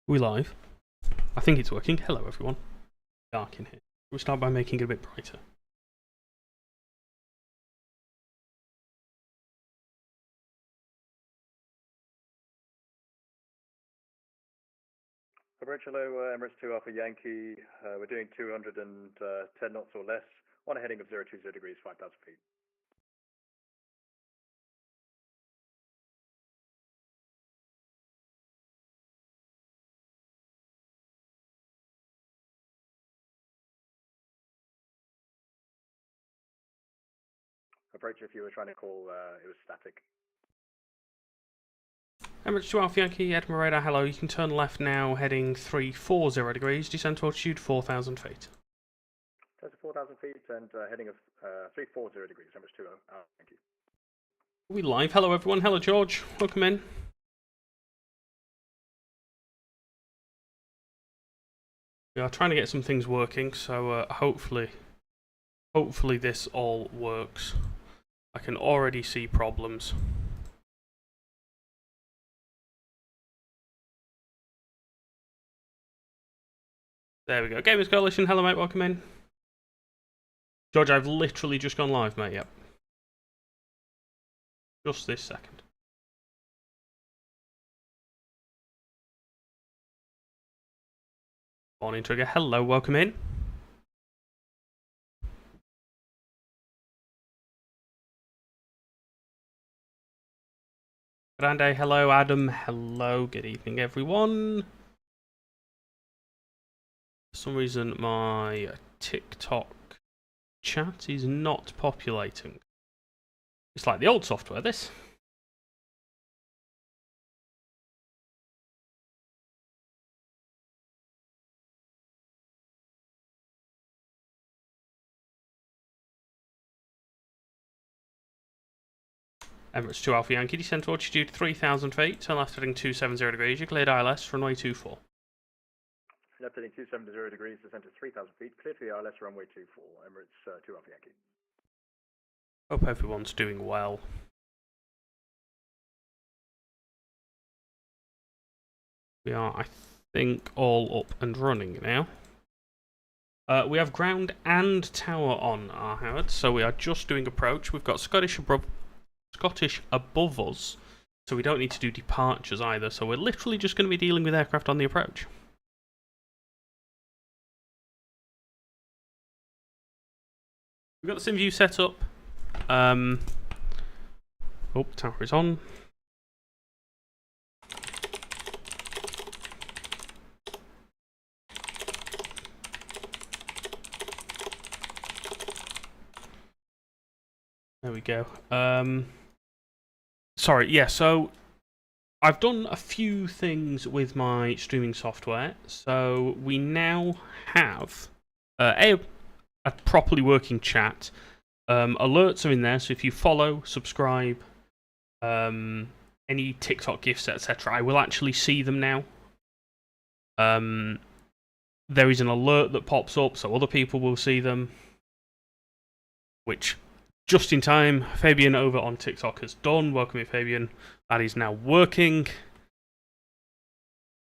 We live? I think it's working. Hello everyone. Dark in here. We'll start by making it a bit brighter. Approach hello, Emirates 2 Alpha Yankee. We're doing 210 knots or less on a heading of 020 degrees, 5,000 feet. Approach if you were trying to call, it was static. Emirates 2 Alpha Yankee, Edinburgh radar, hello. You can turn left now, heading 340 degrees, descent altitude 4,000 feet. That's 4,000 feet and heading of 340 degrees, Emirates 2 Alpha Yankee. We live? Hello everyone. Hello George. Welcome in. We are trying to get some things working, so hopefully this all works. I can already see problems. There we go. Gamers Coalition, hello mate, welcome in. George, I've literally just gone live, mate, yep. Just this second. Morning Trigger, hello, welcome in. Grande, hello, Adam, hello, good evening everyone. For some reason my TikTok chat is not populating. It's like the old software, this. Emirates 2 Alpha Yankee, descent altitude 3,000 feet, turn left heading 270 degrees, you cleared ILS, runway 24. Left heading 270 degrees, descent to 3,000 feet, clear to the ILS, runway 24, Emirates 2 Alpha Yankee. Hope everyone's doing well. We are, I think, all up and running now. We have ground and tower on our Howard, so we are just doing approach. We've got Scottish above us, so we don't need to do departures either, so we're literally just going to be dealing with aircraft on the approach. We've got the sim view set up. Oh, tower is on. There we go. Sorry, yeah, so I've done a few things with my streaming software. So we now have a properly working chat. Alerts are in there, so if you follow, subscribe, any TikTok gifts, etc., I will actually see them now. There is an alert that pops up, so other people will see them. Which, just in time, Fabian over on TikTok has done. Welcome in, Fabian. That is now working.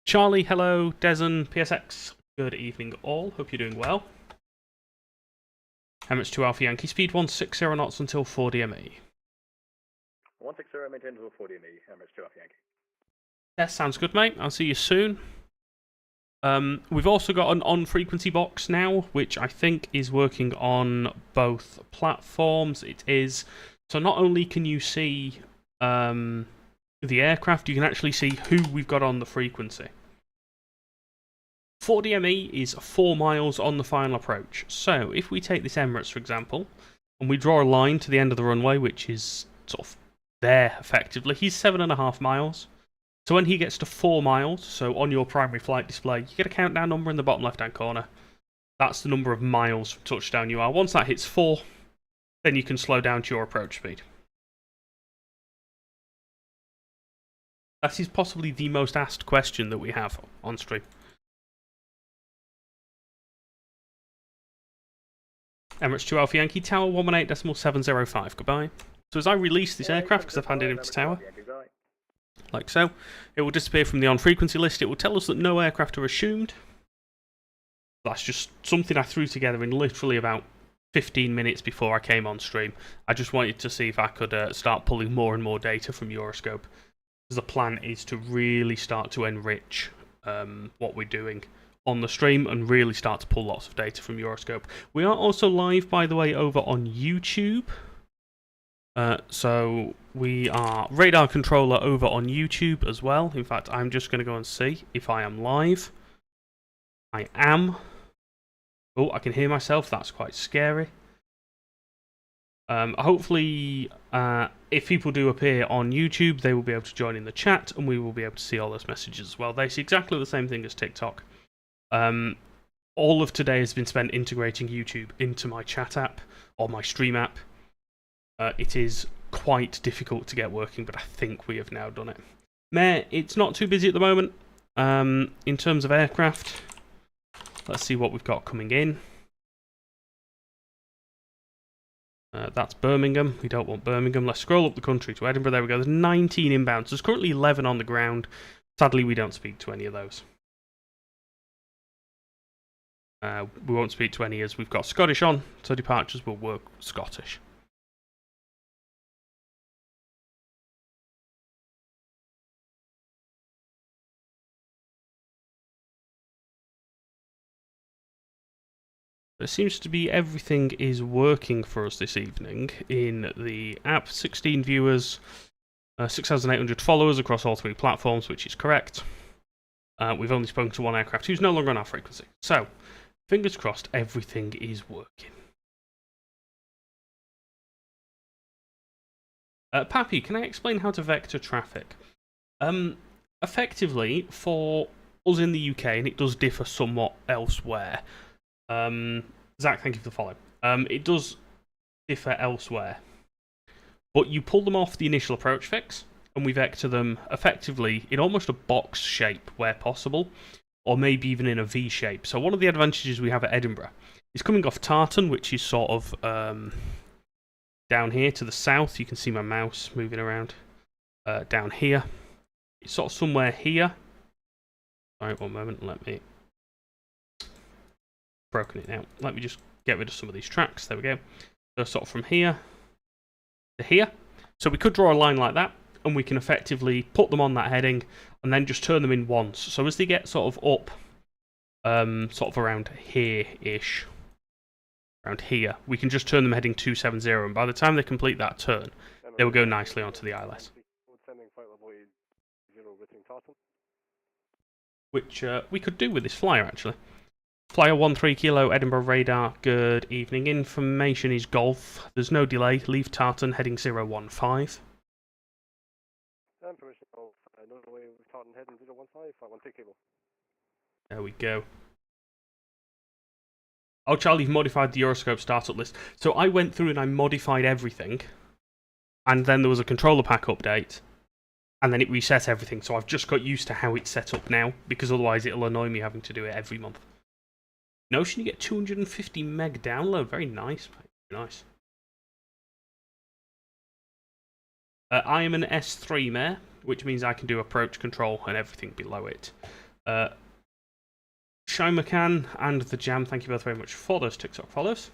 Charlie, hello. Dezen, PSX, good evening all. Hope you're doing well. Emirates 2 Alpha Yankee, speed 160 knots until 4 DME. 160, maintain until 4 DME, Emirates 2 Alpha Yankee. Yeah, sounds good, mate. I'll see you soon. We've also got an on-frequency box now, which I think is working on both platforms. It is. So not only can you see the aircraft, you can actually see who we've got on the frequency. 4 DME is 4 miles on the final approach. So if we take this Emirates, for example, and we draw a line to the end of the runway, which is sort of there effectively, he's 7.5 miles. So when he gets to 4 miles, so on your primary flight display, you get a countdown number in the bottom left-hand corner. That's the number of miles from touchdown you are. Once that hits 4, then you can slow down to your approach speed. That is possibly the most asked question that we have on stream. Emirates 2 Alpha Yankee, Tower 118.705, goodbye. So as I release this aircraft, because I've handed him to Tower, like so. It will disappear from the on frequency list. It will tell us that no aircraft are assumed. That's just something I threw together in literally about 15 minutes before I came on stream. I just wanted to see if I could start pulling more and more data from Euroscope. The plan is to really start to enrich what we're doing on the stream and really start to pull lots of data from Euroscope. We are also live, by the way, over on YouTube. So we are radar controller over on YouTube as well. In fact, I'm just going to go and see if I am live. I am. Oh, I can hear myself. That's quite scary. Hopefully, if people do appear on YouTube, they will be able to join in the chat, and we will be able to see all those messages as well. They see exactly the same thing as TikTok. All of today has been spent integrating YouTube into my chat app, or my stream app. It is quite difficult to get working, but I think we have now done it. Mayor, it's not too busy at the moment. In terms of aircraft, let's see what we've got coming in. That's Birmingham. We don't want Birmingham. Let's scroll up the country to Edinburgh. There we go. There's 19 inbounds. There's currently 11 on the ground. Sadly, we don't speak to any of those. We won't speak to any as we've got Scottish on, so departures will work Scottish. It seems to be everything is working for us this evening in the app. 16 viewers, 6,800 followers across all 3 platforms, which is correct. We've only spoken to 1 aircraft who's no longer on our frequency. So, fingers crossed, everything is working. Pappy, can I explain how to vector traffic? Effectively, for us in the UK, and it does differ somewhat elsewhere, Zach, thank you for the follow. It does differ elsewhere, but you pull them off the initial approach fix, and we vector them effectively in almost a box shape where possible, or maybe even in a V shape. So one of the advantages we have at Edinburgh is coming off Tartan, which is sort of down here to the south. You can see my mouse moving around down here. It's sort of somewhere here. Alright, one moment, let me... broken it now. Let me just get rid of some of these tracks. There we go. So sort of from here to here. So we could draw a line like that, and we can effectively put them on that heading, and then just turn them in once. So as they get sort of up, sort of around here-ish, around here, we can just turn them heading 270, and by the time they complete that turn, they will go nicely onto the ILS. Which we could do with this flyer, actually. Flyer 13 Kilo, Edinburgh radar, good evening. Information is Golf. There's no delay. Leave Tartan, heading 015. Permission Golf, no delay, Tartan, heading 015, 513 cable. There we go. Oh, Charlie, you've modified the Euroscope startup list. So I went through and I modified everything, and then there was a controller pack update, and then it reset everything. So I've just got used to how it's set up now, because otherwise it'll annoy me having to do it every month. Notion, you get 250 meg download. Very nice. Very nice. I am an S3 mare, which means I can do approach control and everything below it. Shy McCann and The Jam, thank you both very much for those TikTok follows.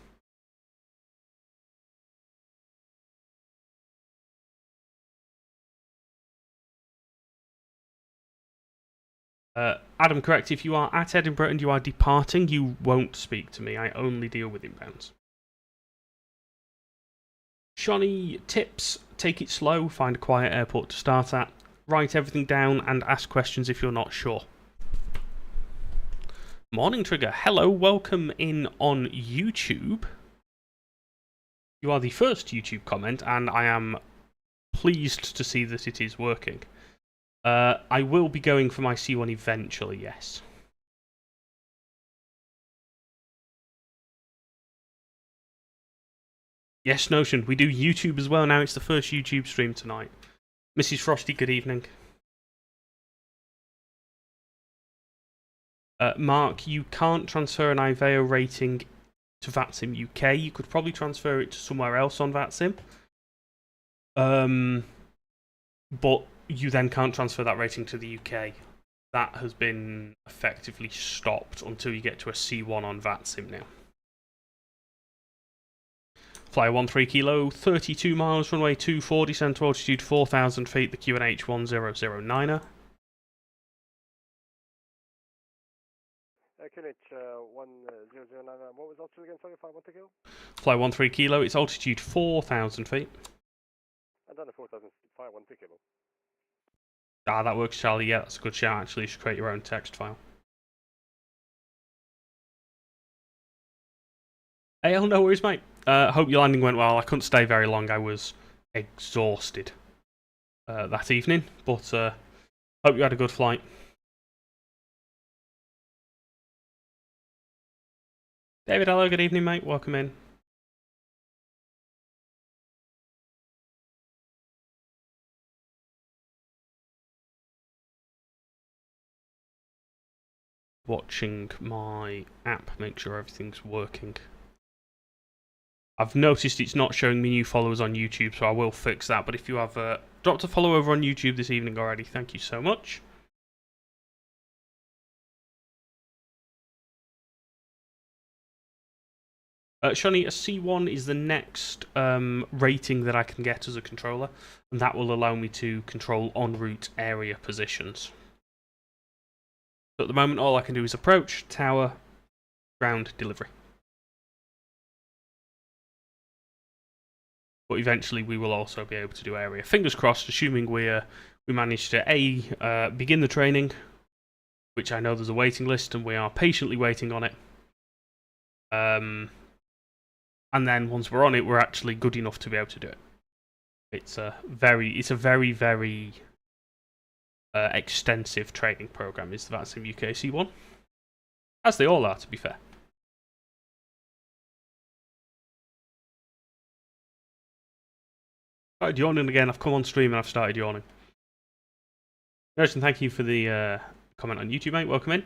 Adam, correct, if you are at Edinburgh and you are departing, you won't speak to me. I only deal with inbounds. Shawnee, tips, take it slow, find a quiet airport to start at, write everything down and ask questions if you're not sure. Morning Trigger, hello, welcome in on YouTube. You are the first YouTube comment and I am pleased to see that it is working. I will be going for my C1 eventually, yes. Yes, Notion, we do YouTube as well now. It's the first YouTube stream tonight. Mrs. Frosty, good evening. Mark, you can't transfer an IVEO rating to VATSIM UK. You could probably transfer it to somewhere else on VATSIM. But you then can't transfer that rating to the UK. That has been effectively stopped until you get to a C1 on VATSIM now. Fly 13 Kilo, 32 miles, runway 24, descend to altitude 4,000 feet, the QNH 1009er. QNH 1009, what was altitude again, sorry, 513 Kilo? Fly 13 Kilo, it's altitude 4,000 feet. And then a 4,000 feet, 513 Kilo. Ah, that works, Charlie. Yeah, that's a good shout, actually. You should create your own text file. Hey, no worries, mate. Hope your landing went well. I couldn't stay very long. I was exhausted that evening, but hope you had a good flight. David, hello, good evening, mate. Welcome in. Watching my app, make sure everything's working. I've noticed it's not showing me new followers on YouTube, so I will fix that. But if you have dropped a follow over on YouTube this evening already, thank you so much. Shani, a C1 is the next rating that I can get as a controller, and that will allow me to control en route area positions. So at the moment, all I can do is approach, tower, ground, delivery. But eventually we will also be able to do area. Fingers crossed, assuming we manage to begin the training, which I know there's a waiting list and we are patiently waiting on it. And then once we're on it, we're actually good enough to be able to do it. It's a very extensive training program. Is the VATSIM UK C1, as they all are, to be fair. Started yawning again. I've come on stream and I've started yawning. Gerson, thank you for the comment on YouTube, mate. Welcome in.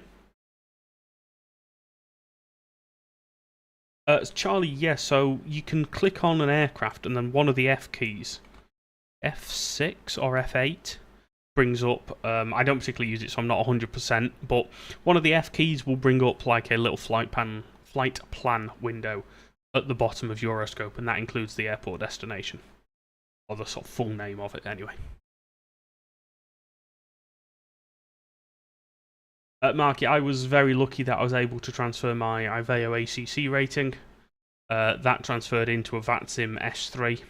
Charlie, yes, so you can click on an aircraft and then one of the F keys, F6 or F8, brings up, I don't particularly use it, so I'm not 100%, but one of the F keys will bring up like a little flight plan window at the bottom of Euroscope, and that includes the airport destination. Or the sort of full name of it, anyway. Marky, I was very lucky that I was able to transfer my IVEO ACC rating. That transferred into a VATSIM S3.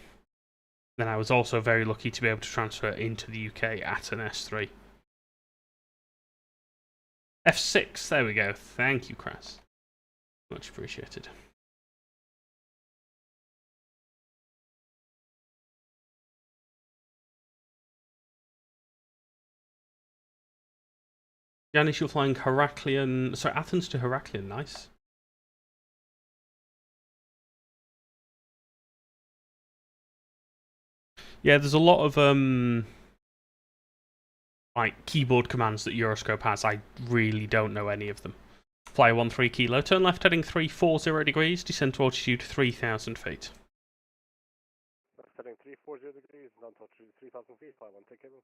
Then I was also very lucky to be able to transfer into the UK at an S3. F6, there we go. Thank you, Chris. Much appreciated. Janice, you're flying Heraklion. Sorry, Athens to Heraklion. Nice. Yeah, there's a lot of like keyboard commands that Euroscope has. I really don't know any of them. Fly 13 Kilo, turn left heading 340 degrees, descend to altitude 3,000 feet. Left heading 340 degrees, down to altitude 3,000 feet, 513 Kilo.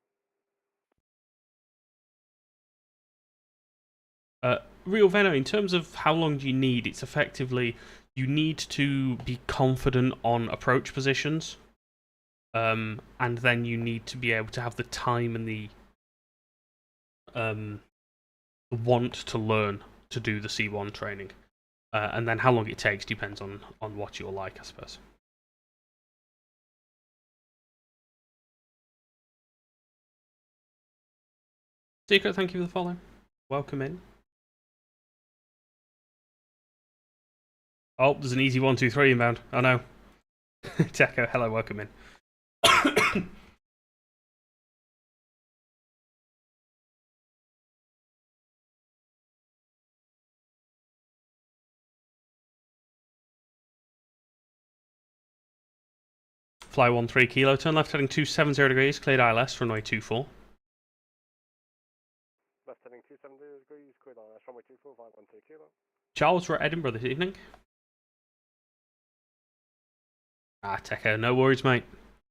Real Veno, in terms of how long do you need, it's effectively you need to be confident on approach positions, and then you need to be able to have the time and the want to learn to do the C1 training, and then how long it takes depends on what you're like, I suppose. Secret, thank you for the follow. Welcome in. Oh, there's an easy 1, 2, 3 inbound. I know. Techo, hello, welcome in. Fly 13 Kilo, turn left heading 270 degrees, cleared ILS, runway 24. Left heading 270 degrees, cleared ILS, runway 24, 513 Kilo. Charles, we're at Edinburgh this evening. Ah, Techo, no worries, mate.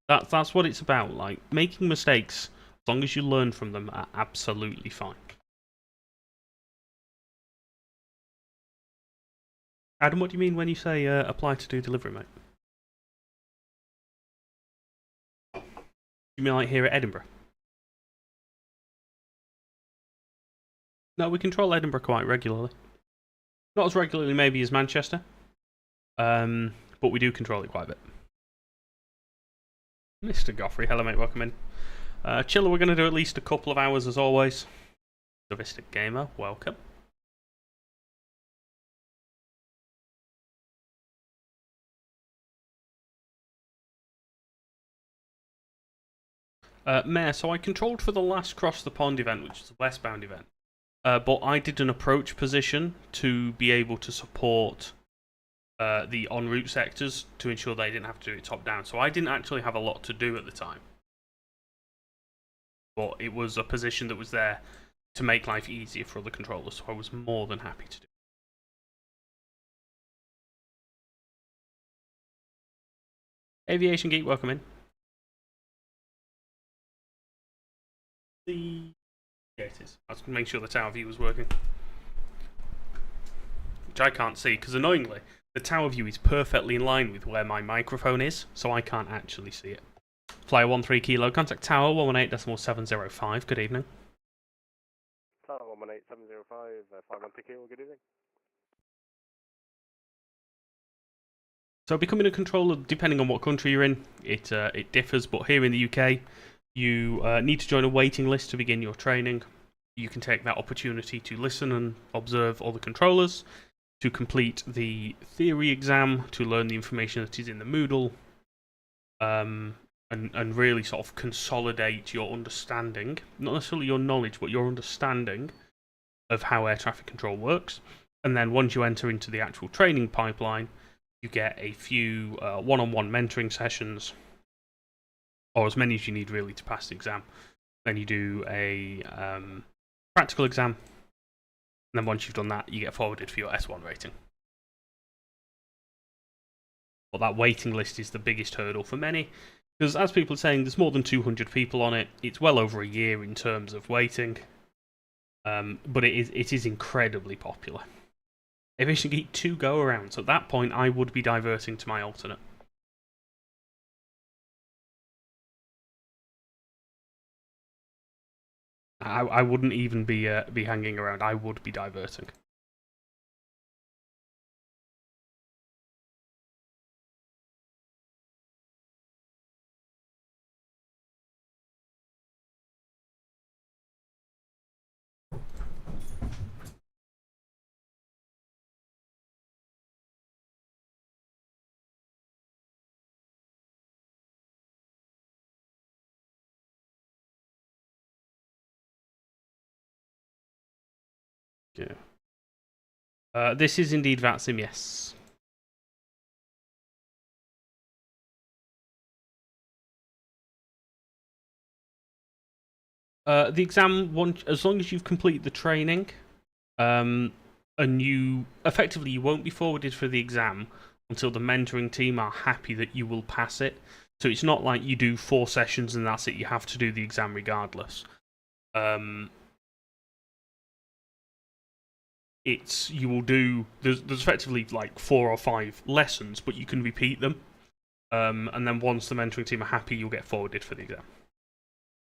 That's what it's about. Like, making mistakes as long as you learn from them, are absolutely fine. Adam, what do you mean when you say apply to do delivery, mate? You mean like here at Edinburgh? No, we control Edinburgh quite regularly. Not as regularly maybe as Manchester, but we do control it quite a bit. Mr. Goffrey, hello mate, welcome in. Chiller, we're going to do at least a couple of hours as always. Sophistic Gamer, welcome. Mayor, so I controlled for the last Cross the Pond event, which is a westbound event. But I did an approach position to be able to support the en route sectors to ensure they didn't have to do it top down. So I didn't actually have a lot to do at the time. But it was a position that was there to make life easier for other controllers, so I was more than happy to do it. Aviation Geek, welcome in. Yeah, it is. I was going to make sure the tower view was working. Which I can't see, because annoyingly, the tower view is perfectly in line with where my microphone is, so I can't actually see it. Flyer 13 Kilo, contact tower 118.705, good evening. Tower 118.705, 51 Kilo, good evening. So becoming a controller, depending on what country you're in, it differs, but here in the UK, you need to join a waiting list to begin your training. You can take that opportunity to listen and observe all the controllers, to complete the theory exam, to learn the information that is in the Moodle, and really sort of consolidate your understanding, not necessarily your knowledge, but your understanding of how air traffic control works. And then once you enter into the actual training pipeline, you get a few one-on-one mentoring sessions, or as many as you need really to pass the exam. Then you do a practical exam, and then once you've done that, you get forwarded for your S1 rating. But that waiting list is the biggest hurdle for many, because as people are saying, there's more than 200 people on it. It's well over a year in terms of waiting, but it is incredibly popular. Aviation Geek 2 go around, so at that point I would be diverting to my alternate. I wouldn't even be hanging around. I would be diverting. Yeah. This is indeed VATSIM, yes. The exam, as long as you've completed the training, and you won't be forwarded for the exam until the mentoring team are happy that you will pass it. So it's not like you do 4 sessions and that's it. You have to do the exam regardless. You will do. There's effectively like 4 or 5 lessons, but you can repeat them. And then once the mentoring team are happy, you'll get forwarded for the exam.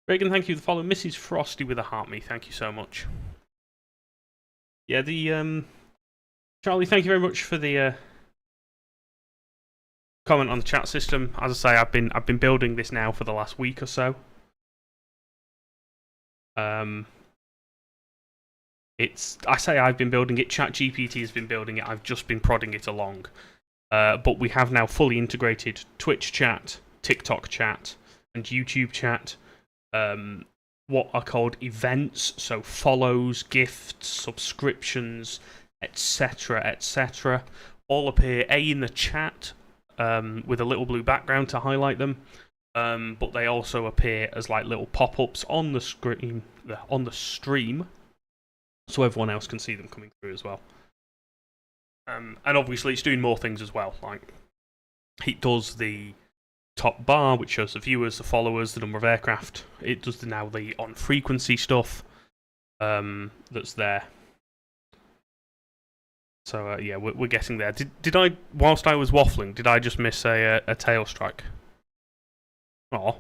Reagan, thank you for the follow. Mrs. Frosty with a heart me, thank you so much. Yeah, Charlie, thank you very much for the comment on the chat system. As I say, I've been building this now for the last week or so. I say I've been building it. ChatGPT has been building it. I've just been prodding it along. But we have now fully integrated Twitch chat, TikTok chat, and YouTube chat. What are called events, so follows, gifts, subscriptions, etc., etc., all appear in the chat with a little blue background to highlight them, but they also appear as like little pop-ups on the screen, so everyone else can see them coming through as well. And obviously, it's doing more things as well. Like it does the top bar, which shows the viewers, the followers, the number of aircraft. It does now the on-frequency stuff that's there. So yeah, we're getting there. Did I, whilst I was waffling, did I just miss a tail strike? Oh.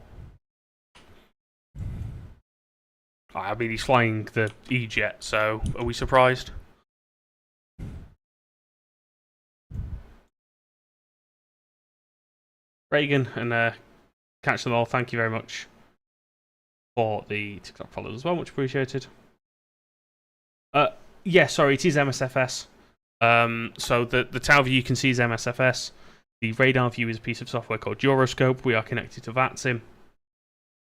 I mean, he's flying the E-Jet, so are we surprised? Reagan and Catch Them All, thank you very much for the TikTok follows as well, much appreciated. Yeah, sorry, it is MSFS. So the tower view you can see is MSFS. The radar view is a piece of software called Euroscope. We are connected to VATSIM.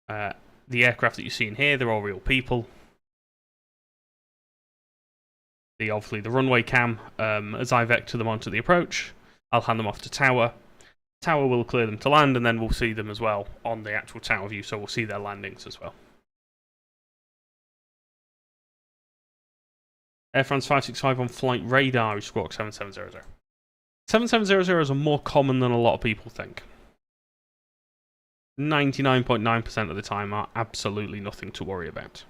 The aircraft that you see in here, they're all real people. Obviously the runway cam, as I vector them onto the approach, I'll hand them off to tower. Tower will clear them to land, and then we'll see them as well on the actual tower view, so we'll see their landings as well. Air France 565 on flight radar is squawk 7700. 7700s are more common than a lot of people think. 99.9% of the time are absolutely nothing to worry about.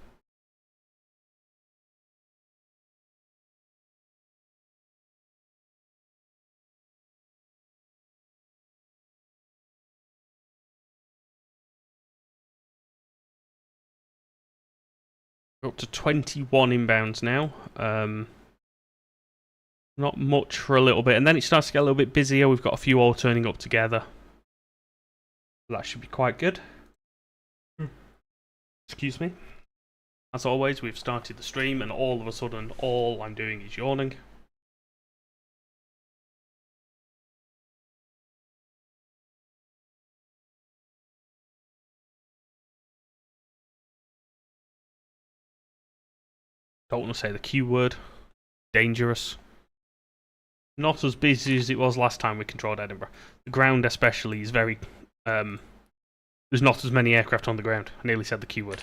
We're up to 21 inbounds now. Not much for a little bit, and then it starts to get a little bit busier. We've got a few all turning up together. That should be quite good. Excuse me. As always, we've started the stream, and all of a sudden, all I'm doing is yawning. Don't want to say the Q word. Dangerous. Not as busy as it was last time we controlled Edinburgh. The ground especially is very... there's not as many aircraft on the ground. I nearly said the Q word.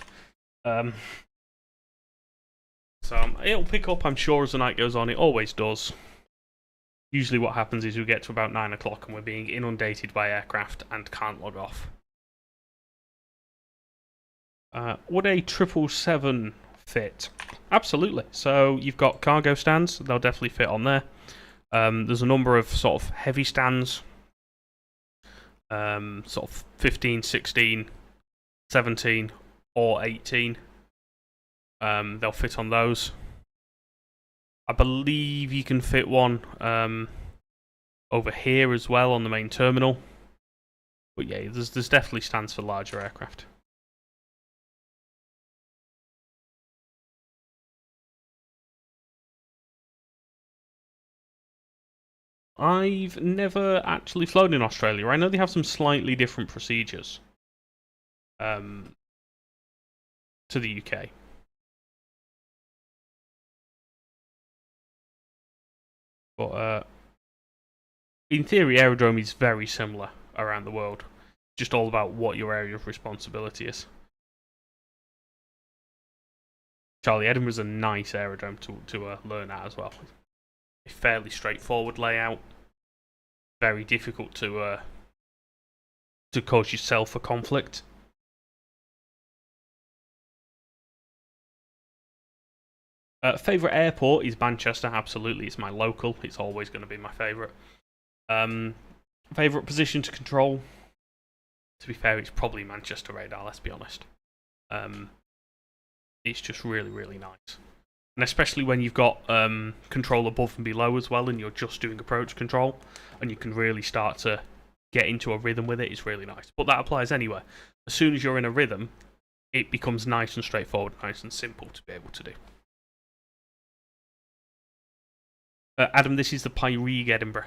So it'll pick up, I'm sure, as the night goes on. It always does. Usually what happens is we get to about 9 o'clock and we're being inundated by aircraft and can't log off. Would a 777 fit? Absolutely. So you've got cargo stands. They'll definitely fit on there. There's a number of sort of heavy stands. Sort of 15, 16, 17 or 18. They'll fit on those. I believe you can fit one over here as well on the main terminal. But yeah, there's definitely stands for larger aircraft. I've never actually flown in Australia. I know they have some slightly different procedures to the UK. But in theory, aerodrome is very similar around the world. Just all about what your area of responsibility is. Charlie, Edinburgh's a nice aerodrome to learn at as well. A fairly straightforward layout. Very difficult to cause yourself a conflict. Favourite airport is Manchester, absolutely. It's my local. It's always going to be my favourite. Favourite position to control? To be fair, it's probably Manchester radar, let's be honest. It's just really, really nice. And especially when you've got control above and below as well, and you're just doing approach control, and you can really start to get into a rhythm with it, it's really nice. But that applies anywhere. As soon as you're in a rhythm, it becomes nice and straightforward, nice and simple to be able to do. Adam, this is the Pyreeg Edinburgh.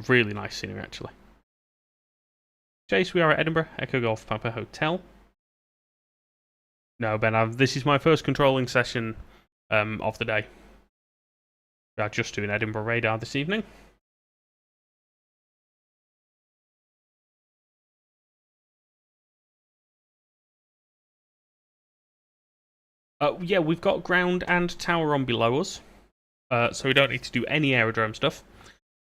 Really nice scenery, actually. Chase, we are at Edinburgh, Echo Golf Papa Hotel. No, Ben, this is my first controlling session of the day. We are just doing Edinburgh radar this evening. Yeah, we've got ground and tower on below us, so we don't need to do any aerodrome stuff.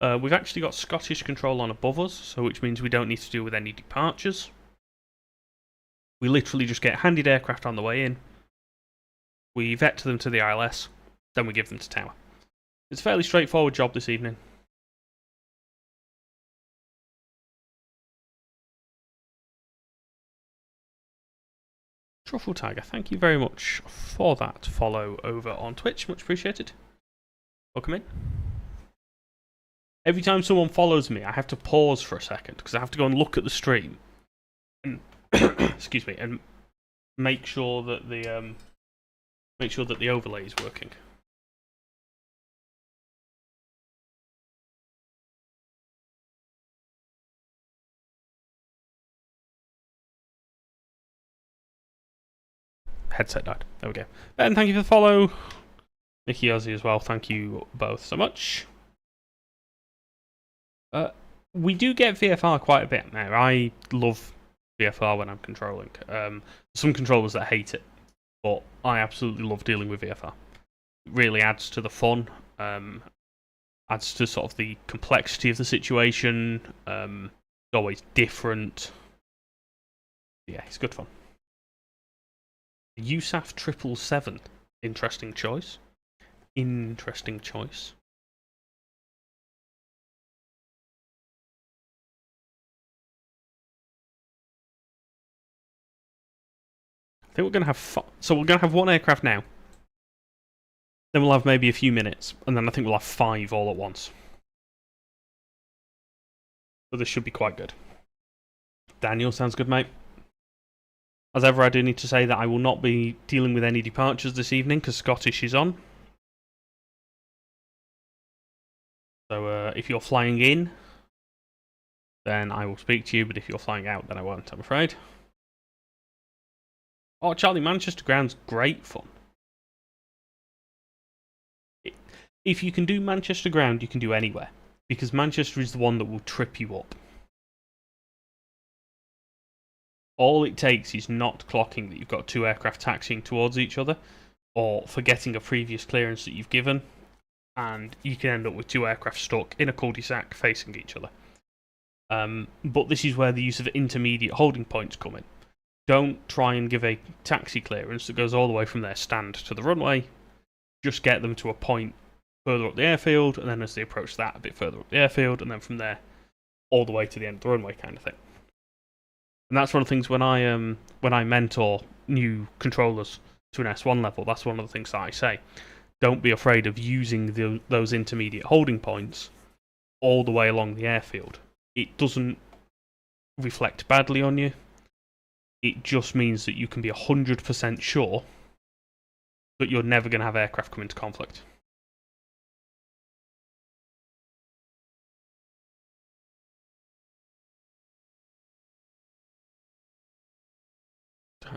We've actually got Scottish control on above us, so which means we don't need to deal with any departures. We literally just get handed aircraft on the way in. We vet them to the ILS, then we give them to tower. It's a fairly straightforward job this evening. Truffle Tiger, thank you very much for that follow over on Twitch, much appreciated. Welcome in. Every time someone follows me, I have to pause for a second because I have to go and look at the stream and excuse me, and make sure that the overlay is working. Headset died. There we go. Ben, thank you for the follow. Nicky Ozzy as well. Thank you both so much. We do get VFR quite a bit now. I love VFR when I'm controlling. Some controllers that hate it, but I absolutely love dealing with VFR. It really adds to the fun. Adds to sort of the complexity of the situation. It's always different. Yeah, it's good fun. USAF 777. Interesting choice. Interesting choice. I think we're going to have so we're going to have one aircraft now. Then we'll have maybe a few minutes, and then I think we'll have 5 all at once. So this should be quite good. Daniel, sounds good, mate. As ever, I do need to say that I will not be dealing with any departures this evening because Scottish is on. So if you're flying in, then I will speak to you, but if you're flying out, then I won't, I'm afraid. Oh, Charlie, Manchester Ground's great fun. If you can do Manchester Ground, you can do anywhere. Because Manchester is the one that will trip you up. All it takes is not clocking that you've got 2 aircraft taxiing towards each other, or forgetting a previous clearance that you've given, and you can end up with 2 aircraft stuck in a cul-de-sac facing each other. But this is where the use of intermediate holding points come in. Don't try and give a taxi clearance that goes all the way from their stand to the runway. Just get them to a point further up the airfield, and then as they approach that, a bit further up the airfield, and then from there, all the way to the end of the runway kind of thing. And that's one of the things when I mentor new controllers to an S1 level, that's one of the things that I say. Don't be afraid of using those intermediate holding points all the way along the airfield. It doesn't reflect badly on you. It just means that you can be 100% sure that you're never going to have aircraft come into conflict.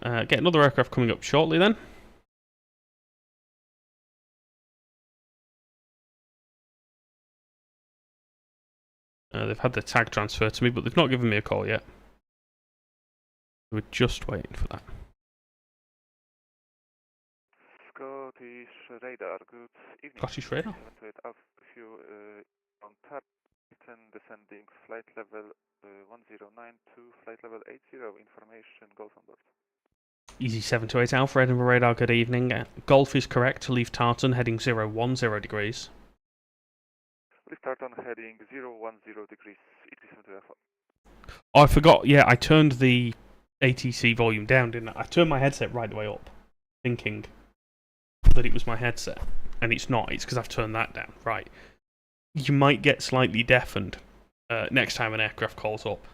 Get another aircraft coming up shortly then. They've had their tag transferred to me, but they've not given me a call yet. We're just waiting for that. Scottish radar, good evening. Scottish radar? If you on Tartan descending flight level 1092, flight level 80, information goes on board. Easy 728 Alpha, Edinburgh radar, good evening. Golf is correct to leave Tartan heading 010 degrees. Leave Tartan heading 010 degrees, EG7 Alpha. Oh, I forgot, yeah, I turned the ATC volume down, didn't I? I turned my headset right the way up, thinking that it was my headset, and it's not, it's because I've turned that down. Right. You might get slightly deafened next time an aircraft calls up,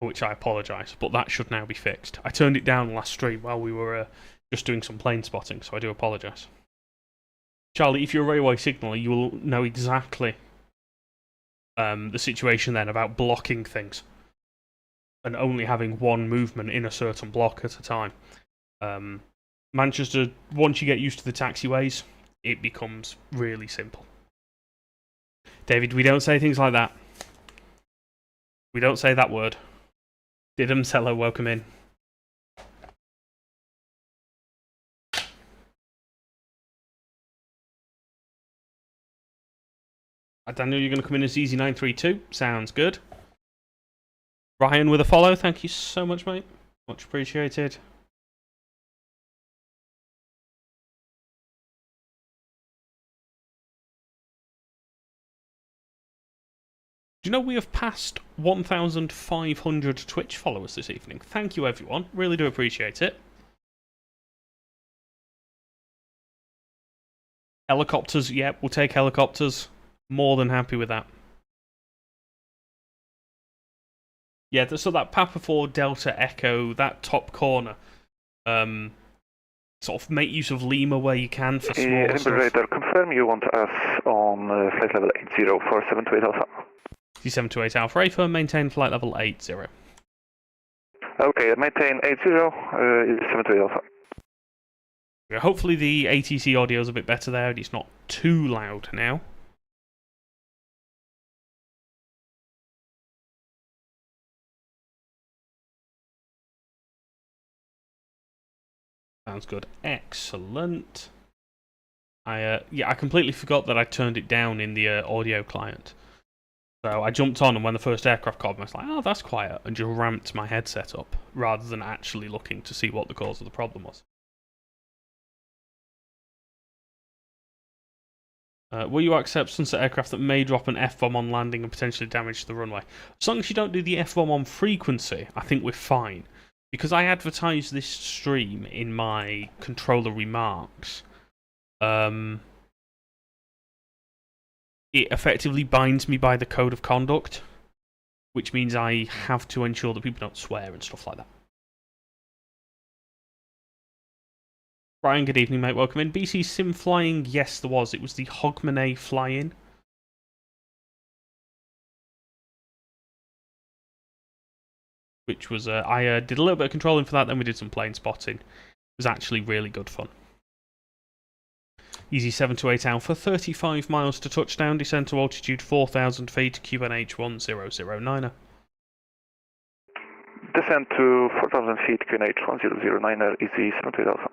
for which I apologise, but that should now be fixed. I turned it down last stream while we were just doing some plane spotting, so I do apologise. Charlie, if you're a railway signaller, you will know exactly the situation then about blocking things and only having one movement in a certain block at a time. Manchester, once you get used to the taxiways, it becomes really simple. David, we don't say things like that. We don't say that word. Didum Cello, welcome in. Daniel, you're going to come in as Easy932. Sounds good. Ryan with a follow. Thank you so much, mate. Much appreciated. Do you know we have passed 1,500 Twitch followers this evening? Thank you, everyone. Really do appreciate it. Helicopters, yep, we'll take helicopters. More than happy with that. Yeah, so that Papa 4 Delta Echo, that top corner, sort of make use of Lima where you can for smaller stuff. Edinburgh, confirm you want us on flight level 80 for 728 Alpha. 728 Alpha A firm, maintain flight level 80. Okay, maintain 80, 728 Alpha. Yeah, hopefully the ATC audio is a bit better there and it's not too loud now. Sounds good. Excellent. I completely forgot that I turned it down in the audio client. So I jumped on, and when the first aircraft called me, I was like, oh, that's quiet, and just ramped my headset up, rather than actually looking to see what the cause of the problem was. Will you accept Sunset aircraft that may drop an F-bomb on landing and potentially damage the runway? As long as you don't do the F-bomb on frequency, I think we're fine. Because I advertised this stream in my controller remarks, it effectively binds me by the code of conduct, which means I have to ensure that people don't swear and stuff like that. Brian, good evening, mate. Welcome in. BC Sim flying? Yes, there was. It was the Hogmanay fly-in. Which was, I did a little bit of controlling for that, then we did some plane spotting. It was actually really good fun. Easy 728 Alpha, 35 miles to touchdown, descend to altitude 4,000 feet, QNH 1009er. Descend to 4,000 feet, QNH 1009er, Easy 728 Alpha.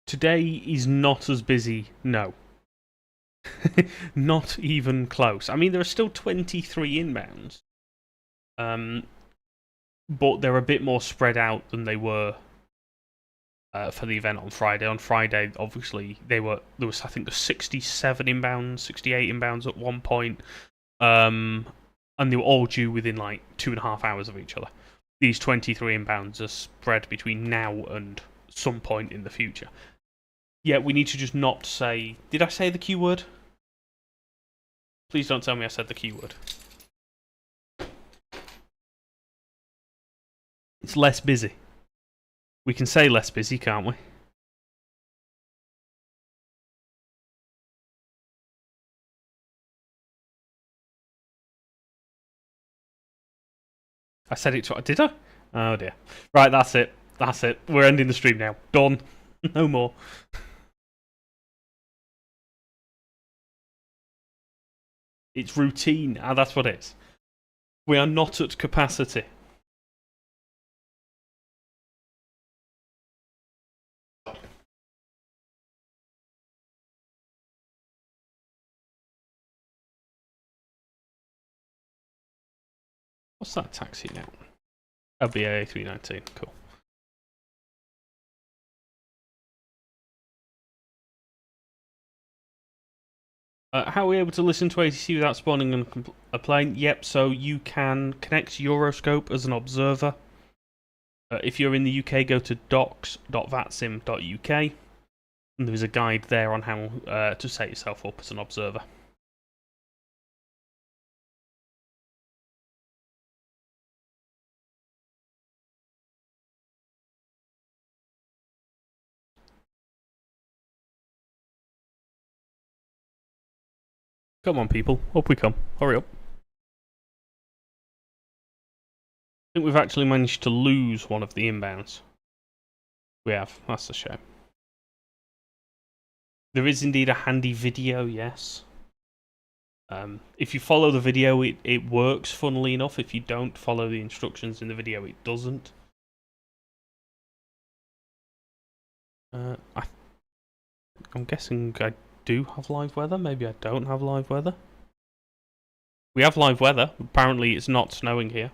Today is not as busy, no. Not even close. I mean, there are still 23 inbounds. But they're a bit more spread out than they were for the event on Friday. On Friday, obviously, there was, I think, 67 inbounds, 68 inbounds at one point. And they were all due within, like, 2.5 hours of each other. These 23 inbounds are spread between now and some point in the future. Yeah, we need to just not say... Did I say the Q word? Please don't tell me I said the Q word. It's less busy. We can say less busy, can't we? I said it twice. Did I? Oh dear. Right, that's it. That's it. We're ending the stream now. Done. No more. It's routine. Ah, that's what it is. We are not at capacity. What's that taxi now? LBA 319. Cool. How are we able to listen to ATC without spawning a plane? Yep, so you can connect Euroscope as an observer. If you're in the UK, go to docs.vatsim.uk, and there is a guide there on how to set yourself up as an observer. Come on, people. Up we come. Hurry up. I think we've actually managed to lose one of the inbounds. We have. That's a shame. There is indeed a handy video, yes. If you follow the video, it works, funnily enough. If you don't follow the instructions in the video, it doesn't. I'm guessing I do have live weather. Maybe I don't have live weather. We have live weather. Apparently, it's not snowing here.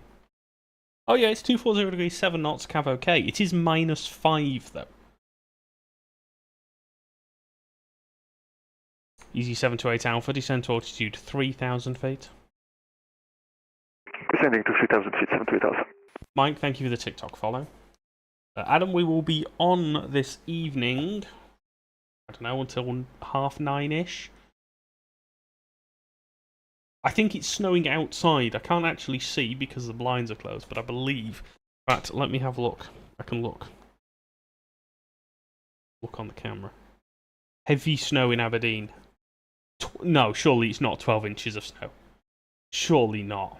Oh yeah, it's 240 degrees, 7 knots, cav okay. It is -5 though. Easy 728 Alpha, descent to altitude 3,000 feet. Descending to 3,000 feet, 728 Alpha. Mike, thank you for the TikTok follow. Adam, we will be on this evening, I don't know, until 9:30ish. I think it's snowing outside. I can't actually see because the blinds are closed, but I believe... In fact, let me have a look. I can look. Look on the camera. Heavy snow in Aberdeen. No, surely it's not 12 inches of snow. Surely not.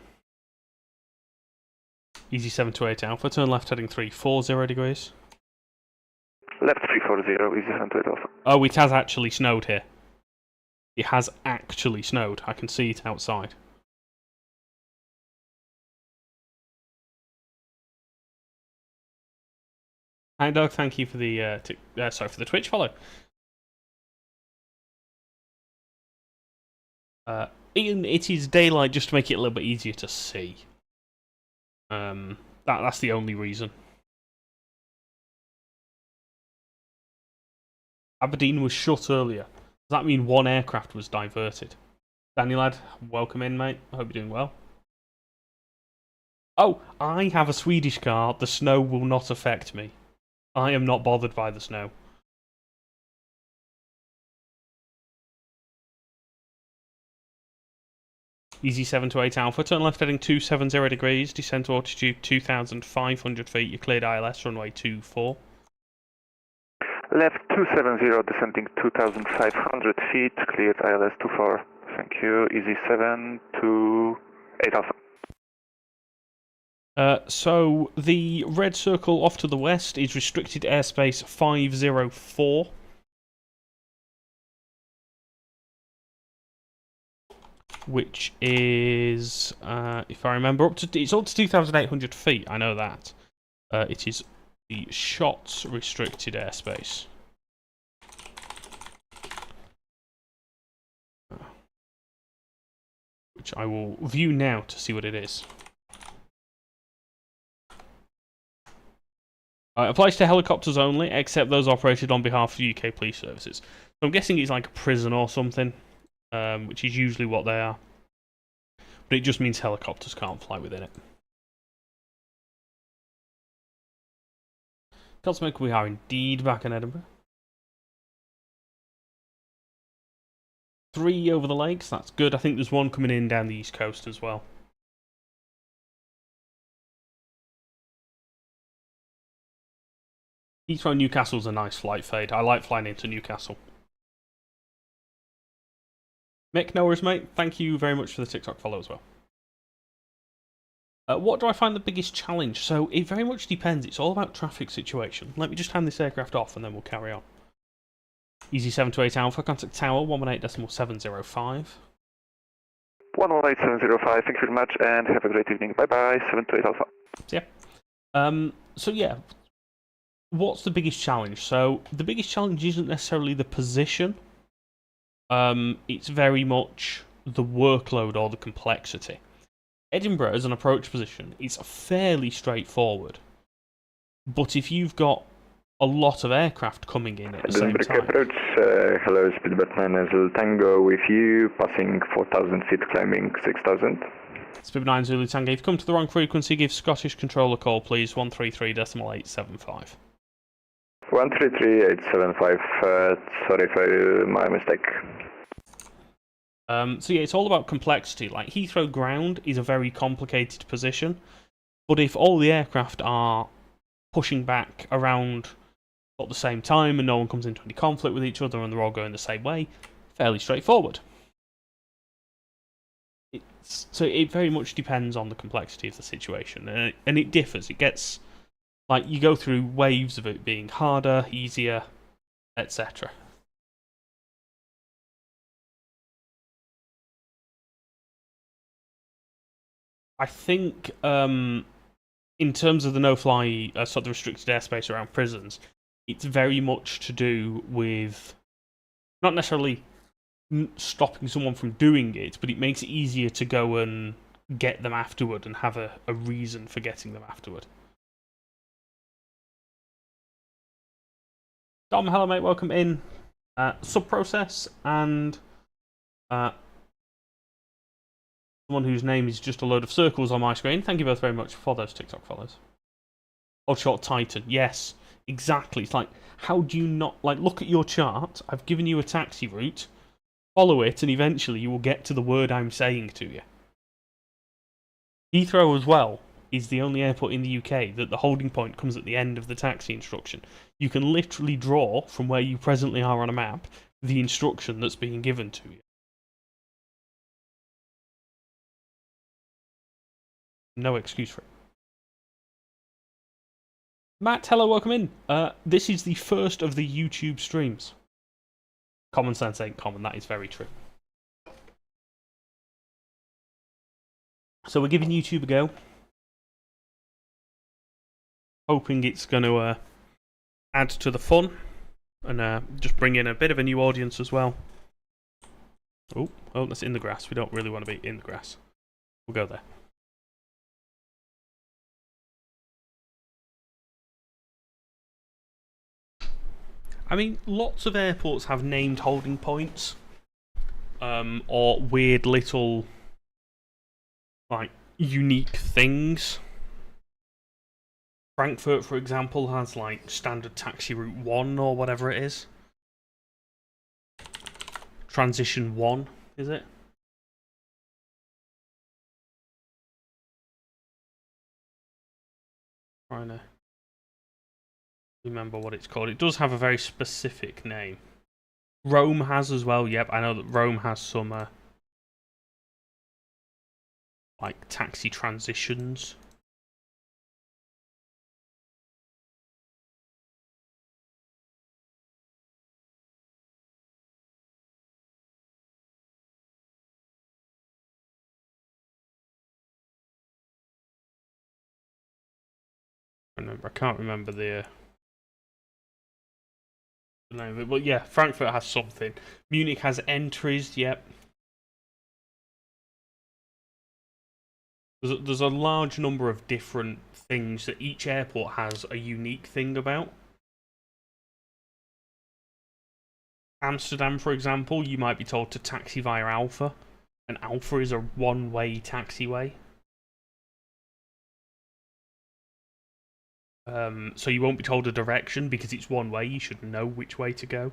Easy 728 Alpha, turn left heading 340 degrees. Left 340, easy 728 Alpha. Oh, it has actually snowed here. It has actually snowed. I can see it outside. Hi, Doug. Thank you for the for the Twitch follow. Ian, it is daylight just to make it a little bit easier to see. That's the only reason. Aberdeen was shut earlier. Does that mean one aircraft was diverted? Danny lad, welcome in, mate. I hope you're doing well. Oh, I have a Swedish car. The snow will not affect me. I am not bothered by the snow. Easy 728 Alpha, turn left heading 270 degrees, descent to altitude 2,500 feet, you cleared ILS, runway 24. Left 270, descending 2,500 feet, cleared ILS 24. Thank you, easy 728 Alpha. So the red circle off to the west is restricted airspace 504. Which is, if I remember, it's up to 2,800 feet. I know that. It is the shots restricted airspace. Which I will view now to see what it is. Applies to helicopters only, except those operated on behalf of UK police services. So I'm guessing it's like a prison or something, which is usually what they are. But it just means helicopters can't fly within it. Godsmack, we are indeed back in Edinburgh. 3 over the lakes, that's good. I think there's one coming in down the east coast as well. Heathrow Newcastle's a nice flight fade. I like flying into Newcastle. Mick, no worries, mate. Thank you very much for the TikTok follow as well. What do I find the biggest challenge? So, it very much depends. It's all about traffic situation. Let me just hand this aircraft off and then we'll carry on. Easy 728 Alpha, contact tower 118.705. 118.705, thank you very much and have a great evening. Bye bye, 728 Alpha. Yeah. So, yeah. What's the biggest challenge? So, the biggest challenge isn't necessarily the position. It's very much the workload or the complexity. Edinburgh as an approach position is fairly straightforward. But if you've got a lot of aircraft coming in at the same time... approach, hello, Speedbird 9 Zulu Tango with you, passing 4,000 feet, climbing 6,000. Speedbird 9 Zulu Tango, if you come to the wrong frequency, give Scottish Control a call, please, 133.875. 133.875, sorry for my mistake. So yeah, it's all about complexity. Like, Heathrow Ground is a very complicated position, but if all the aircraft are pushing back around at the same time and no one comes into any conflict with each other and they're all going the same way, fairly straightforward. So it very much depends on the complexity of the situation, and it differs. It gets, like, you go through waves of it being harder, easier, etc. I think, in terms of the no-fly, sort of restricted airspace around prisons, it's very much to do with not necessarily stopping someone from doing it, but it makes it easier to go and get them afterward and have a reason for getting them afterward. Dom, hello mate, welcome in. Subprocess and someone whose name is just a load of circles on my screen. Thank you both very much for those TikTok follows. Oddshot Titan, yes, exactly. It's like, how do you not, like, look at your chart, I've given you a taxi route, follow it, and eventually you will get to the word I'm saying to you. Heathrow as well is the only airport in the UK that the holding point comes at the end of the taxi instruction. You can literally draw from where you presently are on a map the instruction that's being given to you. No excuse for it. Matt, hello, welcome in. This is the first of the YouTube streams. Common sense ain't common, that is very true. So we're giving YouTube a go. Hoping it's going to add to the fun and just bring in a bit of a new audience as well. Oh, that's in the grass. We don't really want to be in the grass. We'll go there. I mean, lots of airports have named holding points, or weird little, like, unique things. Frankfurt, for example, has, like, standard taxi route 1 or whatever it is. Transition 1, is it? Trying to remember what it's called. It does have a very specific name. Rome has as well. Yep, I know that Rome has some like taxi transitions. I can't remember the name of it, but yeah, Frankfurt has something. Munich has entries. Yep. There's a large number of different things that each airport has a unique thing about. Amsterdam, for example, you might be told to taxi via Alpha, and Alpha is a one-way taxiway. So you won't be told a direction because it's one way. You should know which way to go,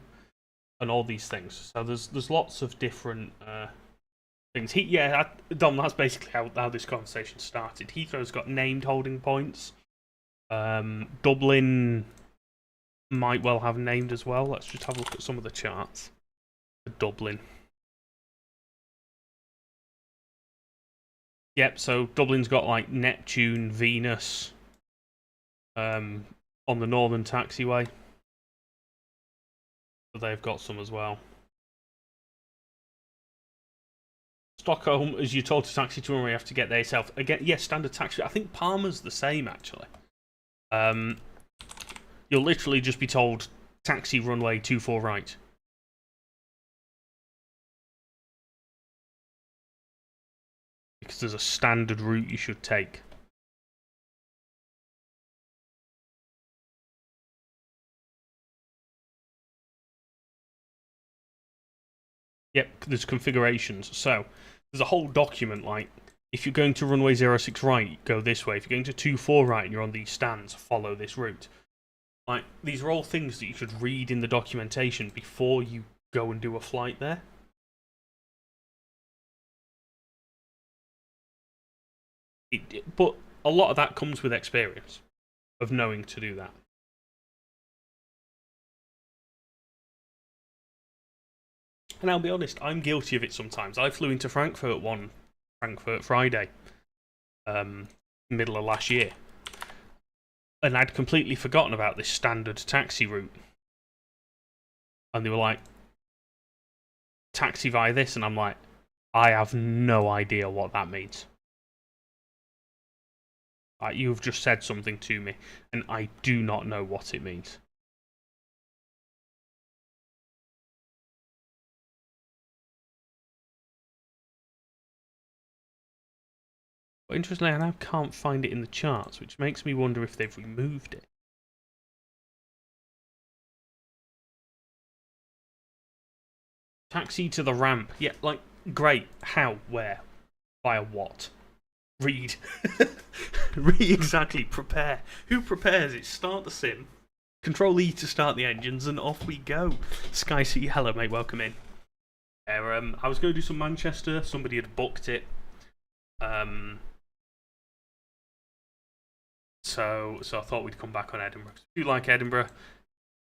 and all these things. So there's lots of different things. Dom, that's basically how this conversation started. Heathrow's got named holding points. Dublin might well have named as well. Let's just have a look at some of the charts for Dublin. Yep, so Dublin's got like Neptune, Venus, on the northern taxiway. So they've got some as well. Stockholm, as you're told to taxi to runway, you have to get there yourself. Again, yes, standard taxi. I think Parma's the same, actually. You'll literally just be told, taxi runway 24 right. Because there's a standard route you should take. Yep, there's configurations. So, there's a whole document, like, if you're going to runway 06 right, go this way. If you're going to 24 right and you're on these stands, follow this route. Like, these are all things that you should read in the documentation before you go and do a flight there. But a lot of that comes with experience of knowing to do that. And I'll be honest, I'm guilty of it sometimes. I flew into Frankfurt Frankfurt Friday, middle of last year. And I'd completely forgotten about this standard taxi route. And they were like, taxi via this, and I'm like, I have no idea what that means. Like, you've just said something to me, and I do not know what it means. But interestingly, I now can't find it in the charts, which makes me wonder if they've removed it. Taxi to the ramp. Yeah, like, great. How? Where? Via what? Read. Read exactly. Prepare. Who prepares it? Start the sim. Control E to start the engines, and off we go. Sky Sea, hello mate, welcome in. I was going to do some Manchester. Somebody had booked it. So I thought we'd come back on Edinburgh. If you like Edinburgh,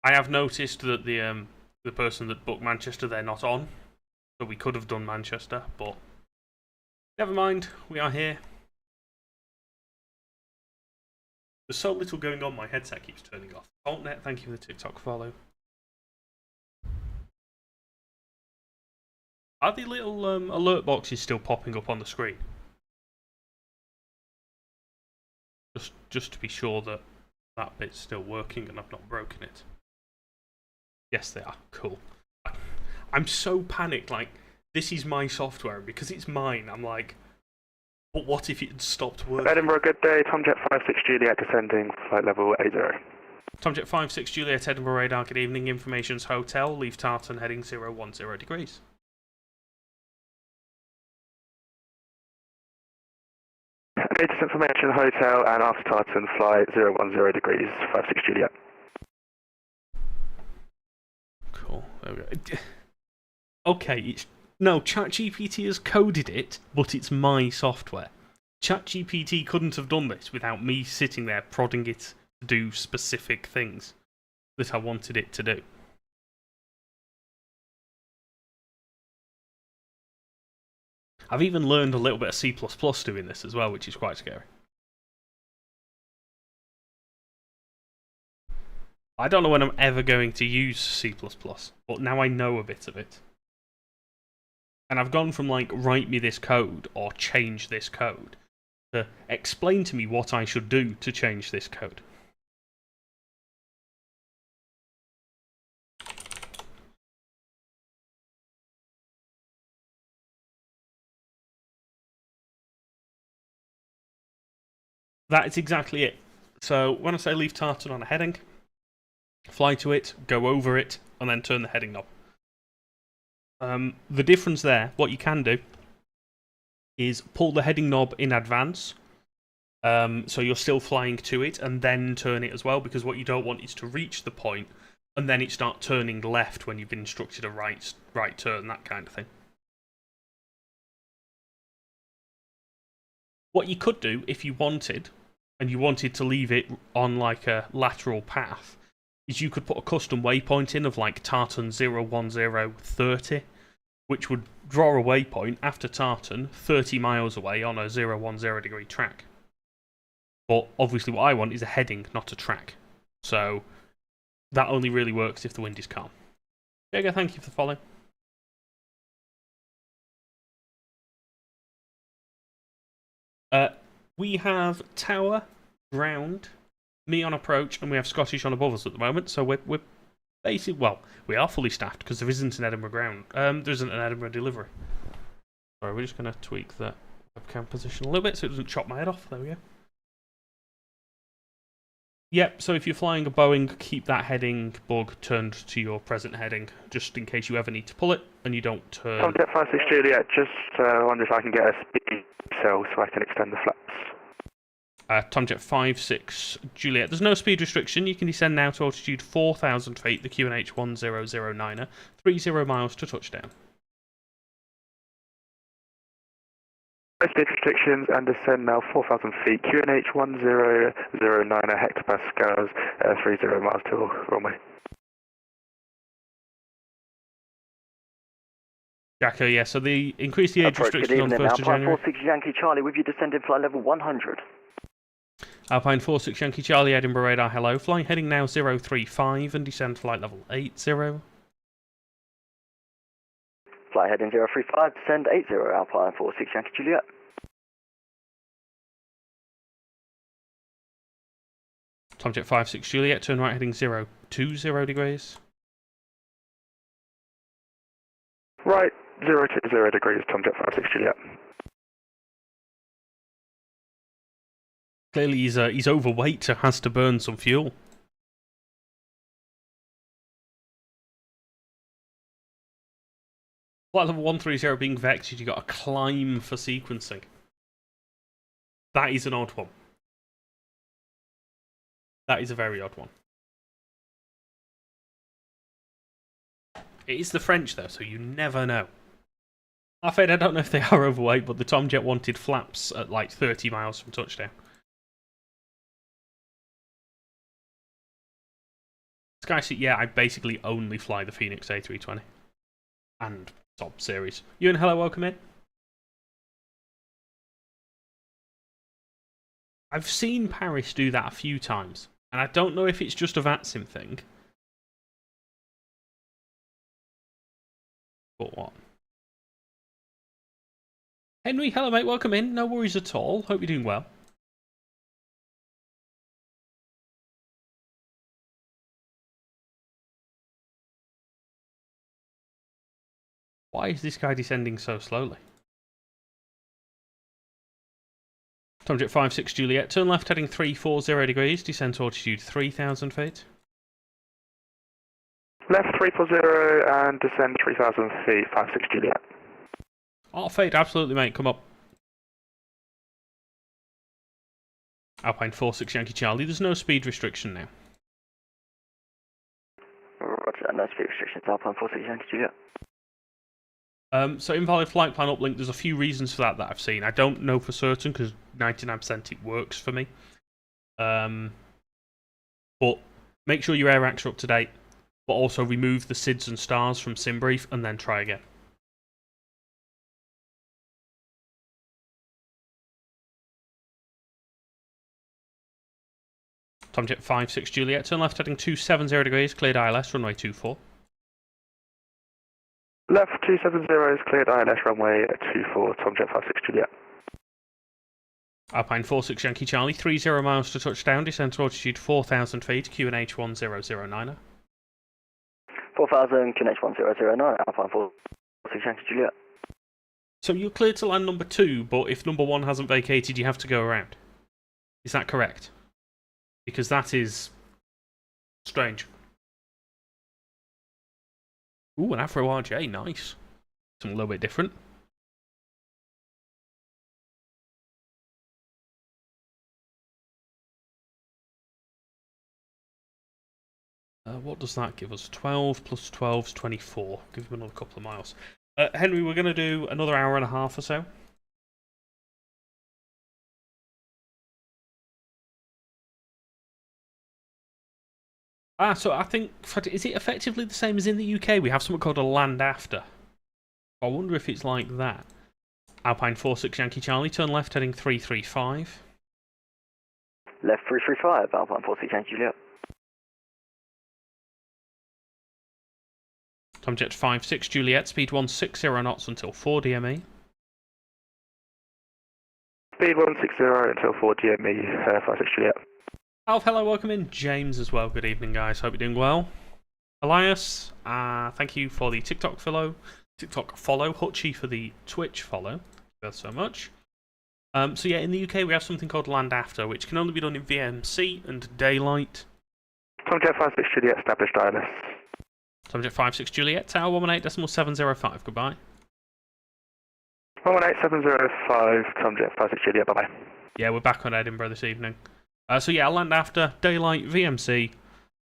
I have noticed that the person that booked Manchester, they're not on. So we could have done Manchester, but never mind. We are here. There's so little going on, my headset keeps turning off. AltNet, thank you for the TikTok follow. Are the little alert boxes still popping up on the screen? Just to be sure that that bit's still working and I've not broken it. Yes, they are. Cool. I'm so panicked, like, this is my software, and because it's mine, I'm like, but what if it had stopped working? Edinburgh, good day. Tomjet 56 Juliet descending, flight level 80. Tomjet 56 Juliet, Edinburgh radar, good evening. Information's hotel, leave Tartan heading 010 degrees. Latest information, hotel, and after Tartan, flight 010 degrees, 56 Juliet. Cool, there we go. Okay, no, ChatGPT has coded it, but it's my software. ChatGPT couldn't have done this without me sitting there prodding it to do specific things that I wanted it to do. I've even learned a little bit of C++ doing this as well, which is quite scary. I don't know when I'm ever going to use C++, but now I know a bit of it. And I've gone from, like, write me this code or change this code to explain to me what I should do to change this code. That is exactly it. So when I say leave Tartan on a heading, fly to it, go over it, and then turn the heading knob. The difference there, what you can do, is pull the heading knob in advance, so you're still flying to it, and then turn it as well, because what you don't want is to reach the point, and then it start turning left when you've been instructed a right turn, that kind of thing. What you could do, if you wanted, and you wanted to leave it on like a lateral path, is you could put a custom waypoint in of like Tartan 01030, which would draw a waypoint after Tartan 30 miles away on a 010 degree track. But obviously what I want is a heading, not a track. So that only really works if the wind is calm. Diego, thank you for the follow. We have tower, ground, me on approach, and we have Scottish on above us at the moment. So we're basically, well, we are fully staffed because there isn't an Edinburgh ground. There isn't an Edinburgh delivery. Sorry, we're just going to tweak that webcam position a little bit so it doesn't chop my head off. There we go. Yep, so if you're flying a Boeing, keep that heading bug turned to your present heading, just in case you ever need to pull it and you don't turn. Tomjet 56 Juliet, just wonder if I can get a speed cell so I can extend the flaps. Tomjet 56 Juliet. There's no speed restriction. You can descend now to altitude 4,000 feet, the QNH 1009er, 30 miles to touchdown. No speed restrictions and descend now 4,000 feet, QNH 1009er hectopascals, 30 miles to runway. Jacko, yeah, so they increased the age restriction on the 1st of January. Alpine 46 Yankee Charlie with you descending flight level 100. Alpine 46 Yankee Charlie, Edinburgh radar, hello. Flying heading now 035 and descend flight level 80. Flight heading 035, descend 80, Alpine 46 Yankee Juliet. Tomjet 56 Juliet, turn right heading 020 degrees. Right, 020 degrees, Tomjet 56 Juliet. Clearly he's overweight, so has to burn some fuel. Flight level 130 being vectored, you got a climb for sequencing. That is an odd one. That is a very odd one. It is the French though, so you never know. I'm afraid I don't know if they are overweight, but the Tomjet wanted flaps at like 30 miles from touchdown. Skyseat, yeah, I basically only fly the Phoenix A320. And top series. You and hello, welcome in. I've seen Paris do that a few times, and I don't know if it's just a VATSIM thing. But what? Henry, hello mate, welcome in. No worries at all. Hope you're doing well. Why is this guy descending so slowly? Tomjet 56 Juliet, turn left heading 340 degrees, descent altitude 3,000 feet. Left 340 and descend 3,000 feet, 56 Juliet. Oh, fade, absolutely mate, come up. Alpine 46 Yankee Charlie, there's no speed restriction now. Roger, no speed restrictions, Alpine 46 Yankee Juliet. So invalid flight plan uplink, there's a few reasons for that I've seen. I don't know for certain because 99% it works for me. But make sure your air racks are up to date, but also remove the SIDS and stars from SimBrief and then try again. Tomjet 56 Juliet, turn left heading 270 degrees, cleared ILS, runway 24. Left 270 is cleared ILS runway 24, Tomjet 56 Juliet. Alpine 46 Yankee Charlie, 30 miles to touchdown, descent to altitude 4,000 feet, QNH 1009. 4,000, QNH 1009, Alpine 46 Yankee Juliet. So you're cleared to land number 2, but if number 1 hasn't vacated, you have to go around. Is that correct? Because that is strange. Ooh, an Afro RJ, nice. Something a little bit different. What does that give us? 12 plus 12 is 24. Give him another couple of miles. Henry, we're going to do another hour and a half or so. So I think, is it effectively the same as in the UK? We have something called a land after. I wonder if it's like that. Alpine 46 Yankee Charlie, turn left heading 335. Left 335, Alpine 46 Yankee Juliet. Tomjet 56 Juliet, speed 160 knots until 4 DME. Speed 160 until 4 DME, 56 Juliet. Alf, hello, welcome in. James as well. Good evening, guys. Hope you're doing well. Elias, thank you for the TikTok follow. Hutchie for the Twitch follow. Thank you both so much. So yeah, in the UK we have something called land after, which can only be done in VMC and daylight. Tomjet 56 Juliet, established ILS. Tomjet 56 Juliet, tower 118.705. Goodbye. 118.705, Tomjet 56 Juliet. Bye bye. Yeah, we're back on Edinburgh this evening. So yeah, land after, daylight, VMC,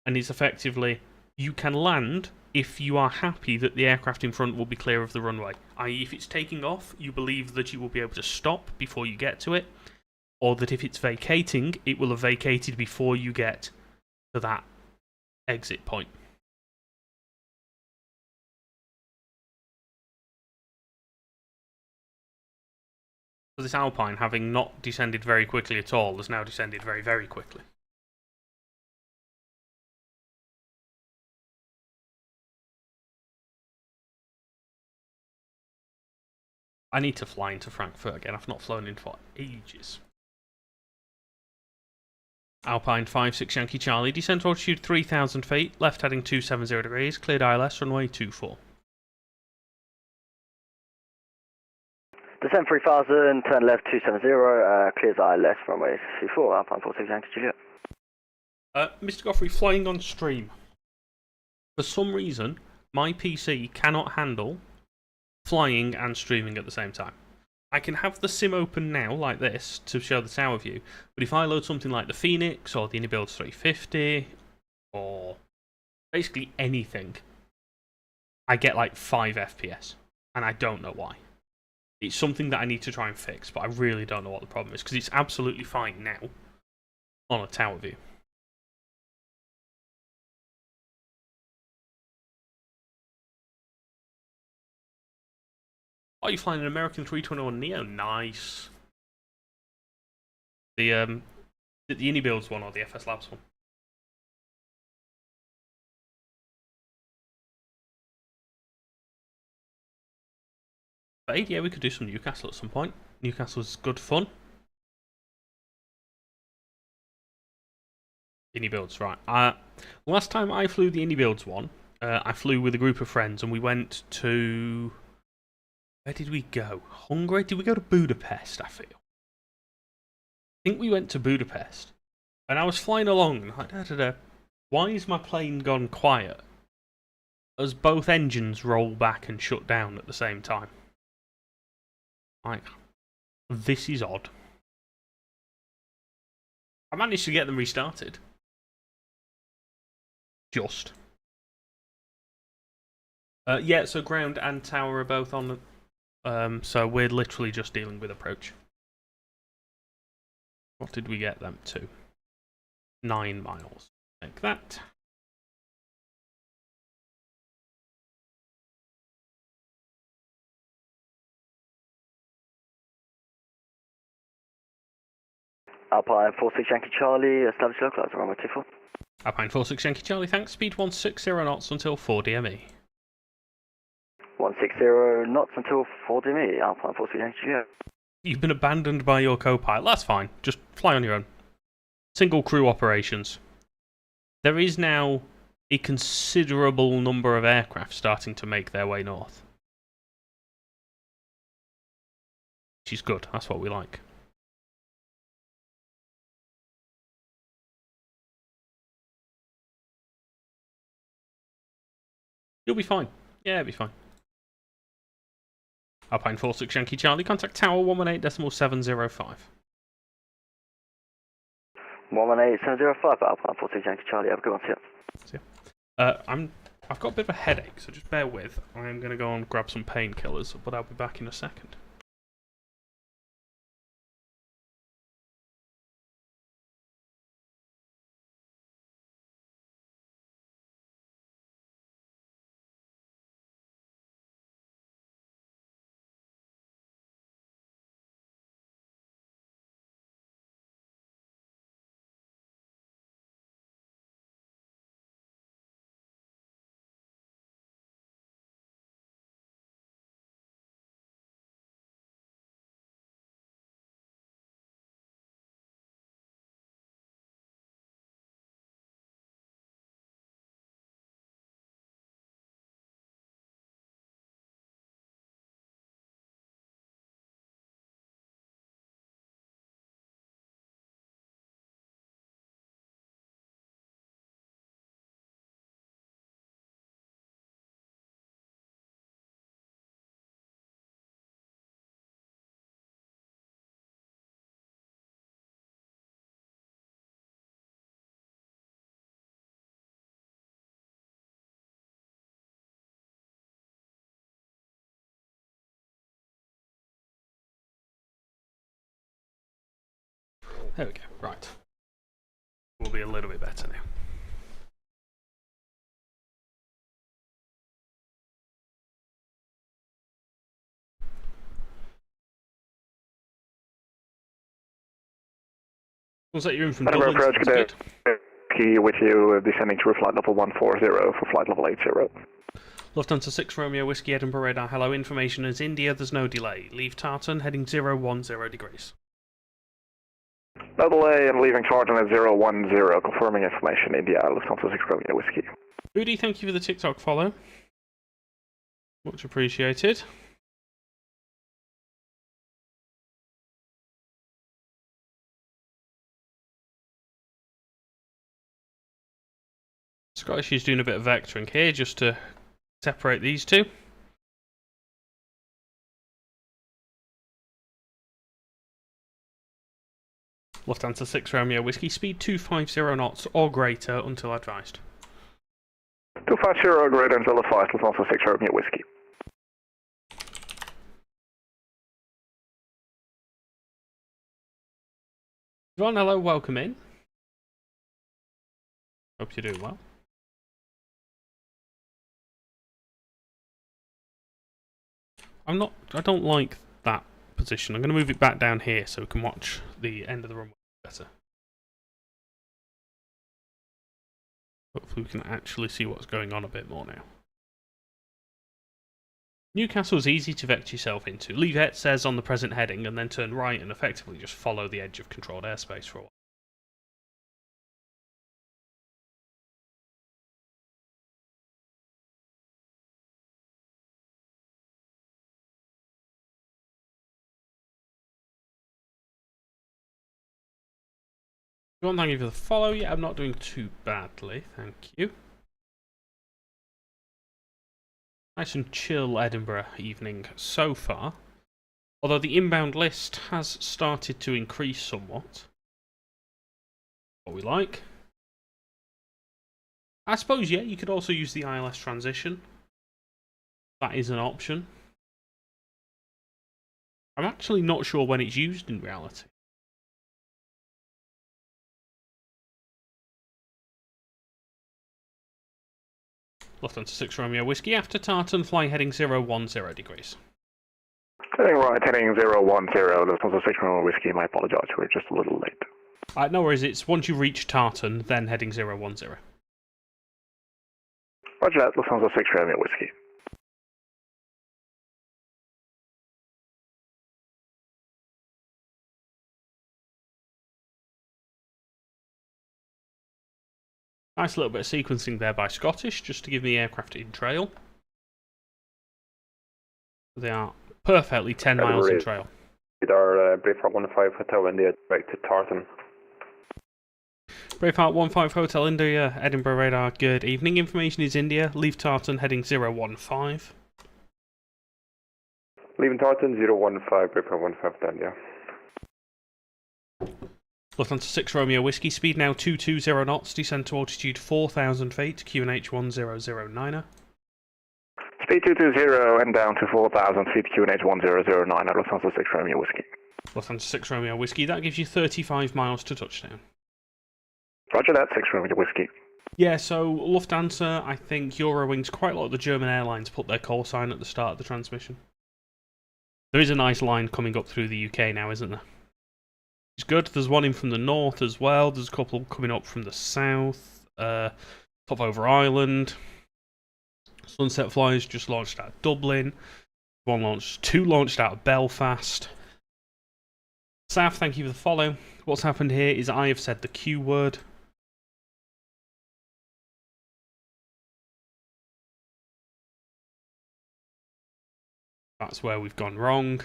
and it's effectively, you can land if you are happy that the aircraft in front will be clear of the runway. I.e., if it's taking off, you believe that you will be able to stop before you get to it, or that if it's vacating, it will have vacated before you get to that exit point. So this Alpine, having not descended very quickly at all, has now descended very, very quickly. I need to fly into Frankfurt again. I've not flown in for ages. Alpine 56 Yankee Charlie, descent altitude 3,000 feet, left heading 270 degrees, cleared ILS, runway 24. Descend 3000, turn left 270, clears ILS runway 34, Alpine 46 Yankee Juliet. Mr. Godfrey, flying on stream. For some reason, my PC cannot handle flying and streaming at the same time. I can have the sim open now, like this, to show the tower view, but if I load something like the Phoenix, or the Unibuilds 350, or basically anything, I get like 5 FPS, and I don't know why. It's something that I need to try and fix, but I really don't know what the problem is, because it's absolutely fine now on a tower view. Oh, you're flying an American 321 Neo? Nice. The Unibuilds one or the FS Labs one? But yeah, we could do some Newcastle at some point. Newcastle's good fun. Unibuilds, right. Last time I flew the Unibuilds one, I flew with a group of friends and we went to... Where did we go? Hungary? Did we go to Budapest, I feel? I think we went to Budapest. And I was flying along and like, da-da-da. Why is my plane gone quiet? As both engines roll back and shut down at the same time. Like, this is odd. I managed to get them restarted. Just. Yeah, so ground and tower are both on the... so we're literally just dealing with approach. What did we get them to? 9 miles. Like that. Alpine 46 Yankee Charlie, establish localizer runway 24. Alpine 46 Yankee Charlie, thanks. Speed 160 knots until 4 DME. 160 knots until 4 DME, Alpine 46 Yankee Juliet. You've been abandoned by your co-pilot. That's fine. Just fly on your own. Single crew operations. There is now a considerable number of aircraft starting to make their way north. Which is good. That's what we like. You'll be fine. Yeah, it'll be fine. Alpine 46 Yankee Charlie, contact Tower 118.705. 118.705, Alpine 46 Yankee Charlie, have a good one, see ya. I've got a bit of a headache, so just bear with. I'm going to go and grab some painkillers, but I'll be back in a second. There we go. Right. We'll be a little bit better now. Looks like you're in from Dublin. Approach, key with you, descending to flight level 140 for flight level 80. Lufthansa 6 Romeo Whiskey Edinburgh radar. Hello, information is India, there's no delay. Leave Tartan, heading 010 degrees. No delay, and leaving Tartan at 010, confirming information, India, Lufthansa 6 Romeo Whiskey. Booty, thank you for the TikTok follow. Much appreciated. Scottish is doing a bit of vectoring here just to separate these two. Lufthansa 6 Romeo Whiskey, speed 250 knots or greater until advised. 250 or greater until advised, Lufthansa 6 Romeo Whiskey. Ron, hello, welcome in. Hope you're doing well. I don't like that position. I'm going to move it back down here so we can watch the end of the runway better. Hopefully we can actually see what's going on a bit more now. Newcastle is easy to vector yourself into. Leave it says on the present heading and then turn right and effectively just follow the edge of controlled airspace for a while. John, thank you for the follow. Yeah, I'm not doing too badly, thank you. Nice and chill Edinburgh evening so far. Although the inbound list has started to increase somewhat. What we like. I suppose, yeah, you could also use the ILS transition. That is an option. I'm actually not sure when it's used in reality. Lufthansa 6 Romeo Whiskey after Tartan, fly heading 010 degrees. Heading right, heading 010, Lufthansa 6 Romeo Whiskey, I apologise, we're just a little late. No worries, it's once you reach Tartan, then heading 010. Roger that, Lufthansa 6 Romeo Whiskey. Nice little bit of sequencing there by Scottish, just to give the aircraft in trail. They are perfectly 10 miles in trail. Our Braveheart 15 Hotel India direct to Tartan. Braveheart 15 Hotel India, Edinburgh radar, good evening. Information is India, leave Tartan heading 015. Leaving Tartan 015, Braveheart 15 India. Lufthansa 6 Romeo Whiskey, speed now 220 knots, descend to altitude 4,000 feet, QNH 1009er. Speed 220 and down to 4,000 feet, QNH 1009 at Lufthansa 6 Romeo Whiskey. Lufthansa 6 Romeo Whiskey, that gives you 35 miles to touchdown. Roger that, 6 Romeo Whiskey. Yeah, so Lufthansa, I think Eurowings, quite a lot of the German airlines put their call sign at the start of the transmission. There is a nice line coming up through the UK now, isn't there? It's good. There's one in from the north as well. There's a couple coming up from the south. Top over Ireland. Sunset Flyers just launched out of Dublin. Two launched out of Belfast. Saf, thank you for the follow. What's happened here is I have said the Q word. That's where we've gone wrong.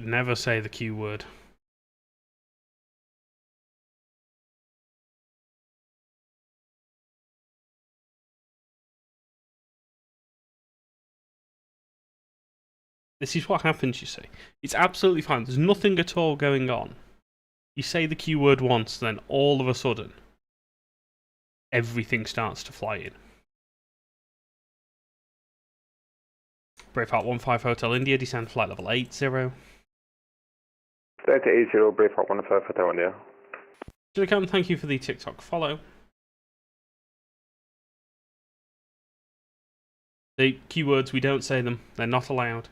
Never say the Q word. This is what happens, you see. It's absolutely fine. There's nothing at all going on. You say the Q word once, then all of a sudden, everything starts to fly in. Braveheart 15 Hotel India, descend flight level 80. Delta 80, Braveheart 15 Hotel India. Silicon, thank you for the TikTok follow. The keywords, we don't say them. They're not allowed.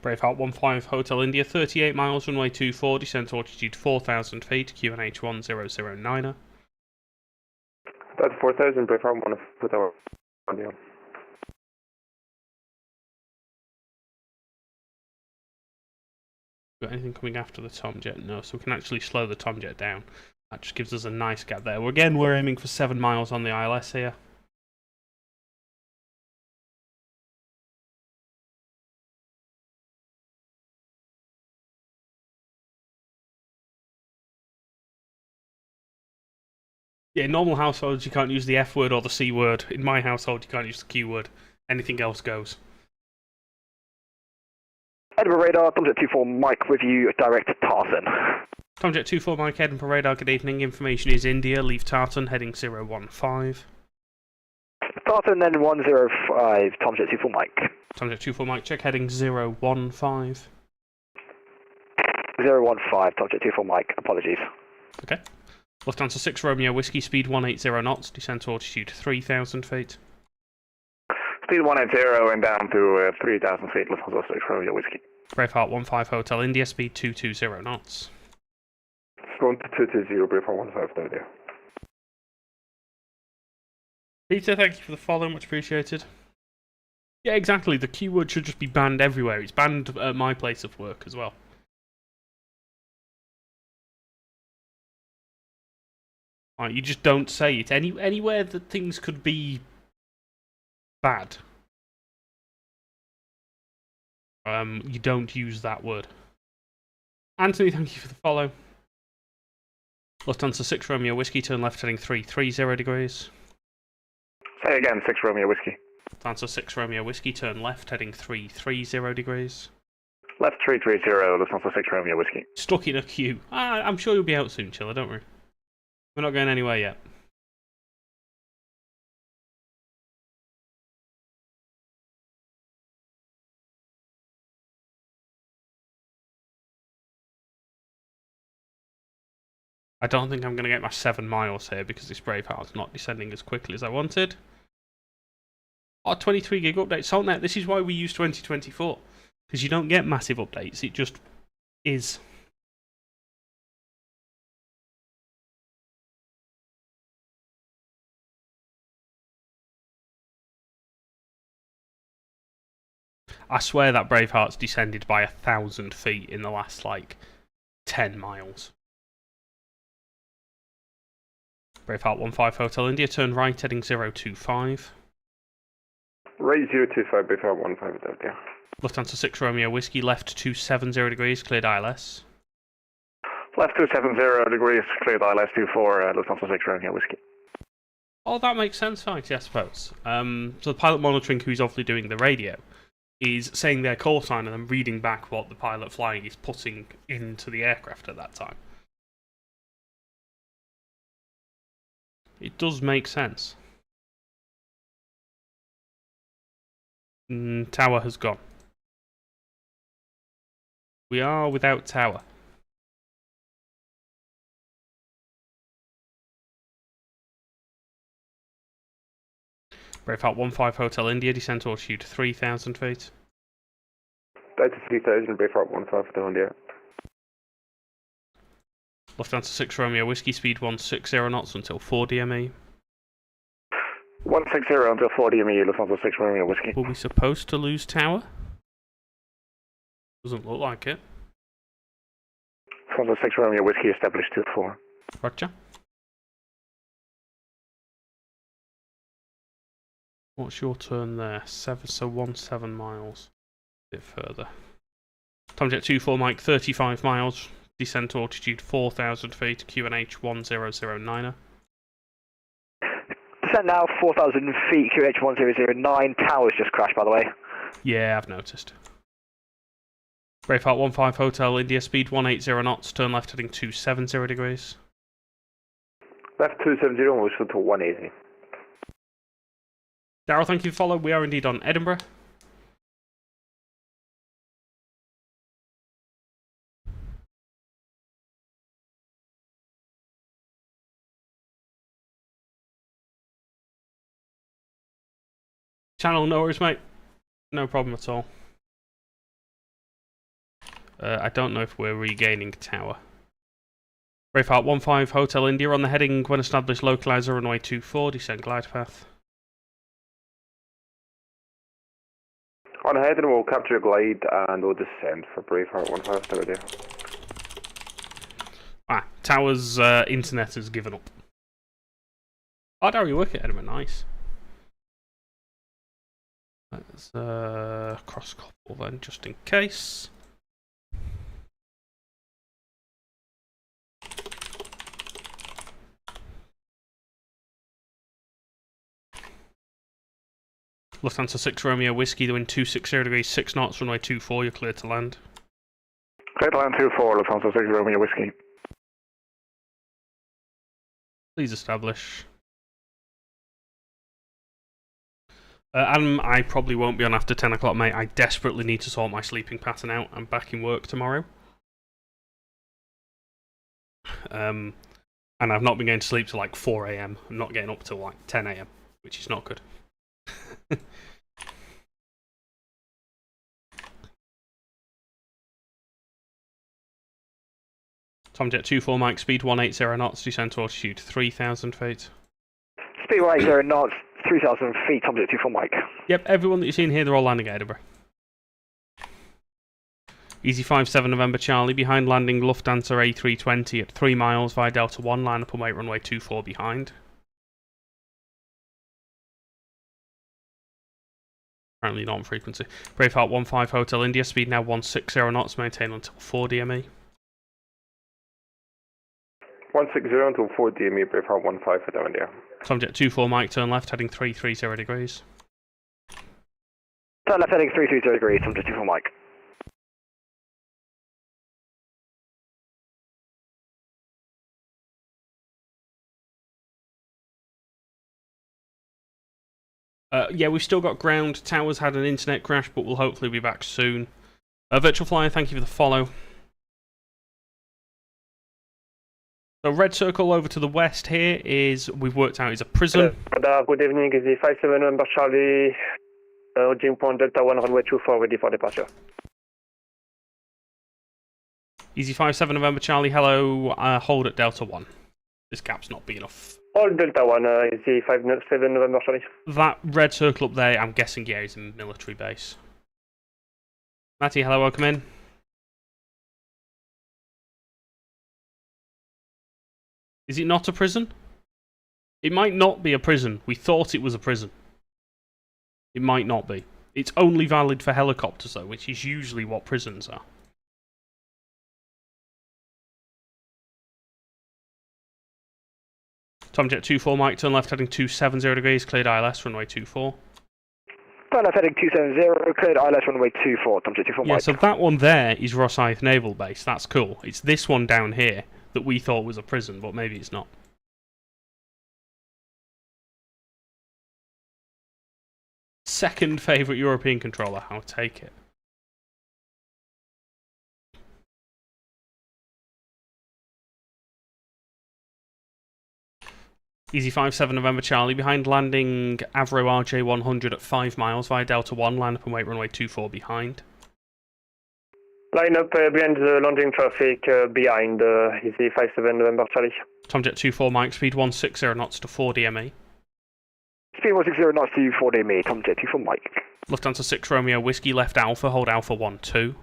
Braveheart 15 Hotel India, 38 miles, runway 24, descent altitude 4,000 feet, QNH 1009er. That's 4,000, Braveheart 1 Hotel India. Got anything coming after the Tomjet? No, so we can actually slow the Tomjet down. That just gives us a nice gap there. Well, again, we're aiming for 7 miles on the ILS here. Yeah, in normal households you can't use the F word or the C word. In my household you can't use the Q word. Anything else goes. Edinburgh radar, Tomjet 24 Mike with you, direct Tartan. Tomjet 24 Mike, Edinburgh radar, good evening. Information is India, leave Tartan, heading 015. Tartan then 105, Tomjet 24 Mike. Tomjet 24 Mike, check heading 015. 015, Tomjet 24 Mike, apologies. Okay. Lufthansa 6 Romeo Whiskey, speed 180 knots, descent to altitude 3,000 feet. Speed 180 and down to 3,000 feet, Lufthansa 6 Romeo Whiskey. Braveheart 15 Hotel India, speed 220 knots. Going to 220, Braveheart 15 there. Peter, thank you for the follow, much appreciated. Yeah, exactly, the keyword should just be banned everywhere. It's banned at my place of work as well. You just don't say it. Anywhere that things could be bad, you don't use that word. Anthony, thank you for the follow. Lufthansa 6 Romeo Whiskey, turn left heading 330 degrees. Say again, 6 Romeo Whiskey. Lufthansa 6 Romeo Whiskey, turn left heading 330 degrees. Left 330, Lufthansa 6 Romeo Whiskey. Stuck in a queue. I'm sure you'll be out soon, Chiller, don't worry. We're not going anywhere yet. I don't think I'm going to get my 7 miles here because this Braveheart's not descending as quickly as I wanted. Oh, 23 gig update. Saltnet, this is why we use 2024. Because you don't get massive updates, it just is. I swear that Braveheart's descended by 1,000 feet in the last, 10 miles. Braveheart 15 Hotel India, turn right heading 025. Right 025, Braveheart 15 out there. Lufthansa 6 Romeo Whiskey, left 270 degrees, cleared ILS. Left 270 degrees, cleared ILS 24, Lufthansa 6 Romeo Whiskey. Oh, that makes sense, right, I suppose. So the pilot monitoring, who's obviously doing the radio, is saying their call sign and then reading back what the pilot flying is putting into the aircraft at that time. It does make sense. Tower has gone. We are without tower. Braveheart 15 Hotel India, descent altitude 3,000 feet. Delta 3000, Braveheart 15 Hotel India. Lufthansa 6 Romeo Whiskey, speed 160 knots until 4 DME. 160 until 4 DME, Lufthansa 6 Romeo Whiskey. Were we supposed to lose tower? Doesn't look like it. Lufthansa 6 Romeo Whiskey established 2-4. Roger. What's your turn there? 17 miles. A bit further. Tomjet 24 Mike, 35 miles. Descent to altitude 4,000 feet. QNH 1009er. Descent now 4,000 feet, QH 1009. Towers just crashed, by the way. Yeah, I've noticed. Braveheart 15 Hotel India, speed 180 knots. Turn left heading 270 degrees. Left 270 and we'll shoot to 180. Darryl, thank you for follow. We are indeed on Edinburgh. Channel, no worries, mate. No problem at all. I don't know if we're regaining tower. Braveheart 15 Hotel India on the heading when established localizer runway 24, descend glide path. On ahead, and we'll capture a glide and we'll descend for Braveheart 15 radio. Tower's internet has given up. Oh, there you work at Edinburgh, nice. Let's cross couple then, just in case. Lufthansa 6 Romeo Whiskey, the wind 260 degrees, 6 knots, runway 24, you're cleared to land. Clear to land 24, Lufthansa 6 Romeo Whiskey. Please establish. Adam, I probably won't be on after 10 o'clock, mate. I desperately need to sort my sleeping pattern out. I'm back in work tomorrow. And I've not been going to sleep till like 4 AM. I'm not getting up till like 10 AM, which is not good. Tomjet 24 Mike, speed 180 knots, descend to altitude 3,000 feet. Speed 180 knots, 3,000 feet, Tomjet 24 Mike. Yep, everyone that you've seen here, they're all landing at Edinburgh. Easy 57 November Charlie, behind landing Lufthansa A320 at 3 miles via Delta 1, line up and wait runway 24 behind. Apparently not on frequency. Braveheart 15 Hotel India, speed now 160 knots, maintain until 4 DME. 160 until 4 DME, Braveheart 15 Hotel India. Tomjet 24 Mike, turn left, heading 330 degrees. Turn left heading 330 degrees, Tomjet 24 Mike. Yeah, we've still got ground. Tower's had an internet crash, but we'll hopefully be back soon. Virtual Flyer, thank you for the follow. The red circle over to the west here is, we've worked out, is a prison. Good evening, is the 57 November Charlie, Jim Point Delta 1 runway 24 ready for departure. Easy 57 November Charlie, hello, hold at Delta 1. This gap's not big enough. Hold Delta 1, is the 57 November Charlie. That red circle up there, I'm guessing, yeah, is a military base. Matty, hello, welcome in. Is it not a prison? It might not be a prison. We thought it was a prison. It might not be. It's only valid for helicopters, though, which is usually what prisons are. Tomjet 24 Mike, turn left heading 270 degrees, cleared ILS, runway 24. Turn left heading 270, cleared ILS, runway 24, Tomjet 24 Mike. Yeah, so that one there is Rosyth Naval Base. That's cool. It's this one down here that we thought was a prison, but maybe it's not. Second favourite European controller, I'll take it. Easy 57 November Charlie, behind landing Avro RJ100 at 5 miles via Delta 1, line up and wait runway 24 behind. Line up behind the landing traffic, behind Easy 57 November Charlie. Tomjet 24 Mike, speed 160 knots to 4 DME. Speed 160 knots to 4 DME, Tomjet 24 Mike. Lufthansa 6 Romeo Whiskey, left Alpha, hold Alpha 12.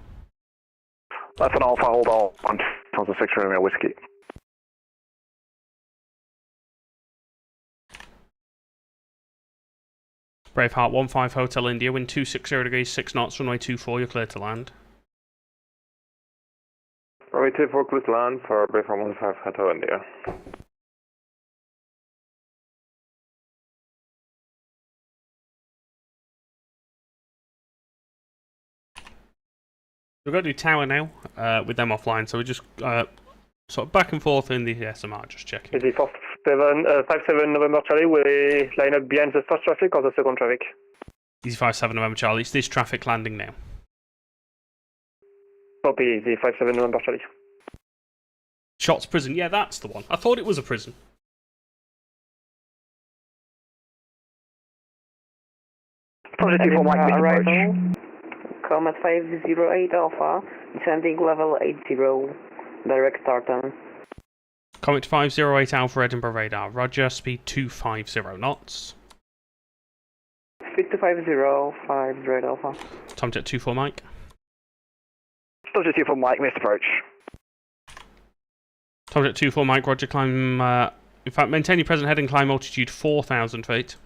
Left an Alpha, hold on, Lufthansa 6 Romeo Whiskey. Braveheart 15 Hotel India, wind 260 degrees, 6 knots, runway 24, you're clear to land. Runway 24, clear to land for Braveheart 15 Hotel India. We're going to do Tower now, with them offline, so we're just sort of back and forth in the SMR, just checking. Is it 57 November Charlie, we line up behind the first traffic or the second traffic? Easy 57 November Charlie, it's this traffic landing now. Copy, Easy 57 November Charlie. Shots prison, yeah, that's the one. I thought it was a prison. Arrival, Comet 508 Alpha, descending level 80, direct tartan. Comet 508 Alpha Edinburgh radar, roger, speed 250 knots. Speed 250, 50 Alpha. Tomjet 24 Mike. Tomjet 24 Mike, missed approach. Tomjet 24 Mike, roger, climb, in fact, maintain your present heading, climb altitude 4,000 feet.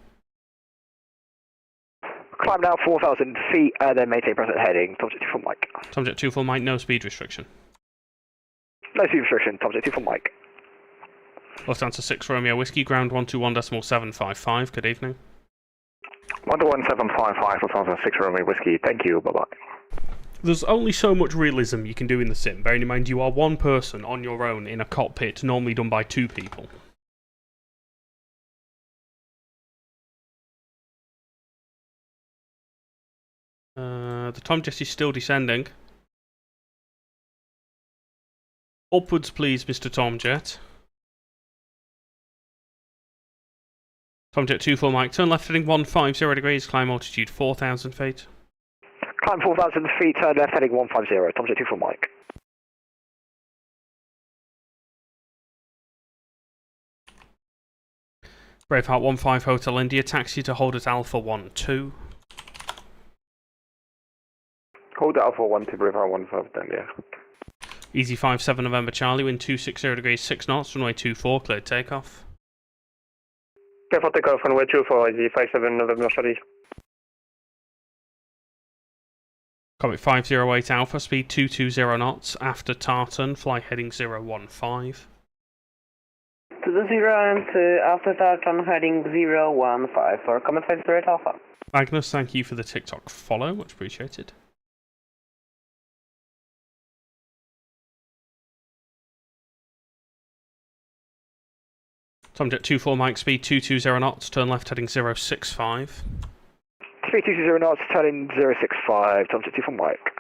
Climb now 4,000 feet and then maintain present heading. Tomjet 24 Mike. Tomjet 24 Mike, no speed restriction. No speed restriction, Tomjet 24 Mike. Lufthansa 6 Romeo Whiskey, ground 121.755, good evening. 121.755, Lufthansa 6 Romeo Whiskey, thank you, bye-bye. There's only so much realism you can do in the sim, bearing in mind you are one person on your own in a cockpit, normally done by two people. The Tomjet is still descending. Upwards please, Mr. Tomjet. Tomjet 24 Mike, turn left heading 150 degrees, climb altitude 4,000 feet. Climb 4,000 feet, turn left heading 150, Tomjet 24 Mike. Braveheart 15 Hotel India, taxi to hold at Alpha 12. Hold Alpha 1 to Braveheart 15 then, yeah. Easy 57 November Charlie, wind 260 degrees 6 knots, runway 24, cleared takeoff. Clear for takeoff, runway 24, Easy 57 November Charlie. Comet 508 Alpha, speed 220 knots, after Tartan, fly heading 015. To the 0 and after Tartan heading 015 for Comet 508 Alpha. Magnus, thank you for the TikTok follow, much appreciated. Tomjet 24 Mike, speed 220 knots, turn left heading 065. Speed 220 knots, turning 065, Tomjet 24 Mike.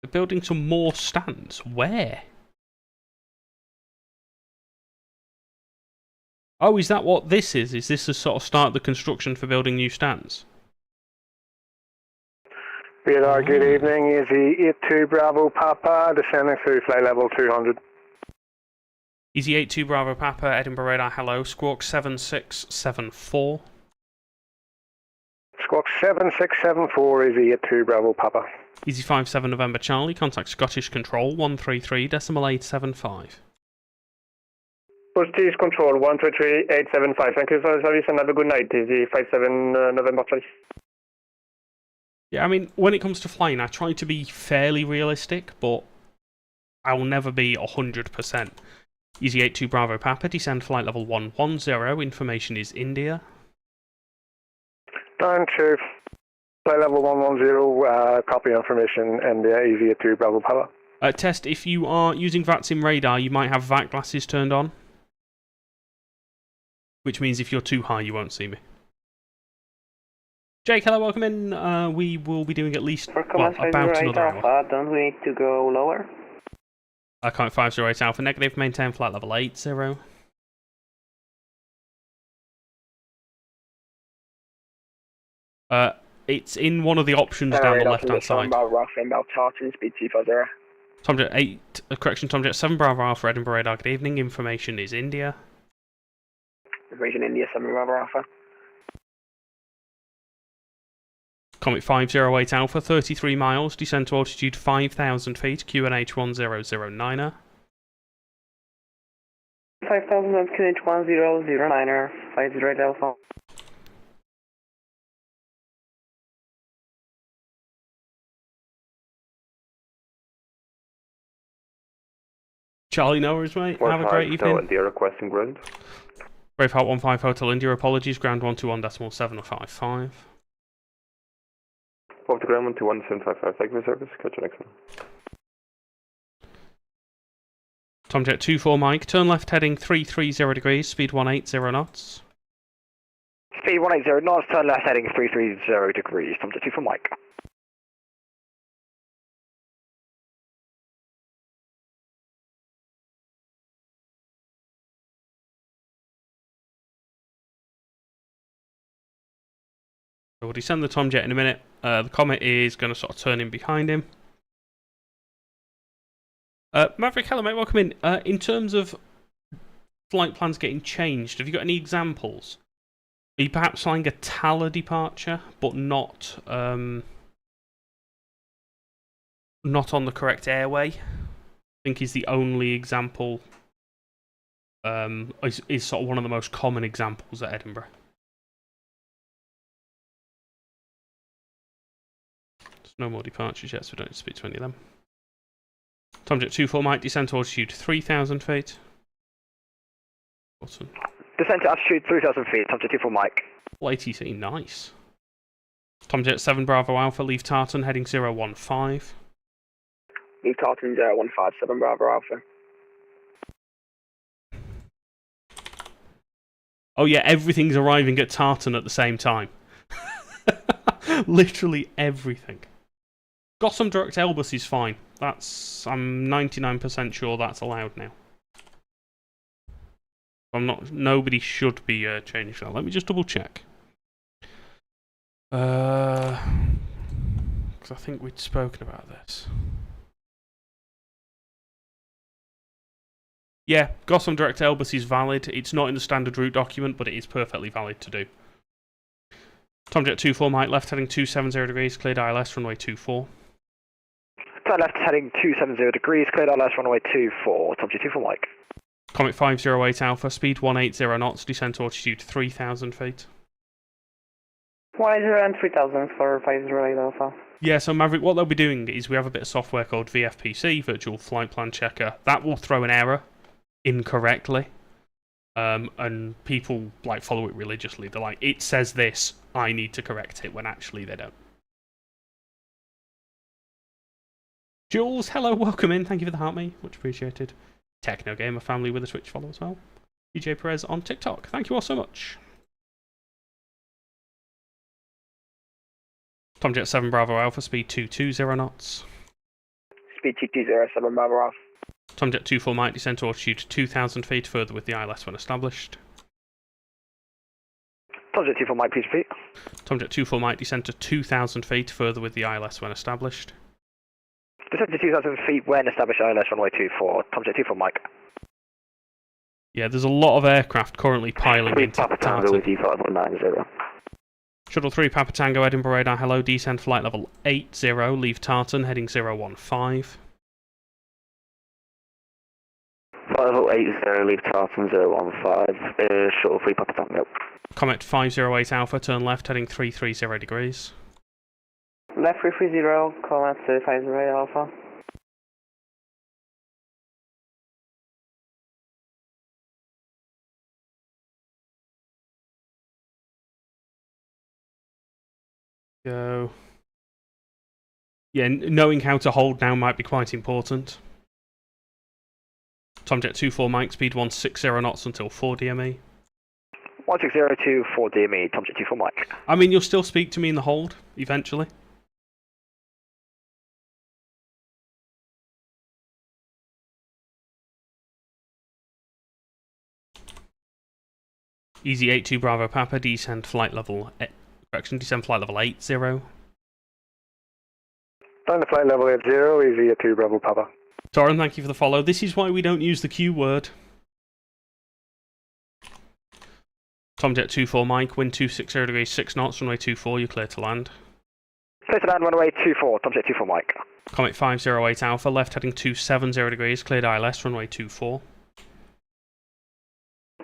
They're building some more stands. Where? Oh, is that what this is? Is this the sort of start of the construction for building new stands? Radar, good evening, Easy 82 Bravo Papa, descending through flight level 200. Easy 82 Bravo Papa, Edinburgh radar, hello, Squawk 7674. Squawk 7674, Easy 82 Bravo Papa. Easy 57 November Charlie, contact Scottish Control 133.875. Scottish Control 133.875, thank you for the service and have a good night, Easy 57 November Charlie. Yeah, I mean, when it comes to flying, I try to be fairly realistic, but I will never be 100%. Easy 82 Bravo Papa, descend flight level 110, information is India. Down to flight level 110, copy information, and Easy 82 Bravo Papa. Test, if you are using VATSIM radar, you might have VAT glasses turned on. Which means if you're too high, you won't see me. Jake, hello, welcome in. We will be doing at least, well, about another hour. Alpha, don't we need to go lower? Comet 508 Alpha, negative, maintain flight level 80. It's in one of the options down the left-hand side. Speed 250. Tomjet 8, correction, Tomjet 7 Bravo Alpha, Edinburgh radar, good evening, information is India. Information India, 7 Bravo Alpha. Comet 508 Alpha, 33 miles, descend to altitude 5,000 feet, QNH 1009er. 5,000 at QNH 1009er, 58 Alpha. Charlie Noah's mate, have a great evening. India requesting ground. Braveheart 15 Hotel India, apologies, ground 121.755. Off the ground 121.755, thank you for service, catch you next one. Tomjet 24 Mike, turn left heading 330 degrees, speed 180 knots. Speed 180 knots, turn left heading 330 degrees, Tomjet 24 Mike. We'll descend the Tomjet in a minute. The Comet is going to sort of turn in behind him. Maverick, hello mate, welcome in. In terms of flight plans getting changed, have you got any examples Are you perhaps flying a Tala departure, but not not on the correct airway? I think is the only example. Is sort of one of the most common examples at Edinburgh. There's no more departures yet, so we don't need to speak to any of them. Tomjet 24 Mike, descent to altitude 3,000 feet. Button. Descent to altitude 3,000 feet, Tomjet 24 Mike. Full ATC, nice. Tomjet 7 Bravo Alpha, leave Tartan, heading 015. Leave Tartan 0157 Bravo Alpha. Oh yeah, everything's arriving at Tartan at the same time. Literally everything. Gotham Direct Elbus is fine. I'm 99% sure that's allowed now. Nobody should be changing that. Let me just double check. Because I think we'd spoken about this. Yeah, Gotham Direct Elbus is valid. It's not in the standard route document, but it is perfectly valid to do. Tomjet 24 Mike, left heading 270 degrees, cleared ILS, runway 24. Turn left heading 270 degrees, cleared ILS, runway 24, Tomjet 24 Mike. Comet 508 Alpha, speed 180 knots, descent to altitude 3,000 feet. 180 and 3,000 for 508 Alpha. Yeah, so Maverick, what they'll be doing is we have a bit of software called VFPC, Virtual Flight Plan Checker. That will throw an error incorrectly, and people follow it religiously. They're like, it says this, I need to correct it, when actually they don't. Jules, hello, welcome in. Thank you for the heart, me. Much appreciated. Techno Gamer family with a Twitch follow as well. DJ Perez on TikTok. Thank you all so much. Tomjet 7 Bravo Alpha, speed 220 knots. Speed 220 Bravo Alpha. Tomjet 24 Mike, descent to altitude 2,000 feet, further with the ILS when established. Tomjet 24 Mike, please repeat. Tomjet 24 Mike, descent to 2,000 feet, further with the ILS when established. Descent to 2,000 feet when established ILS runway 24, Tomjet 24 Mike. Yeah, there's a lot of aircraft currently piling into Tartan. With E5190. Shuttle 3 Papa Tango, Edinburgh radar, hello, descend flight level 80, leave Tartan, heading 015. Flight level 80, leave Tartan 015, Shuttle 3 Papa Tango. Comet 508 Alpha, turn left, heading 330 degrees. Left 330, Comet 508 Alpha. Go. Yeah, knowing how to hold now might be quite important. Tomjet 24 Mike, speed 160 knots until 4 DME. 160 to 4 DME, Tomjet 24 Mike. I mean, you'll still speak to me in the hold, eventually. Easy 82 Bravo Papa, descend flight level... descend flight level 80. Down to flight level 80, easy 2 Bravo Papa. Torin, thank you for the follow. This is why we don't use the Q word. Tomjet 24 Mike, wind 260 degrees 6 knots, runway 24, you're clear to land. Clear to land, runway 24, Tomjet 24 Mike. Comet 508 Alpha, left heading 270 degrees, cleared ILS, runway 24.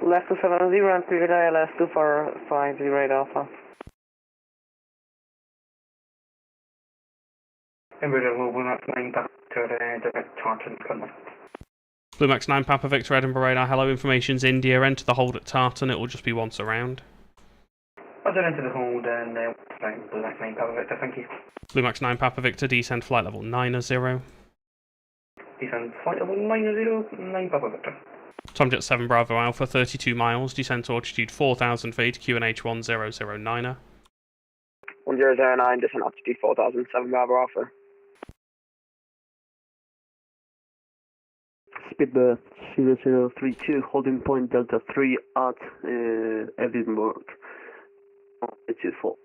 Left 270 and cleared ILS 2458 Alpha. Edinburgh Blue Max 9 back to direct Tartan currently. Blue Max 9 Papa Victor Edinburgh radar, hello, information's India, enter the hold at Tartan, it will just be once around. Roger, enter the hold and Blue Max 9 Papa Victor, thank you. Blue Max 9 Papa Victor, descend flight level 90. Descend flight level 90, 9 Papa Victor. Tomjet 7 Bravo Alpha, 32 miles, descend to altitude 4,000 feet, QNH 1009er. 1009, descend altitude 4,007 Bravo Alpha. Speed 0032, holding point Delta 3 at Edinburgh. 824.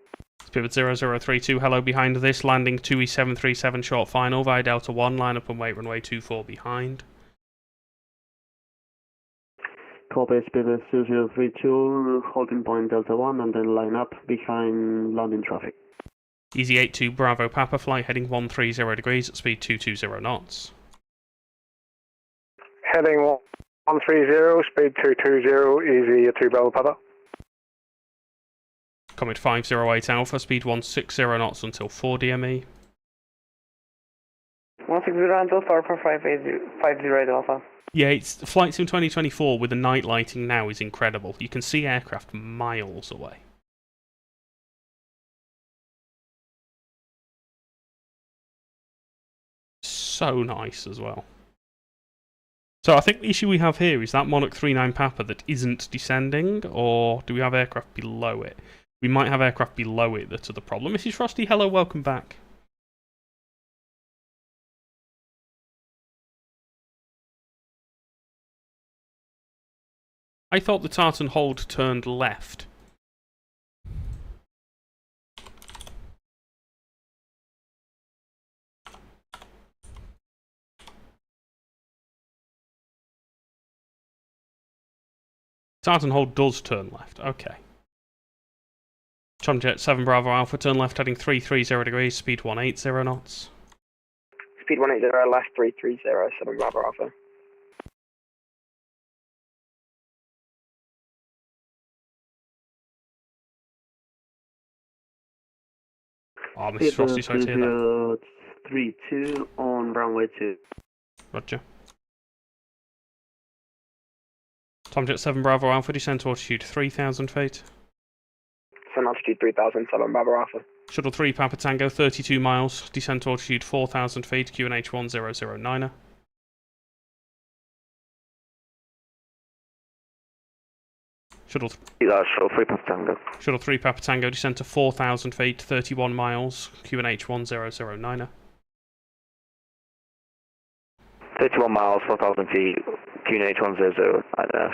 Speed 0032, hello, behind this, landing 2E737 short final via Delta 1, line up and wait runway 24 behind. copy, speedbus 0032, holding point Delta 1, and then line up behind landing traffic. Easy 82 Bravo Papa, flight heading 130 degrees at speed 220 knots. Heading 130, speed 220, easy 2 Bravo Papa. Comet 508 Alpha, speed 160 knots until 4 DME. 160 until 44508 Alpha. Yeah, it's Flight Sim 2024 with the night lighting now is incredible. You can see aircraft miles away. So nice as well. So I think the issue we have here is that Monarch 39 Papa that isn't descending, or do we have aircraft below it? We might have aircraft below it that are the problem. Mrs. Frosty, hello, welcome back. I thought the tartan hold turned left. Tartan hold does turn left, okay. Tramjet 7 Bravo Alpha, turn left heading 330 degrees, speed 180 knots. Speed 180, left 330, 7 Bravo Alpha. Oh, Mrs. Frosty, sorry to hear that. 32 on runway 2. Roger. Tomjet 7 Bravo Alpha, descend to altitude 3,000 feet. Descend altitude 3,000, 7 Bravo Alpha. Shuttle 3 Papa Tango, 32 miles, descend to altitude 4,000 feet, QNH 1009er. Shuttle 3 Papa Tango. Shuttle 3 Papa Tango, descend to 4,000 feet, 31 miles, QNH 1009er. 31 miles, 4,000 feet, QNH 100,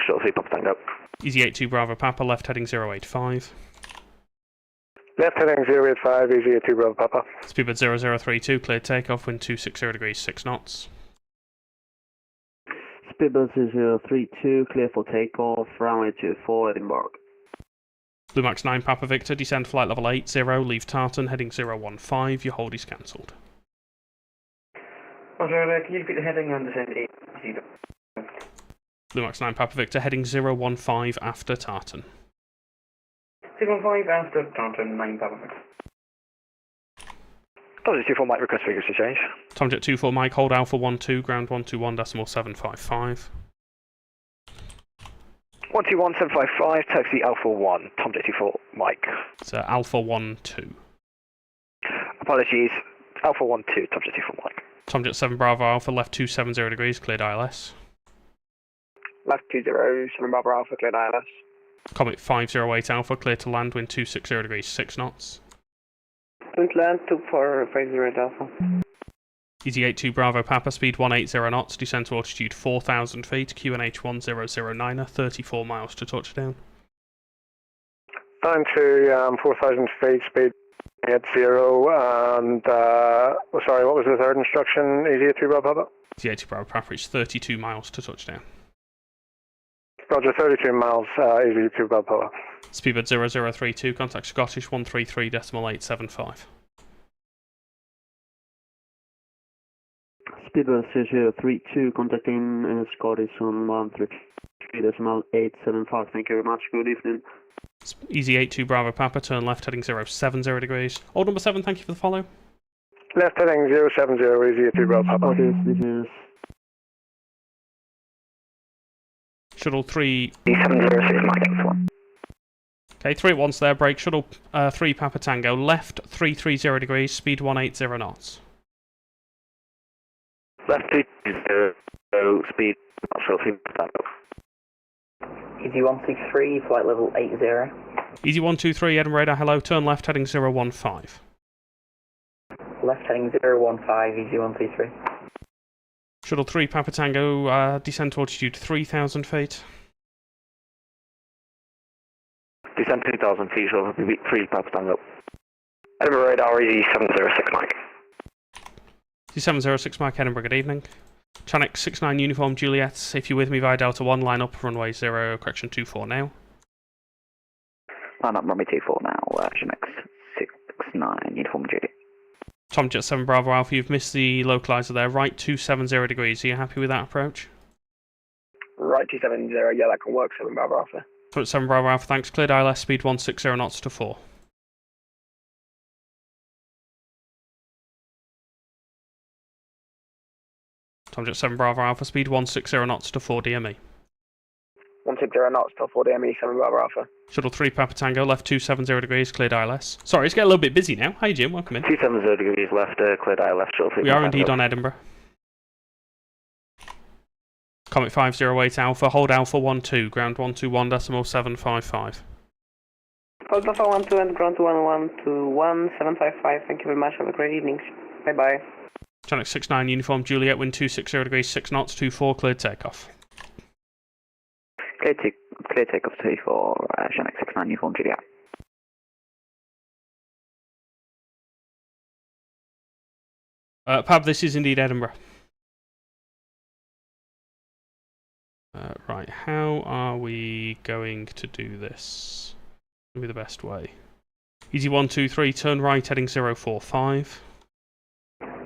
shuttle 3 Papa Tango. Easy 82 Bravo Papa, left heading 085. Left heading 085, easy 2 Bravo Papa. Speedbird 0032, cleared takeoff, wind 260 degrees, 6 knots. Speedbus 0032, clear for takeoff, runway 24, Edinburgh. Blue Max 9 Papa Victor, descend flight level 80, leave Tartan, heading 015, your hold is cancelled. Roger, can you repeat the heading and descend 80? Blue Max 9 Papa Victor, heading 015 after Tartan. 015 after Tartan, 9 Papa Victor. Tomjet 24 Mike, request figures to change. Tomjet 24 Mike, hold Alpha 12, ground 121.755. 121755, taxi Alpha 1, Tomjet 24 Mike. It's Alpha 12. Apologies, Alpha 12, Tomjet 24 Mike. Tomjet 7 Bravo Alpha, left 270 degrees, cleared ILS. Left 20, 7 Bravo Alpha, cleared ILS. Comet 508 Alpha, clear to land, wind 260 degrees, 6 knots. Wind land 2450 Alpha. Easy 82 Bravo Papa, speed 180 knots, descend to altitude 4,000 feet, QNH 1009er, 34 miles to touchdown. Down to 4,000 feet, speed at 0, and, sorry, what was the third instruction, easy 2 Bravo Papa? Easy 82 Bravo Papa, it's 32 miles to touchdown. Roger, 32 miles, easy 2 Bravo Papa. Speedbird 0032, contact Scottish 133.875. Speedbus 0032, contacting Scottish on 133.875. Thank you very much. Good evening. Easy 82 Bravo Papa, turn left heading 070 degrees. Old number 7, thank you for the follow. Left heading 070, easy 2 Bravo Papa. This is Shuttle 3... 706 Mike, X1. Okay, 3 at once there, brake. Shuttle 3 Papa Tango, left 330 degrees, speed 180 knots. Left 320, speed, shuttle 3 Papa Tango. Easy 163, flight level 80. Easy 123, Edinburgh radar, hello, turn left heading 015. Left heading 015, easy 133. Shuttle 3 Papa Tango, descend to altitude 3,000 feet. Descend 3,000 feet, shuttle 3 Papa Tango. Edinburgh radar, easy 706 Mike. Easy 706 Mike, Edinburgh, good evening. Channel 69 Uniform Juliet, if you're with me via Delta 1, line up runway 0, correction 24 now. Line up runway 24 now, Channel 69 Uniform Juliet. Tomjet 7 Bravo Alpha, you've missed the localizer there, right 270 degrees. Are you happy with that approach? Right 270, yeah, that can work, 7 Bravo Alpha. Tomjet 7 Bravo Alpha, thanks. Cleared ILS, speed 160 knots to 4. Tomjet 7 Bravo Alpha, speed 160 knots to 4 DME. 160 knots till 4 DME, 7 Bravo Alpha. Shuttle 3 Papa Tango, left 270 degrees, cleared ILS. Sorry, it's getting a little bit busy now. Hi Jim, welcome in. 270 degrees left, cleared ILS, shuttle 3 We are indeed on Edinburgh. Comet 508 Alpha, hold Alpha 12, ground 121.755. Hold Alpha 12 and ground 121.755. Thank you very much. Have a great evening. Bye bye. Channel 69 Uniform Juliet, wind 260 degrees, 6 knots, 24, cleared takeoff. Clear takeoff 24, Channel 69 Uniform Juliet. Pab, this is indeed Edinburgh. Right, how are we going to do this? Maybe the best way. Easy 123, turn right, heading 045.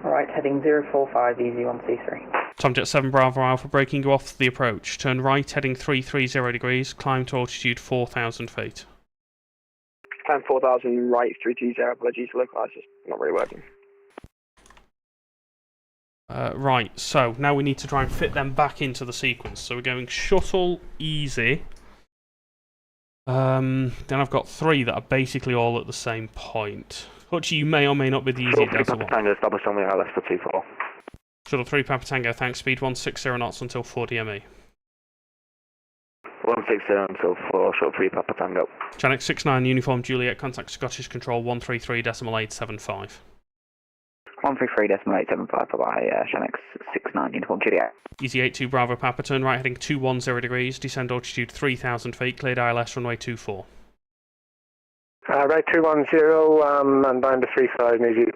Right, heading 045, easy 123. Tomjet 7 Bravo Alpha, breaking you off the approach. Turn right, heading 330 degrees, climb to altitude 4,000 feet. Climb 4,000, right 320, apologies, localizers, not really working. Right, so now we need to try and fit them back into the sequence. So we're going shuttle, easy. Then I've got 3 that are basically all at the same point. Hutchie, you may or may not be the easy Delta 1. Tango, established on the ILS for 24. Shuttle 3 Papa Tango, thanks, speed 160 knots until 4 DME. 160 until 4, shuttle 3 Papa Tango. Channel 69 Uniform Juliet, contact Scottish Control 133.875. 133.875 for Channel 69 Uniform Juliet. Easy 82 Bravo Papa, turn right heading 210 degrees, descend altitude 3,000 feet, cleared ILS runway 24. Right 210, and down to 35, easy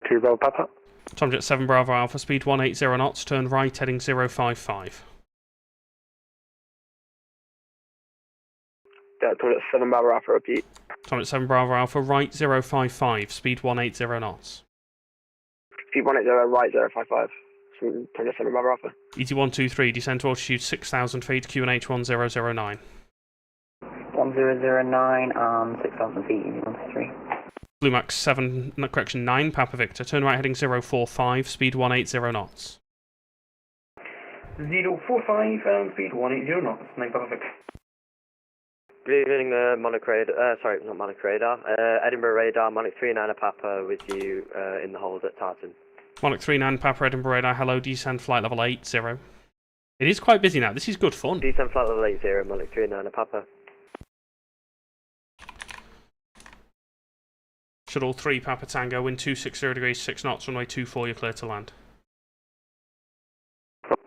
2 Bravo Papa. Tomjet 7 Bravo Alpha, speed 180 knots, turn right heading 055. Toilet 7 Bravo Alpha, repeat. Tomjet 7 Bravo Alpha, right 055, speed 180 knots. Speed 180, right 055. Toilet 7 Bravo Alpha. Easy 123, descend to altitude 6,000 feet, QNH 1009. 1009 on 6,000 feet, easy 123. Blue Max 7, no, correction 9 Papa Victor, turn right heading 045, speed 180 knots. 045 and speed 180 knots, 9 Papa Victor. Good evening, Monarch Radar, sorry, not Monarch Radar, Edinburgh Radar, Monarch 39 Papa with you in the hold at Tartan. Monarch 39 Papa Edinburgh Radar, hello, descend flight level 80. It is quite busy now, this is good fun. Descend flight level 80, Monarch 39 Papa. Shuttle 3 Papa Tango, wind 260 degrees, 6 knots, runway 24, you're clear to land.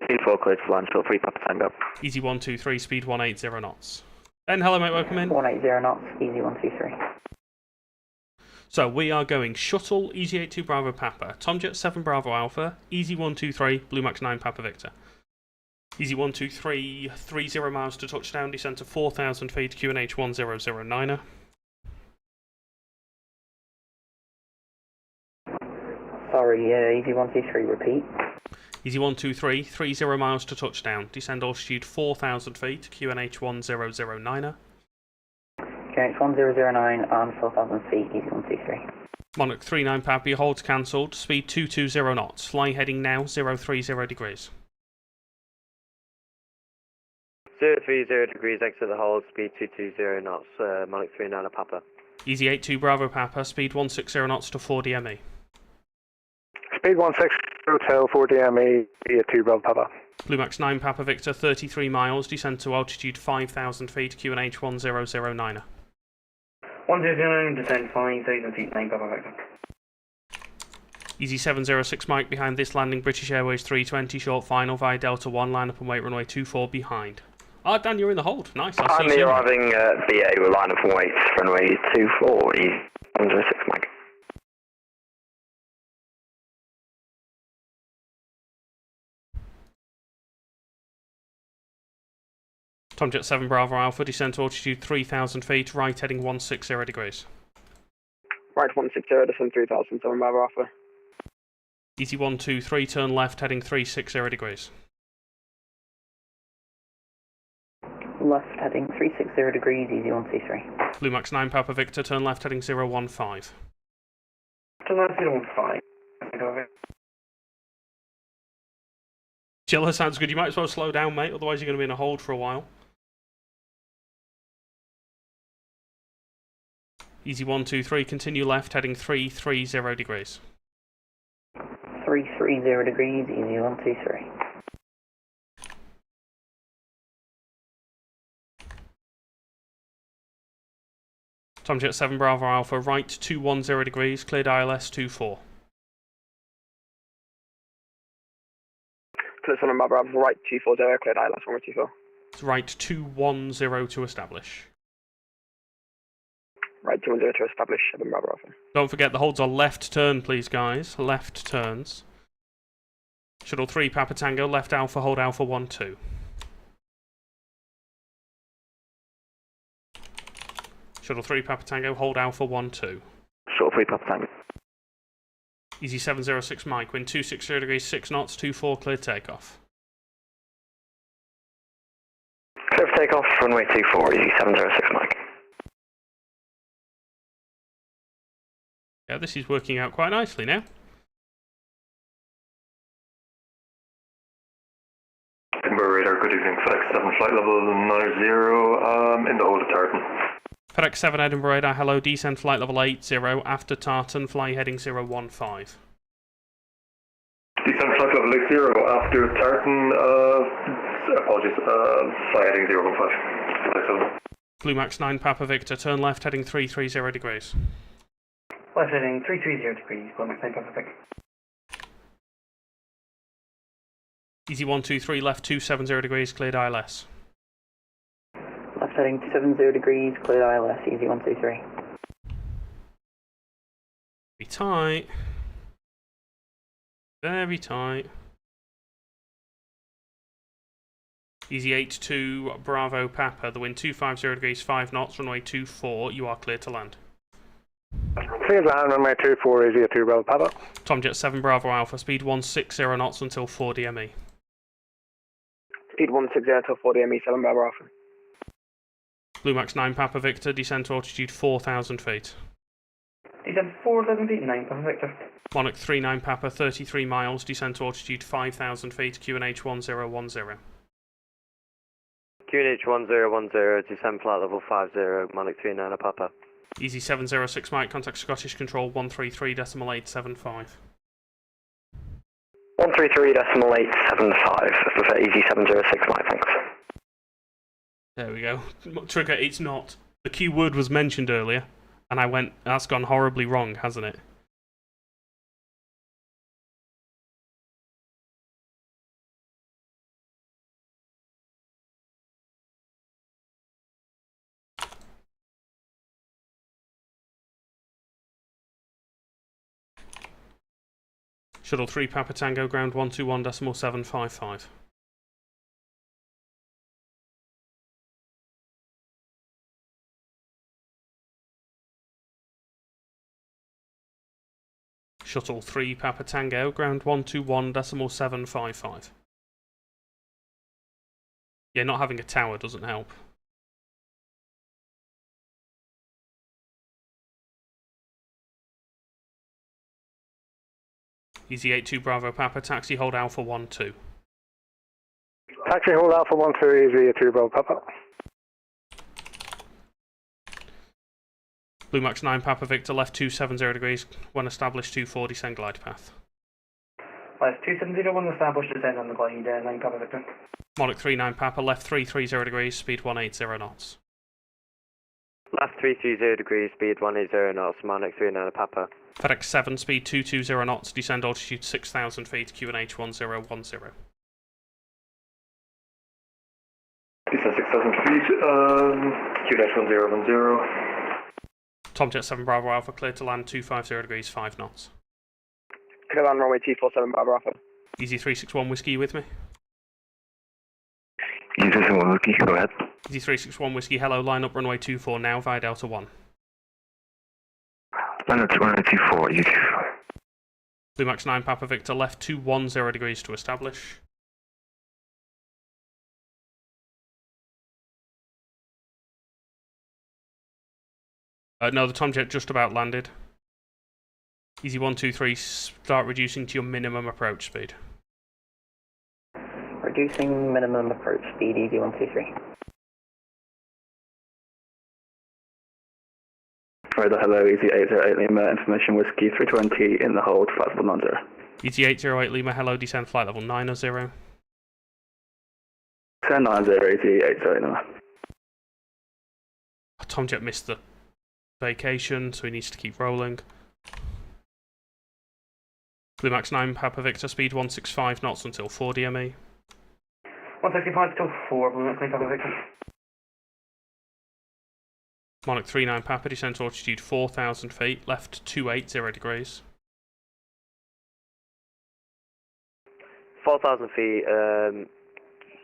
24 cleared to land, shuttle 3 Papa Tango. Easy 123, speed 180 knots. Ben, hello mate, welcome in. 180 knots, easy 123. So we are going shuttle, easy 82 Bravo Papa, Tomjet 7 Bravo Alpha, easy 123, Blue Max 9 Papa Victor. Easy 123, 30 miles to touchdown, descent to 4,000 feet, QNH 1009er. Sorry, easy 123, repeat. Easy 123, 30 miles to touchdown, descend altitude 4,000 feet, QNH 1009er. QNH 1009 on 4,000 feet, easy 123. Monarch 39 Papa, your hold's cancelled, speed 220 knots, fly heading now 030 degrees. 030 degrees, exit the hold, speed 220 knots, Monarch 39 Papa. Easy 82 Bravo Papa, speed 160 knots to 4 DME. Speed 160 till 4 DME, 2 Bravo Papa. Blue Max 9 Papa Victor, 33 miles, descend to altitude 5,000 feet, QNH 1009er. 1009, descend 5,000 feet, 9 Papa Victor. Easy 706 Mike, behind this landing, British Airways 320, short final via Delta 1, line up and wait runway 24 behind. Ah, Dan, you're in the hold. Nice, I'll see you soon. I'm arriving at BA with line up and wait, runway 24, easy 706 Mike. Tomjet 7 Bravo Alpha, descent altitude 3,000 feet, right heading 160 degrees. Right 160, descend 3,000, 7 Bravo Alpha. Easy 123, turn left heading 360 degrees. Left heading 360 degrees, easy 123. Blue Max 9 Papa Victor, turn left heading 015. Turn left 015. Chiller sounds good. You might as well slow down, mate, otherwise you're going to be in a hold for a while. Easy 123, continue left heading 330 degrees. 330 degrees, easy 123. Tomjet 7 Bravo Alpha, right 210 degrees, cleared ILS 24. Clear 7 Bravo Alpha, right 240, cleared ILS 124. It's right 210 to establish. Right 210 to establish 7 Bravo Alpha. Don't forget the holds are left turn, please, guys. Left turns. Shuttle 3 Papa Tango, left Alpha, hold Alpha 12. Shuttle 3 Papa Tango, hold Alpha 12. Shuttle 3 Papa Tango. Easy 706 Mike, wind 260 degrees, 6 knots, 24, cleared takeoff. Clear for takeoff, runway 24, easy 706 Mike. Yeah, this is working out quite nicely now. Edinburgh radar, good evening, FedEx 7 flight level 90, in the hold at Tartan. FedEx 7 Edinburgh radar, hello, descend flight level 80, after Tartan, fly heading 015. Descend flight level 80, after Tartan, apologies, fly heading 015. Blue Max 9 Papa Victor, turn left heading 330 degrees. Left heading 330 degrees, Blue Max 9 Papa Victor. Easy 123, left 270 degrees, cleared ILS. Left heading 270 degrees, cleared ILS, easy 123. Be tight. Very tight. Easy 82 Bravo Papa, the wind 250 degrees, 5 knots, runway 24, you are clear to land. Clear to land, runway 24, easy 2 Bravo Papa. Tomjet 7 Bravo Alpha, speed 160 knots until 4 DME. Speed 160 until 4 DME, 7 Bravo Alpha. Blue Max 9 Papa Victor, descent altitude 4,000 feet. Descend 4,000 feet, 9 Papa Victor. Monarch 39 Papa, 33 miles, descent altitude 5,000 feet, QNH 1010. QNH 1010, descend flight level 50, Monarch 39 Papa. Easy 706 Mike, contact Scottish Control 133.875. 133.875, easy 706 Mike, thanks. There we go. Trigger, it's not. The key word was mentioned earlier, and I went, that's gone horribly wrong, hasn't it? Shuttle 3 Papa Tango, ground 121.755. Shuttle 3 Papa Tango, ground 121.755. Yeah, not having a tower doesn't help. Easy 82 Bravo Papa, taxi hold Alpha 12. Taxi hold Alpha 12, easy 2 Bravo Papa. Blue Max 9 Papa Victor, left 270 degrees, when established 240, descend glide path. Left 270, when established, descend on the glide, 9 Papa Victor. Monarch 39 Papa, left 330 degrees, speed 180 knots. Left 330 degrees, speed 180 knots, Monarch 39 Papa. FedEx 7, speed 220 knots, descend altitude 6,000 feet, QNH 1010. Descend 6,000 feet, QNH 1010. Tomjet 7 Bravo Alpha, cleared to land 250 degrees, 5 knots. Clear land runway 247 Bravo Alpha. Easy 361 Whiskey, you with me? Easy 361 Whiskey, go ahead. Easy 361 Whiskey, hello, line up runway 24 now via Delta 1. Line up to runway 24, Easy 24. Blue Max 9 Papa Victor, left 210 degrees to establish. No, the Tomjet just about landed. Easy 123, start reducing to your minimum approach speed. Reducing minimum approach speed, easy 123. Radar, hello, Easy 808 Lima, information Whiskey 320 in the hold, flight level 90. Easy 808 Lima, hello, descend flight level 90. Descend 90, Easy 808 Lima. Tomjet missed the vacation, so he needs to keep rolling. Blue Max 9 Papa Victor, speed 165 knots until 4 DME. 165 till 4, Blue Max 9 Papa Victor. Monarch 39 Papa, descent altitude 4,000 feet, left 280 degrees. 4,000 feet,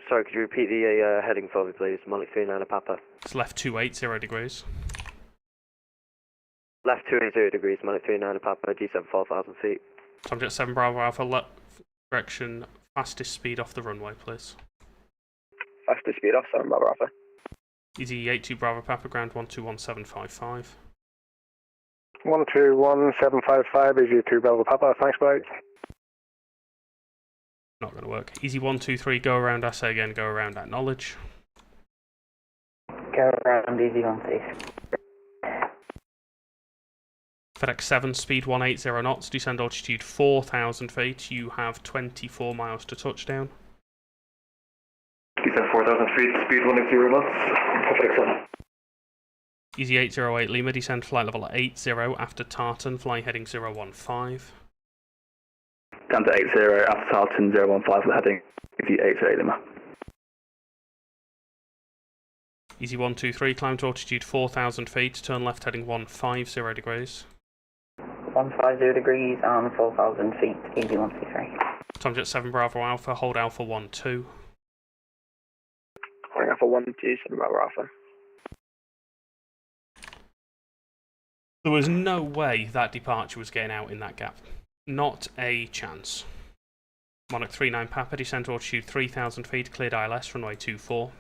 sorry, could you repeat the heading for me, please? Monarch 39 Papa. It's left 280 degrees. Left 280 degrees, Monarch 39 Papa, descent 4,000 feet. Tomjet 7 Bravo Alpha, left direction, fastest speed off the runway, please. Fastest speed off, 7 Bravo Alpha. Easy 82 Bravo Papa, ground 121755. 121755, Easy 2 Bravo Papa, thanks, bye. Not going to work. Easy 123, go around assay again, go around acknowledge. Go around, easy 123. FedEx 7, speed 180 knots, descend altitude 4,000 feet. You have 24 miles to touchdown. Descend 4,000 feet, speed 180 knots, FedEx 7. Easy 808 Lima, descend flight level 80 after Tartan, fly heading 015. Down to 80 after Tartan 015 for heading, Easy 808 Lima. Easy 123, climb to altitude 4,000 feet, turn left heading 150 degrees. 150 degrees and 4,000 feet, easy 123. Tomjet 7 Bravo Alpha, hold Alpha 12. Holding Alpha 12, 7 Bravo Alpha. There was no way that departure was getting out in that gap. Not a chance. Monarch 39 Papa, descent altitude 3,000 feet, cleared ILS, runway 24.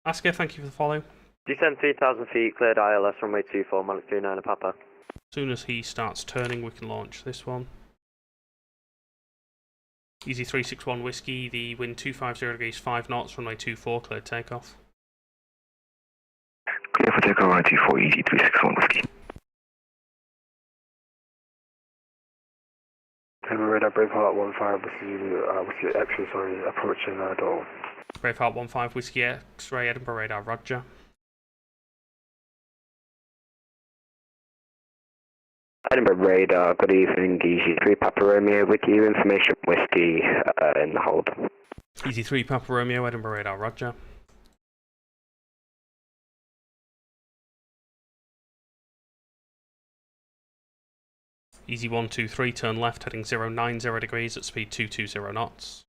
Asker, thank you for the follow. Descend 3,000 feet, cleared ILS, runway 24, Monarch 39 Papa. As soon as he starts turning, we can launch this one. Easy 361 Whiskey, the wind 250 degrees 5 knots, runway 24, cleared takeoff. Clear for takeoff, runway 24, Easy 361 Whiskey. Radar Braveheart 15, Whiskey X-ray, sorry, approaching Dole. Braveheart 15, Whiskey X-ray, Edinburgh radar, roger. Edinburgh radar, good evening, Easy 3 Papa Romeo with you, information Whiskey in the hold. Easy 3 Papa Romeo, Edinburgh radar, roger. Easy 123, turn left heading 090 degrees at speed 220 knots.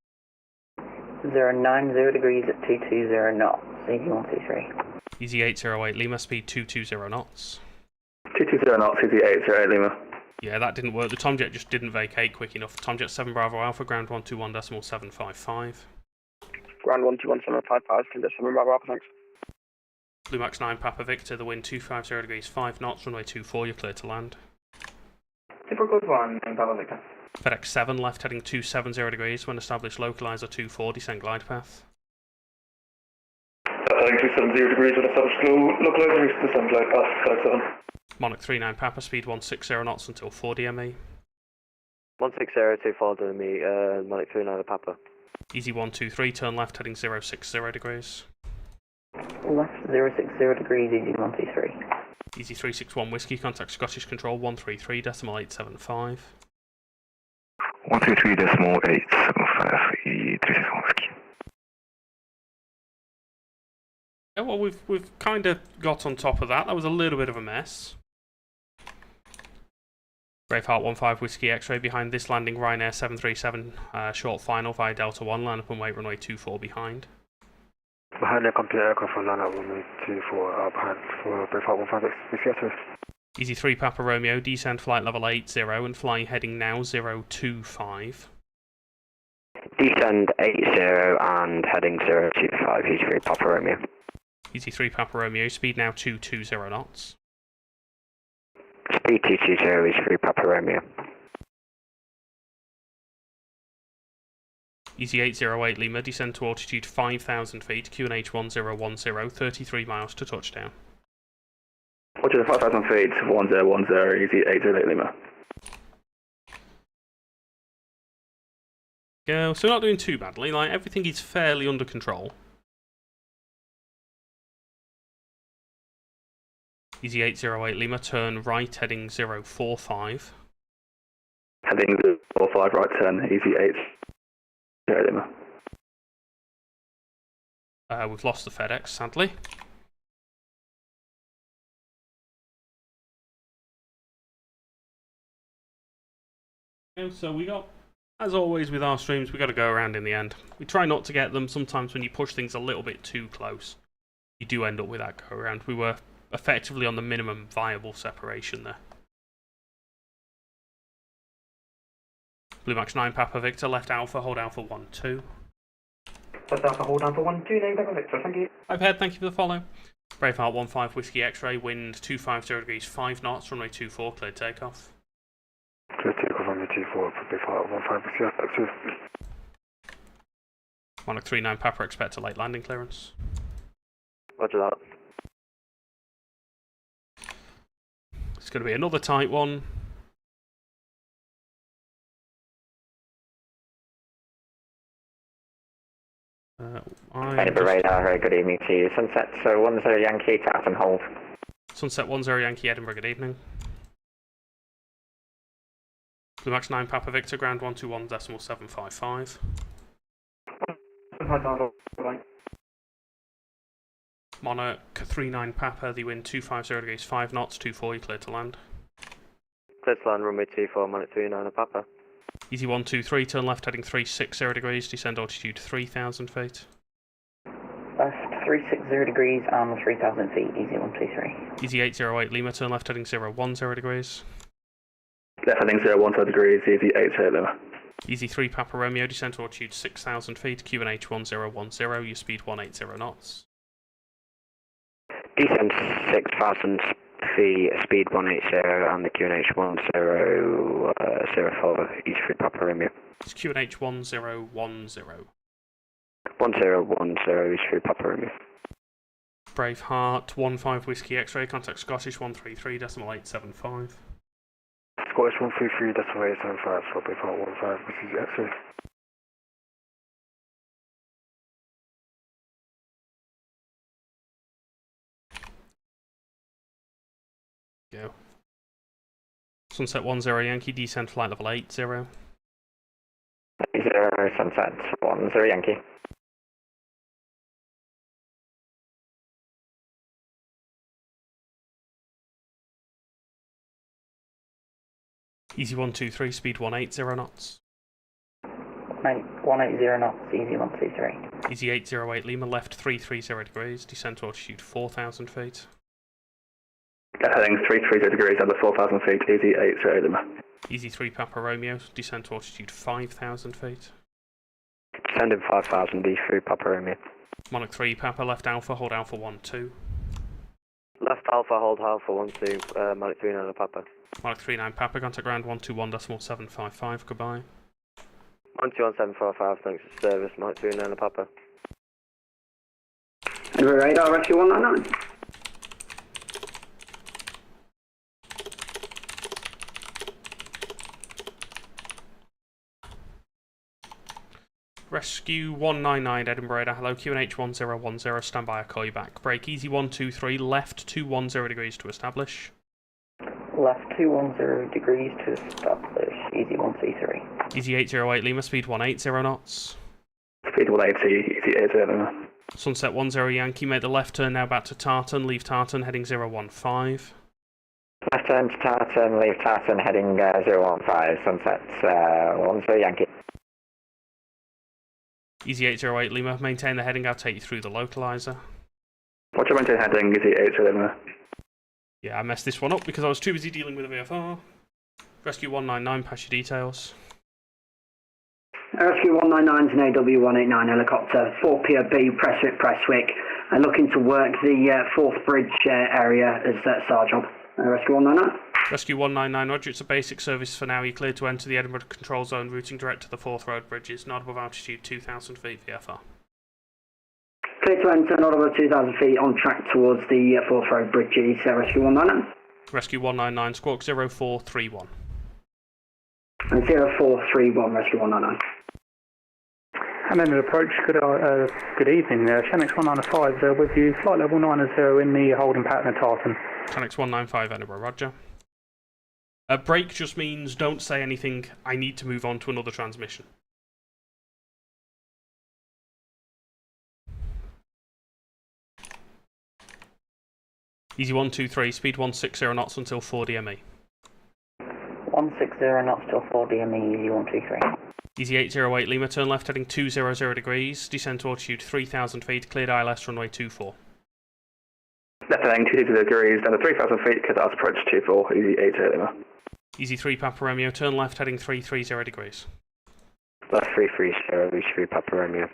090 degrees at 220 knots, easy 123. Easy 808 Lima, speed 220 knots. 220 knots, Easy 808 Lima. Yeah, that didn't work. The Tomjet just didn't vacate quick enough. Tomjet 7 Bravo Alpha, ground 121.755. Ground 121.755, Tomjet 7 Bravo Alpha, thanks. Blue Max 9 Papa Victor, the wind 250 degrees 5 knots, runway 24, you're clear to land. Super good one, Papa Victor. FedEx 7, left heading 270 degrees, when established localizer 24, descend glide path. Heading 270 degrees when established localizer, descend glide path, FedEx 7. Monarch 39 Papa, speed 160 knots until 4 DME. 160 to 4 DME, Monarch 39 Papa. Easy 123, turn left heading 060 degrees. Left 060 degrees, easy 123. Easy 361 Whiskey, contact Scottish Control 133.875. 133.875, Easy 361 Whiskey. Yeah, well, we've kind of got on top of that. That was a little bit of a mess. Braveheart 15 Whiskey X-ray behind this landing, Ryanair 737 short final via Delta 1, line up and wait runway 24 behind. Behind the computer aircraft for line up 124 behind for Breakout 15 Whiskey. Easy 3 Papa Romeo, descend flight level 80 and fly heading now 025. Descend 80 and heading 025, Easy 3 Papa Romeo. Easy 3 Papa Romeo, speed now 220 knots. Speed 220, Easy 3 Papa Romeo. Easy 808 Lima, descend to altitude 5,000 feet, QNH 1010, 33 miles to touchdown. Altitude 5,000 feet, 1010, easy 808 Lima. Go, so we're not doing too badly, like everything is fairly under control. Easy 808 Lima, turn right heading 045. Heading 045, right turn, easy 808 Lima. We've lost the FedEx, sadly. So we got, as always with our streams, we got to go around in the end. We try not to get them. Sometimes when you push things a little bit too close, you do end up with that go around. We were effectively on the minimum viable separation there. Blue Max 9 Papa Victor, left Alpha, hold Alpha 1-2. Left Alpha, hold Alpha 1-2, name Papa Victor, thank you. Pipehead, thank you for the follow. Braveheart 1-5 Whiskey X-ray, wind 250 degrees 5 knots, runway 24, cleared takeoff. Clear takeoff on the T4 for Breakout 15 Whiskey X-ray. Monarch 39 Papa, expect a late landing clearance. Roger that. It's going to be another tight one. Edinburgh radar, very good evening to you. Sunset, so 10 Yankee, Tartan hold. Sunset 10 Yankee, Edinburgh, good evening. Blue Max 9 Papa Victor, ground 121.755. Monarch 39 Papa, the wind 250 degrees 5 knots, 24, you clear to land. Clear to land, runway 24, Monarch 39 Papa. Easy 123, turn left heading 360 degrees, descend altitude 3,000 feet. Left 360 degrees and 3,000 feet, easy 123. Easy 808 Lima, turn left heading 010 degrees. Left heading 010 degrees, easy 808 Lima. Easy 3 Papa Romeo, descend to altitude 6,000 feet, QNH 1010, your speed 180 knots. Descend 6,000 feet, speed 180, and the QNH 1004, East 3 Papa Romeo. It's QNH 1010. 1010, East 3 Papa Romeo. Braveheart 15 Whiskey X-ray, contact Scottish 133.875. Scottish 133.875 for Breakout 15 Whiskey X-ray. Go. Sunset 10 Yankee, descend flight level 80. 0 Sunset 10 Yankee. Easy 123, speed 180 knots. 180 knots, easy 123. Easy 808 Lima, left 330 degrees, descend to altitude 4,000 feet. Heading 330 degrees under 4,000 feet, easy 808 Lima. Easy 3 Papa Romeo, descend to altitude 5,000 feet. Descending 5,000, D3 Papa Romeo. Monarch 3 Papa, left Alpha, hold Alpha 1-2. Left Alpha, hold Alpha 1-2, Monarch 39 Papa. Monarch 39 Papa, contact ground 121.755, goodbye. 121.745, thanks for service, Monarch 39 Papa. Edinburgh radar, rescue 199. Rescue 199 Edinburgh radar, hello, QNH 1010, stand by, I'll call you back. Break easy 123, left 210 degrees to establish. Left 210 degrees to establish, easy 123. Easy 808 Lima, speed 180 knots. Speed 180, easy 808 Lima. Sunset 10 Yankee, make the left turn now back to Tartan, leave Tartan heading 015. Left turn to Tartan, leave Tartan heading 015, Sunset 10 Yankee. Easy 808 Lima, maintain the heading, I'll take you through the localizer. Roger, maintain heading, Easy 808 Lima. Yeah, I messed this one up because I was too busy dealing with the VFR. Rescue 199, pass your details. Rescue 199 is an AW189 helicopter, 4 POB, Prestwick, looking to work the 4th bridge area as Sergeant. Rescue 199. Rescue 199, roger, it's a basic service for now. You're cleared to enter the Edinburgh control zone, routing direct to the 4th road bridges, not above altitude 2,000 feet VFR. Clear to enter, not above 2,000 feet, on track towards the 4th road bridges. Rescue 199. Rescue 199, squawk 0431. 0431, Rescue 199. And then approach, good evening, Shanix 195 with you, flight level 90 in the holding pattern of Tartan. Shanix 195 Edinburgh, roger. Break just means don't say anything, I need to move on to another transmission. Easy 123, speed 160 knots until 4 DME. 160 knots till 4 DME, easy 123. Easy 808 Lima, turn left heading 200 degrees, descend to altitude 3,000 feet, cleared ILS runway 24. Left heading 200 degrees, down to 3,000 feet, cleared ILS approach 24, Easy 808 Lima. Easy 3 Papa Romeo, turn left heading 330 degrees. Left 330, reach 3 Papa Romeo.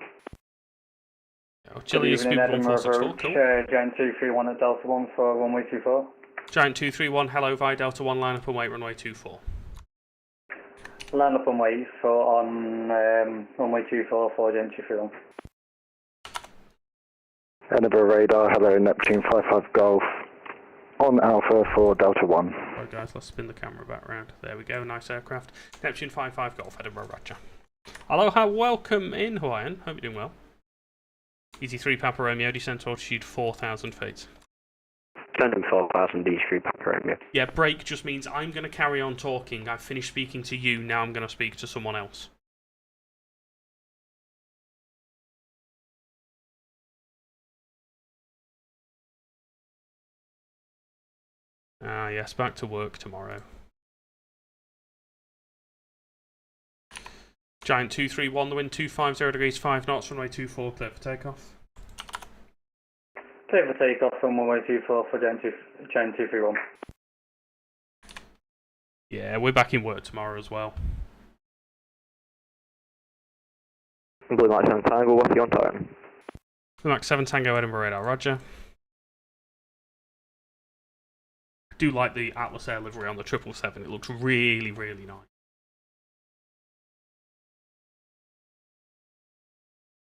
Chile is speed 1464, cool. Giant 231 at Delta 1 for runway 24. Giant 231, hello, via Delta 1, line up and wait, runway 24. Line up and wait for on runway 24 for Giant 231. Edinburgh radar, hello, Neptune 55 Golf, on Alpha for Delta 1. Right guys, let's spin the camera back round. There we go, nice aircraft. Neptune 55 Golf, Edinburgh, roger. Aloha, welcome in Hawaiian, hope you're doing well. Easy 3 Papa Romeo, descend to altitude 4,000 feet. Descending 4,000, Easy 3 Papa Romeo. Yeah, break just means I'm going to carry on talking. I've finished speaking to you, now I'm going to speak to someone else. Ah, yes, back to work tomorrow. Giant 231, the wind 250 degrees 5 knots, runway 24, clear for takeoff. Clear for takeoff from runway 24 for Giant 231. Yeah, we're back in work tomorrow as well. Blue Mike 7 Tango, what's your time? Blue Mike 7 Tango, Edinburgh radar, roger. I do like the Atlas Air livery on the 777, it looks really, really nice.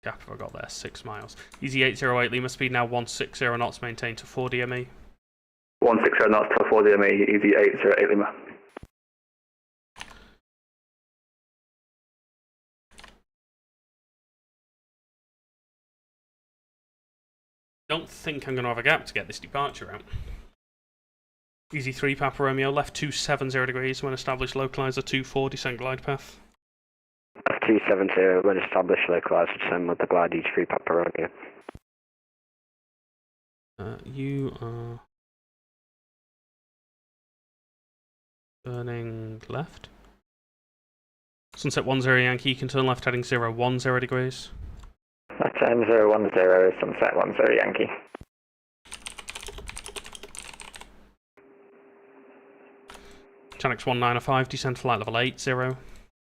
Gap have I got there? 6 miles. Easy 808 Lima, speed now 160 knots, maintained to 4 DME. 160 knots to 4 DME, Easy 808 Lima. Don't think I'm going to have a gap to get this departure out. Easy 3 Papa Romeo, left 270 degrees when established, localizer 24, descent glide path. 270, when established, localizer descend with the glide, Easy 3 Papa Romeo. You are turning left. Sunset 10 Yankee, you can turn left heading 010 degrees. Left time 010, Sunset 10 Yankee. Chanix 195, descend flight level 80.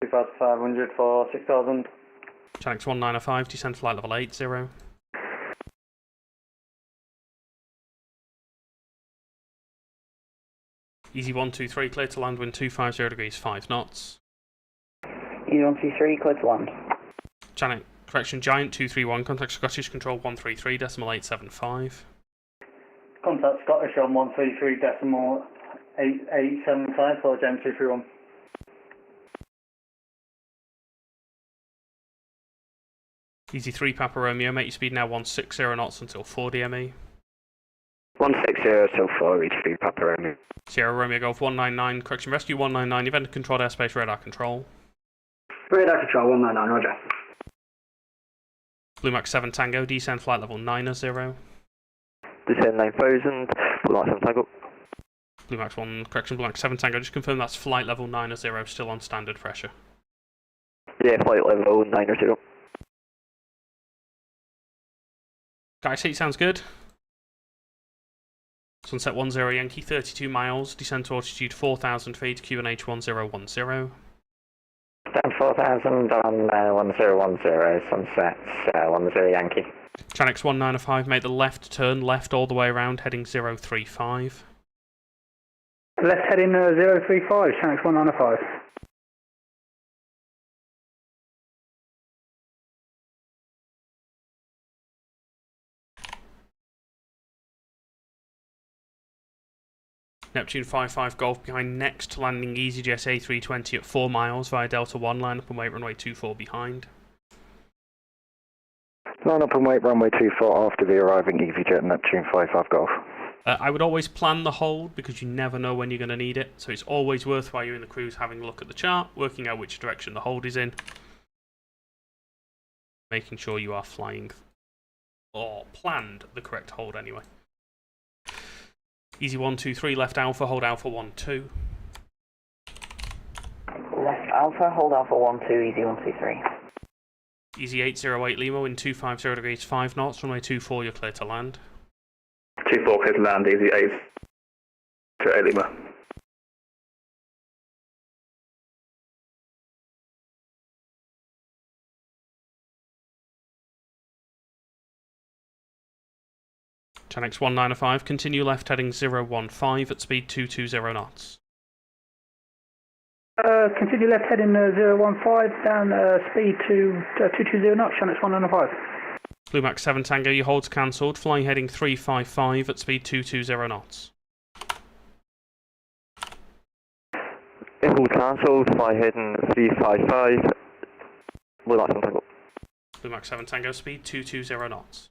2,500 for 6,000. Chanix 195, descend flight level 80. Easy 123, clear to land, wind 250 degrees 5 knots. Easy 123, clear to land. Chanix, correction, Giant 231, contact Scottish Control 133.875. Contact Scottish on 133.875 for Giant 231. Easy 3 Papa Romeo, make your speed now 160 knots until 4 DME. 160 till 4, reach 3 Papa Romeo. Sierra Romeo Golf 199, correction, rescue 199, event controlled airspace radar control. Radar control 199, roger. Blue Max 7 Tango, descend flight level 90. Descend 9,000, Blue Max 7 Tango. Blue Max 1, correction, Blue Max 7 Tango, just confirm that's flight level 90, still on standard pressure. Yeah, flight level 90. Sky seat sounds good. Sunset 10 Yankee, 32 miles, descend to altitude 4,000 feet, QNH 1010. Down 4,000 on 1010, sunset 10 Yankee. Chanex 195, make the left turn, left all the way around, heading 035. Left heading 035, Channel 195. Neptune 55 Golf behind next landing EasyJet A320 at 4 miles via Delta 1, line up and wait runway 24 behind. Line up and wait runway 24 after the arriving EasyJet Neptune 55 Golf. I would always plan the hold because you never know when you're going to need it, so it's always worth while you're in the cruise having a look at the chart, working out which direction the hold is in, making sure you are flying or planned the correct hold anyway. Easy 123 left Alpha, hold Alpha 12. Left Alpha, hold Alpha 12, easy 123. Easy 808 Lima, in 250 degrees 5 knots, runway 24, you're clear to land. 24 clear to land, easy 808 Lima. Chanex 195, continue left heading 015 at speed 220 knots. Continue left heading 015, down speed to 220 knots, Channel 195. Blue Max 7 Tango, your hold's cancelled, flying heading 355 at speed 220 knots. Hold cancelled, fly heading 355, Blue Max 7 Tango. Blue Max 7 Tango, speed 220 knots.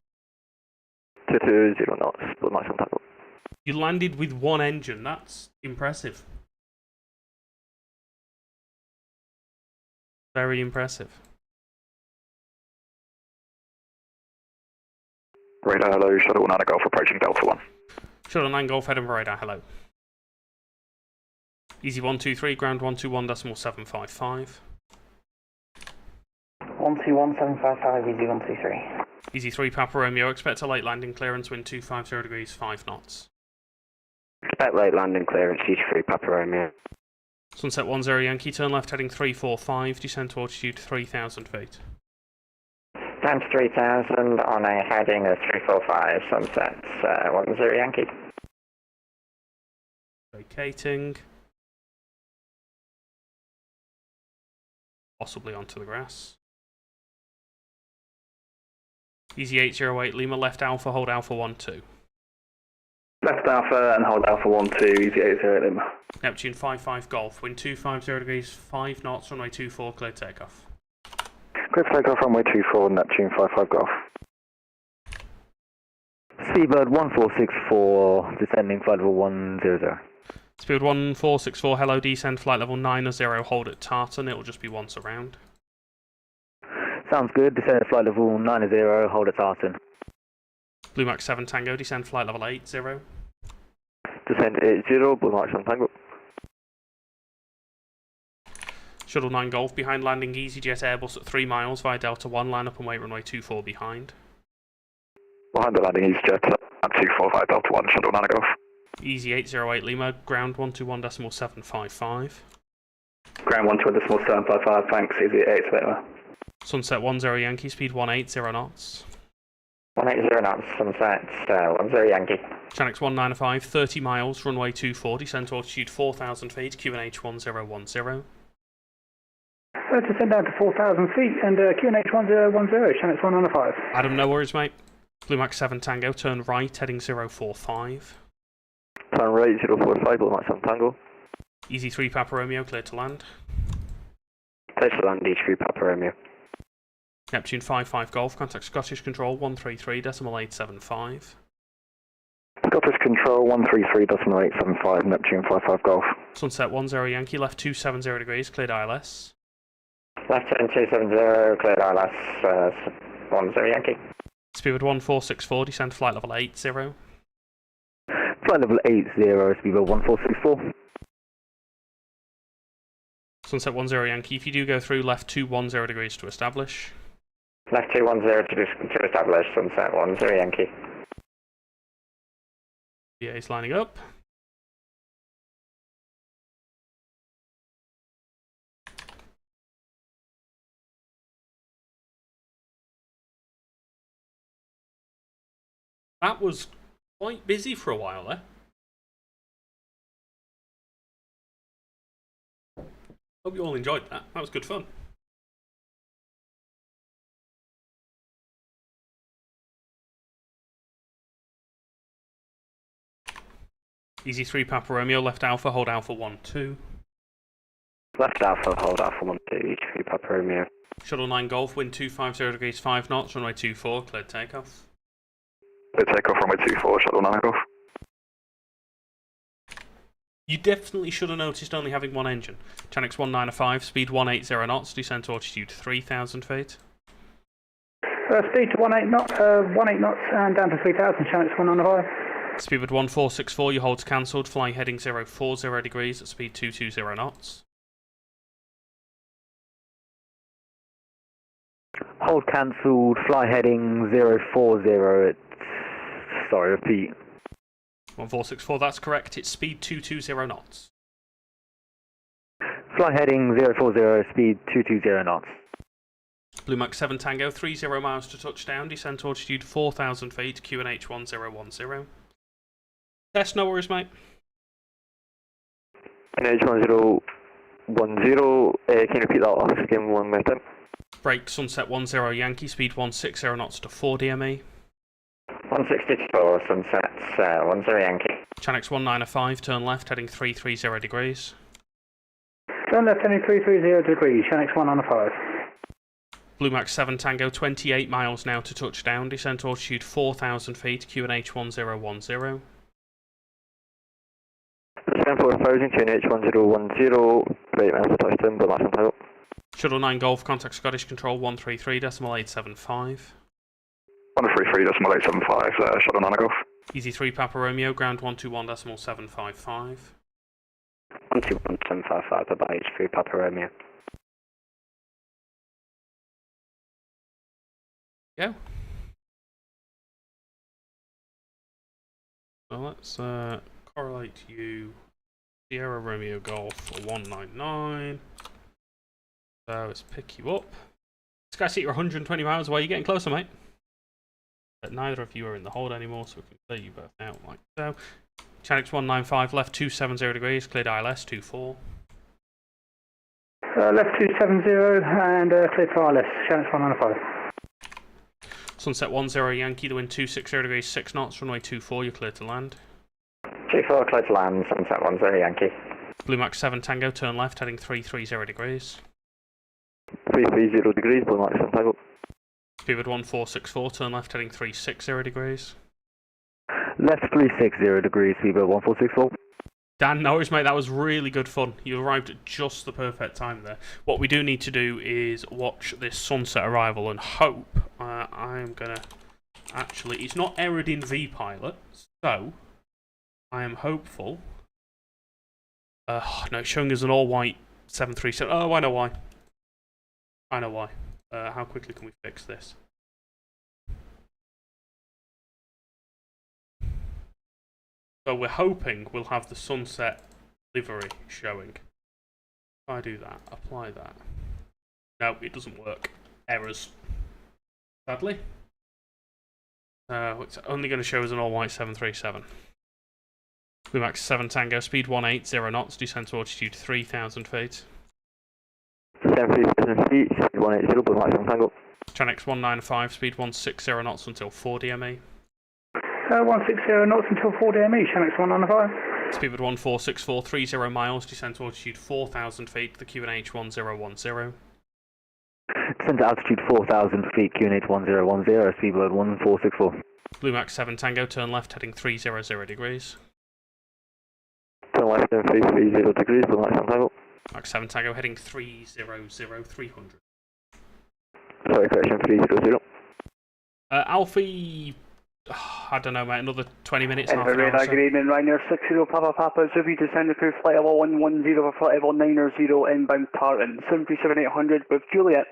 220 knots, Blue Max 7 Tango. You landed with one engine, that's impressive. Very impressive. Radar, hello, Shuttle 9 Golf approaching Delta 1. Shuttle 9 Golf, Edinburgh radar, hello. Easy 123, ground 121.755. 121755, easy 123. Easy 3 Papa Romeo, expect a late landing clearance, wind 250 degrees 5 knots. Expect late landing clearance, EG3 Papa Romeo. Sunset 10 Yankee, turn left heading 345, descend to altitude 3,000 feet. Down to 3,000 on a heading of 345, sunset 10 Yankee. Vacating. Possibly onto the grass. Easy 808 Lima, left Alpha, hold Alpha 12. Left Alpha and hold Alpha 12, easy 808 Lima. Neptune 55 Golf, wind 250 degrees 5 knots, runway 24, clear takeoff. Clear takeoff runway 24, Neptune 55 Golf. Seabird 1464, descending flight level 100. Speed 1464, hello, descend flight level 90, hold at Tartan, it'll just be once around. Sounds good, descend flight level 90, hold at Tartan. Blue Max 7 Tango, descend flight level 80. Descend 80, Blue Max 7 Tango. Shuttle 9 Golf, behind landing EasyJet Airbus at 3 miles via Delta 1, line up and wait runway 24 behind. Behind the landing EasyJet, 245 Delta 1, Shuttle 9 Golf. Easy 808 Lima, ground 121.755. Ground 121.755, thanks, easy 808 Lima. Sunset 10 Yankee, speed 180 knots. 180 knots, sunset 10 Yankee. Chanex 195, 30 miles, runway 24, descend to altitude 4,000 feet, QNH 1010. Descend down to 4,000 feet and QNH 1010, Channel 195. Adam, no worries, mate. Blue Max 7 Tango, turn right, heading 045. Turn right, 045, Blue Max 7 Tango. Easy 3 Papa Romeo, clear to land. Clear to land, EG3 Papa Romeo. Neptune 55 Golf, contact Scottish Control 133.875. Scottish Control 133.875, Neptune 55 Golf. Sunset 10 Yankee, left 270 degrees, cleared ILS. Left turn 270, cleared ILS 10 Yankee. Speedbird 1464, descend flight level 80. Flight level 80, Speedbird 1464. Sunset 10 Yankee, if you do go through, left 210 degrees to establish. Left 210 to establish sunset 10 Yankee. VA's lining up. That was quite busy for a while there. Hope you all enjoyed that. That was good fun. Easy 3 Papa Romeo, left Alpha, hold Alpha 1-2. Left Alpha, hold Alpha 1-2, each 3 Papa Romeo. Shuttle 9 Golf, wind 250 degrees 5 knots, runway 24, cleared takeoff. Cleared takeoff, runway 24, Shuttle 9 Golf. You definitely should have noticed only having one engine. Chanix 195, speed 180 knots, descent to altitude 3,000 feet. Speed to 18 knots and down to 3,000, Chanix 195. Speedbird 1464, your hold's cancelled, fly heading 040 degrees at speed 220 knots. Hold cancelled, fly heading 040 at... Sorry, repeat. 1464, that's correct, it's speed 220 knots. Fly heading 040, speed 220 knots. Blue Max 7 Tango, 30 miles to touchdown, descent to altitude 4,000 feet, QNH 1010. Test, no worries, mate. NH 1010, can you repeat that last again one more time? Break Sunset 10 Yankee, speed 160 knots to 4 DME. 164, Sunset 10 Yankee. Chanix 195, turn left, heading 330 degrees. Turn left, heading 330 degrees, Chanix 195. Blue Max 7 Tango, 28 miles now to touchdown, descent to altitude 4,000 feet, QNH 1010. 74,000, QNH 1010, 8 miles to touchdown, Blue Max 7 Tango. Shuttle 9 Golf, contact Scottish Control 133.875. 133.875, Shuttle 9 Golf. Easy 3 Papa Romeo, ground 121.755. 121.755, bye-bye, H3 Papa Romeo. Go. So let's correlate you Sierra Romeo Golf 199. So let's pick you up. This guy, see you're 120 miles away. You're getting closer, mate. But neither of you are in the hold anymore, so we can clear you both out like so. Chanix 195, left 270 degrees, cleared ILS 24. Left 270 and cleared for ILS, Chanix 195. Sunset 10 Yankee, the wind 260 degrees 6 knots, runway 24, you're cleared to land. 24, cleared to land, Sunset 10 Yankee. Blue Max 7 Tango, turn left, heading 330 degrees. 330 degrees, Blue Max 7 Tango. Speedbird 1464, turn left, heading 360 degrees. Left 360 degrees, Speedbird 1464. Dan, no worries, mate, that was really good fun. You arrived at just the perfect time there. What we do need to do is watch this sunset arrival and hope. I'm gonna actually, it's not errored in VPilot, so I am hopeful. No, it's showing us an all-white 737. Oh, I know why. I know why. How quickly can we fix this? So we're hoping we'll have the sunset livery showing. If I do that, apply that. No, it doesn't work. Errors. Sadly. It's only going to show us an all-white 737. Blue Max 7 Tango, speed 180 knots, descent to altitude 3,000 feet. 7,000 feet, speed 180, Blue Max 7 Tango. Chanix 195, speed 160 knots until 4 DME. 160 knots until 4 DME, Chanix 195. Speedbird 1464, 30 miles, descent to altitude 4,000 feet, the QNH 1010. Descent to altitude 4,000 feet, QNH 1010, Speedbird 1464. Blue Max 7 Tango, turn left, heading 300 degrees. Turn left, heading 330 degrees, Blue Max 7 Tango. Max 7 Tango, heading 300, 300. Sorry, correction, 300. Alfie, I don't know, mate, another 20 minutes, half an hour. Good evening, Ryanair 60 Papa Papa, so if you descend the crew flight level 110 for flight level 900 inbound Tartan, 737-800 with Juliet.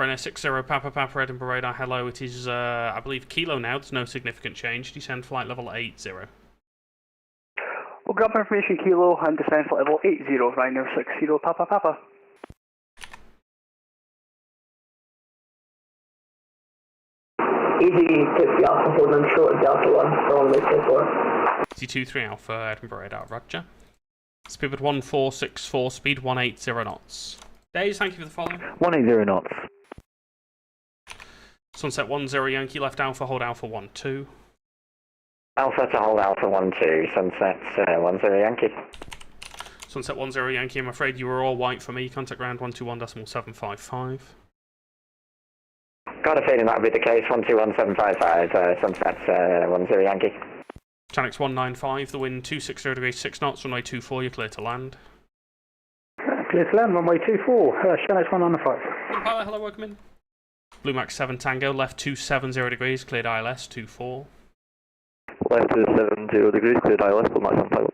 Ryanair 60 Papa Papa Edinburgh radar, hello. It is, I believe, Kilo now. There's no significant change. Descend flight level 80. We'll grab information Kilo and descend flight level 80, Ryanair 60 Papa Papa. Easy 2-3 Alpha, holding short of Delta 1, for runway 24. Easy 2-3 Alpha, Edinburgh radar, roger. Speed 1464, speed 180 knots. Days, thank you for the follow. 180 knots. Sunset 10 Yankee, left Alpha, hold Alpha 12. Alpha to hold Alpha 12, Sunset 10 Yankee. Sunset 10 Yankee, I'm afraid you were all white for me. Contact ground 121.755. Got a feeling that would be the case, 121755, Sunset 10 Yankee. Channel 195, the wind 260 degrees 6 knots, runway 24, you're clear to land. Clear to land, runway 24, Channel 195. Pilot, hello, welcome in. Blue Max 7 Tango, left 270 degrees, cleared ILS 24. Left 270 degrees, cleared ILS, Blue Max 7 Tango.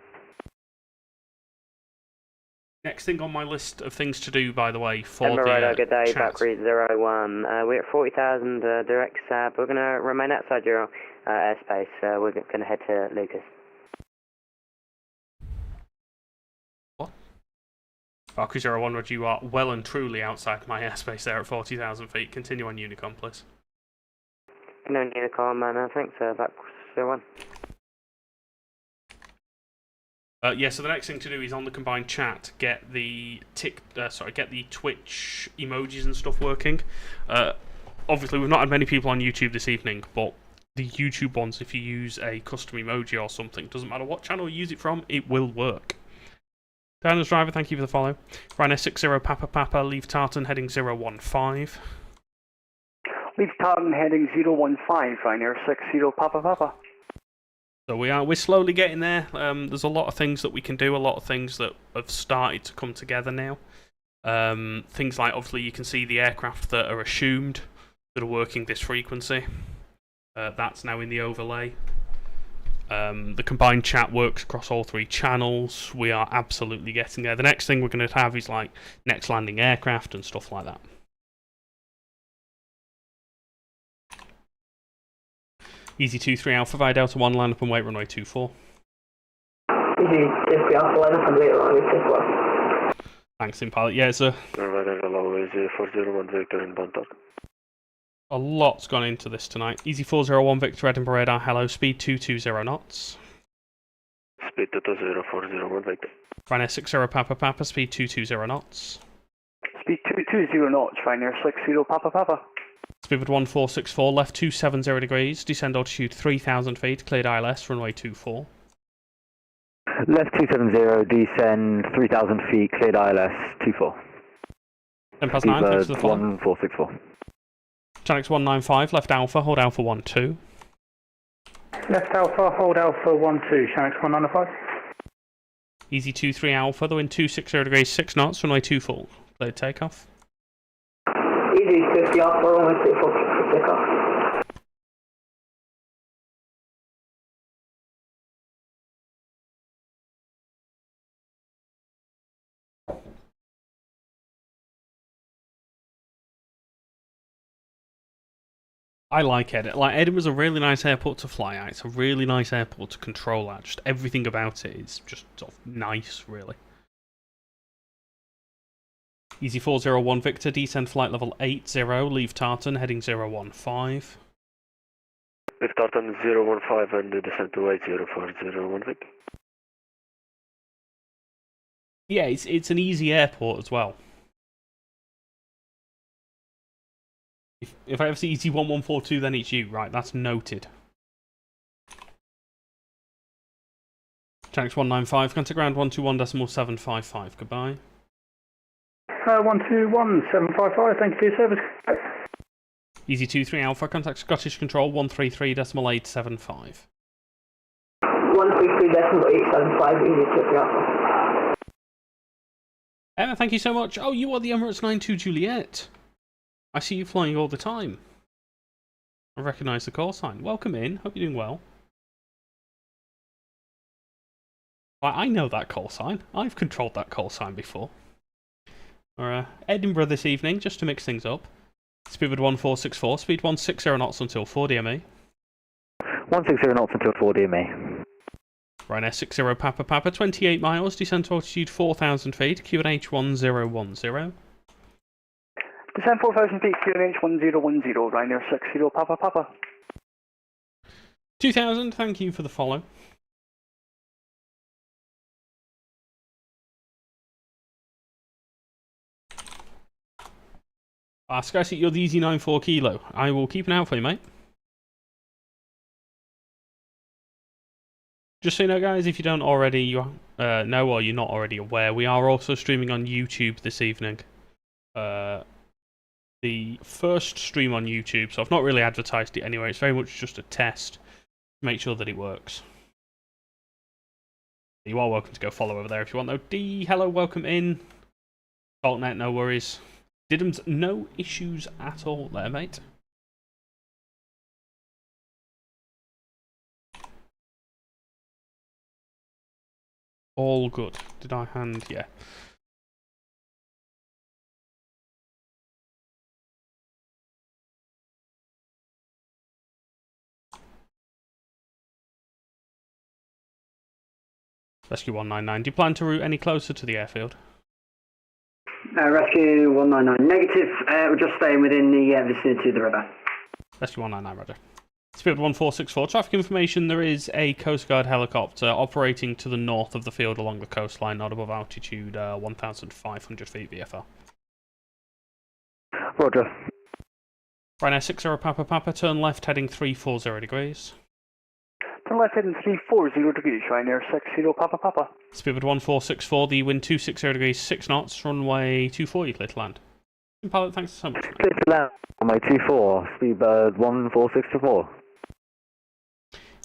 Next thing on my list of things to do, by the way, for Edinburgh the radar, good day, chat. back route 01. We're at 40,000 direct but we're going to remain outside your airspace. We're going to head to Lucas. What? Valkyrie 01, Roger, you are well and truly outside my airspace there at 40,000 feet. Continue on Unicom, please. No Unicom, man. Thanks, back 01. Yeah, so the next thing to do is on the combined chat get the get the Twitch emojis and stuff working. Obviously, we've not had many people on YouTube this evening, but the YouTube ones, if you use a custom emoji or something, doesn't matter what channel you use it from, it will work. Diners Driver, thank you for the follow. Ryanair 60 Papa Papa, leave Tartan heading 015. Leave Tartan heading 015, Ryanair 60 Papa Papa. So we're slowly getting there. There's a lot of things that we can do, a lot of things that have started to come together now. Things like, obviously, you can see the aircraft that are assumed that are working this frequency. That's now in the overlay. The combined chat works across all 3 channels. We are absolutely getting there. The next thing we're going to have is like next landing aircraft and stuff like that. Easy 2-3 Alpha, via Delta 1, land up and wait runway 24. Easy 2-3 Alpha, land up and wait runway 24. Thanks, Impilot. Yeah, it's a lot's gone into this tonight. Easy 401 Victor Edinburgh radar, hello, speed 220 knots. Speed 22040 Victor. Ryanair 60 Papa Papa, speed 220 knots. Speed 220 knots, Ryanair 60 Papa Papa. Speed 1464, left 270 degrees, descend altitude 3,000 feet, cleared ILS, runway 24. Left 270, descend 3,000 feet, cleared ILS 24. 10 past 9, thanks for the follow. 1464. Channel 195, left Alpha, hold Alpha 12. Left Alpha, hold Alpha 12, Channel 195. Easy 2-3 Alpha, the wind 260 degrees 6 knots, runway 24. Cleared takeoff. Easy 2-3 Alpha, runway 24 for takeoff. I like Edinburgh. Like, Edinburgh's a really nice airport to fly at. It's a really nice airport to control at. Just everything about it is just sort of nice, really. Easy 401 Victor, descend flight level 80, leave Tartan, heading 015. Leave Tartan 015 and descend to 8040 Victor. Yeah, it's an easy airport as well. If I ever see easy 1142, then it's you. Right, that's noted. Channel 195, contact ground 121.755. Goodbye. 121.755, thank you for your service. Easy 2-3 Alpha, contact Scottish Control 133.875. 133.875, easy 2-3 Alpha. Emma, thank you so much. Oh, you are the Emirates 92 Juliet. I see you flying all the time. I recognise the call sign. Welcome in. Hope you're doing well. I know that call sign. I've controlled that call sign before. Edinburgh this evening, just to mix things up. Speedbird 1464, speed 160 knots until 4 DME. 160 knots until 4 DME. Ryanair 60 Papa Papa, 28 miles, descent to altitude 4,000 feet, QNH 1010. Descend 4,000 feet, QNH 1010, Ryanair 60 Papa Papa. 2000, thank you for the follow. Skyseat, you're the Easy 94 Kilo. I will keep an eye out for you, mate. Just so you know, guys, if you don't already know or you're not already aware, we are also streaming on YouTube this evening. The first stream on YouTube, so I've not really advertised it anyway. It's very much just a test to make sure that it works. You are welcome to go follow over there if you want, though. D, hello, welcome in. Altnet, no worries. Didn't no issues at all there, mate. All good. Did I hand? Yeah. Rescue 199. Do you plan to route any closer to the airfield? Rescue 199, negative. We're just staying within the vicinity of the river. Rescue 199, roger. Speed 1464. Traffic information, there is a Coast Guard helicopter operating to the north of the field along the coastline, not above altitude 1,500 feet VFR. Roger. Ryanair 60 Papa Papa, turn left heading 340 degrees. Turn left heading 340 degrees, Ryanair 60 Papa Papa. Speedbird 1464, the wind 260 degrees, 6 knots, runway 24, clear to land. Pilot, thanks so much. Clear to land, runway 24, Speedbird 1464.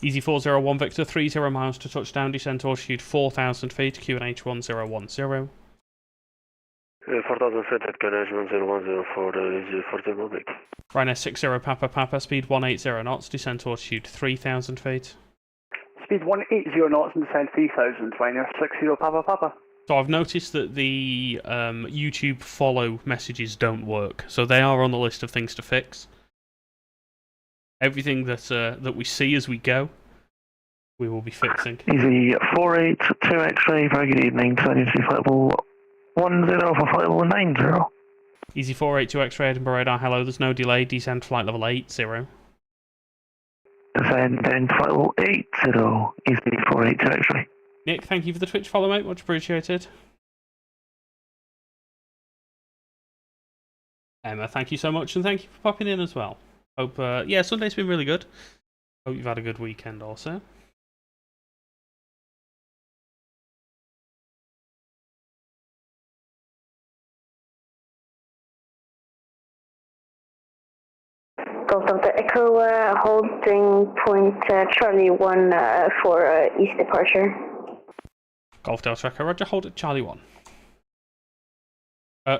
Easy 401 Victor, 30 miles to touchdown, descent altitude 4,000 feet, QNH 1010. 4,000 feet at QNH 1010 for Easy 41 Victor. Ryanair 60 Papa Papa, speed 180 knots, descent altitude 3,000 feet. Speed 180 knots and descend 3,000, Ryanair 60 Papa Papa. So I've noticed that the YouTube follow messages don't work, so they are on the list of things to fix. Everything that we see as we go, we will be fixing. Easy 482 X-ray, very good evening, turning to flight level 10 for flight level 90. Easy 482 X-ray, Edinburgh radar, hello, there's no delay, descend flight level 80. Descend then flight level 80, easy 482 X-ray. Nick, thank you for the Twitch follow, mate, much appreciated. Emma, thank you so much, and thank you for popping in as well. Hope, yeah, Sunday's been really good. Hope you've had a good weekend also. Golf Delta Echo, holding point Charlie 1 for east departure. Golf Delta Echo, roger, hold at Charlie 1.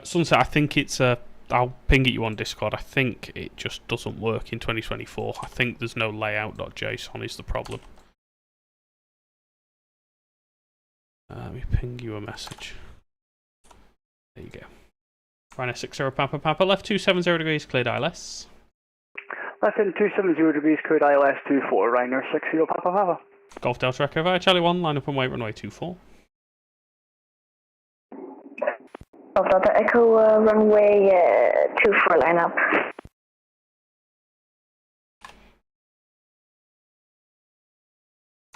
Sunset, I think it's I'll ping it you on Discord. I think it just doesn't work in 2024. I think there's no layout.json is the problem. Let me ping you a message. There you go. Ryanair 60 Papa Papa, left 270 degrees, cleared ILS. Left in 270 degrees, cleared ILS 24, Ryanair 60 Papa Papa. Golf Delta Echo via Charlie 1, line up and wait runway 24. Golf Delta Echo, runway 24, line up.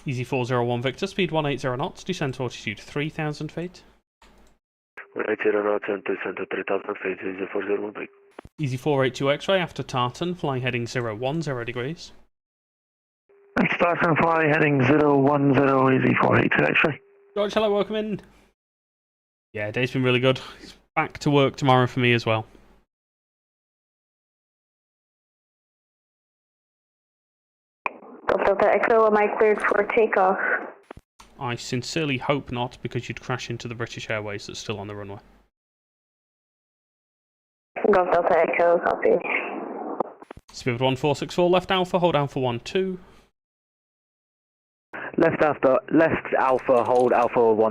Easy 401 Victor, speed 180 knots, descent altitude 3,000 feet. 180 knots and descent to 3,000 feet, Easy 401 Victor. Easy 482 X-ray after Tartan, flying heading 010 degrees. Next Tartan, fly heading 010, easy 482 X-ray. George, hello, welcome in. Yeah, day's been really good. It's back to work tomorrow for me as well. Delta Echo, am I cleared for takeoff? I sincerely hope not, because you'd crash into the British Airways that's still on the runway. Golf Delta Echo, copy. Speed 1464, left Alpha, hold Alpha 12. Left Alpha, hold Alpha 12,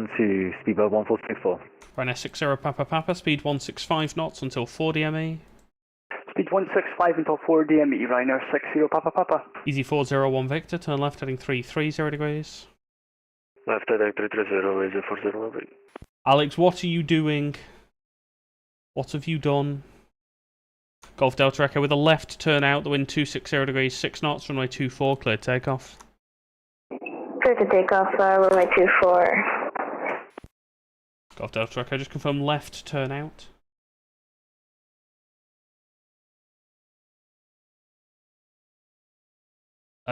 speedbird 1464. Ryanair 60 Papa Papa, speed 165 knots until 4 DME. Speed 165 until 4 DME, Ryanair 60 Papa Papa. Easy 401 Victor, turn left heading 330 degrees. Left heading 330, easy 401 Victor. Alex, what are you doing? What have you done? Golf Delta Echo with a left turn out, the wind 260 degrees, 6 knots, runway 24, cleared takeoff. Clear to take off, runway 24. Golf Delta Echo, just confirm left turn out.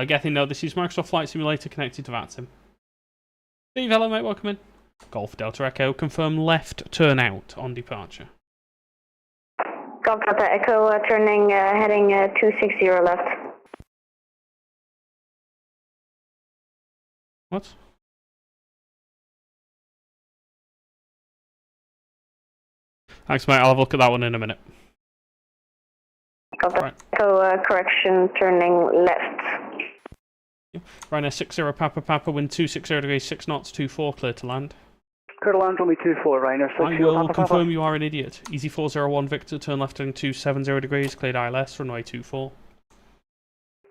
Gethin, no, this is Microsoft Flight Simulator connected to VATSIM. Steve, hello mate, welcome in. Golf Delta Echo, confirm left turn out on departure. Golf Delta Echo, turning, heading 260 left. What? Thanks mate, I'll have a look at that one in a minute. Golf Delta Echo, correction, turning left. Ryanair 60 Papa Papa, wind 260 degrees, 6 knots, 24, clear to land. Clear to land, only 24, Ryanair 60 I will Papa confirm Papa. you are an idiot. Easy 401 Victor, turn left heading 270 degrees, cleared ILS, runway 24.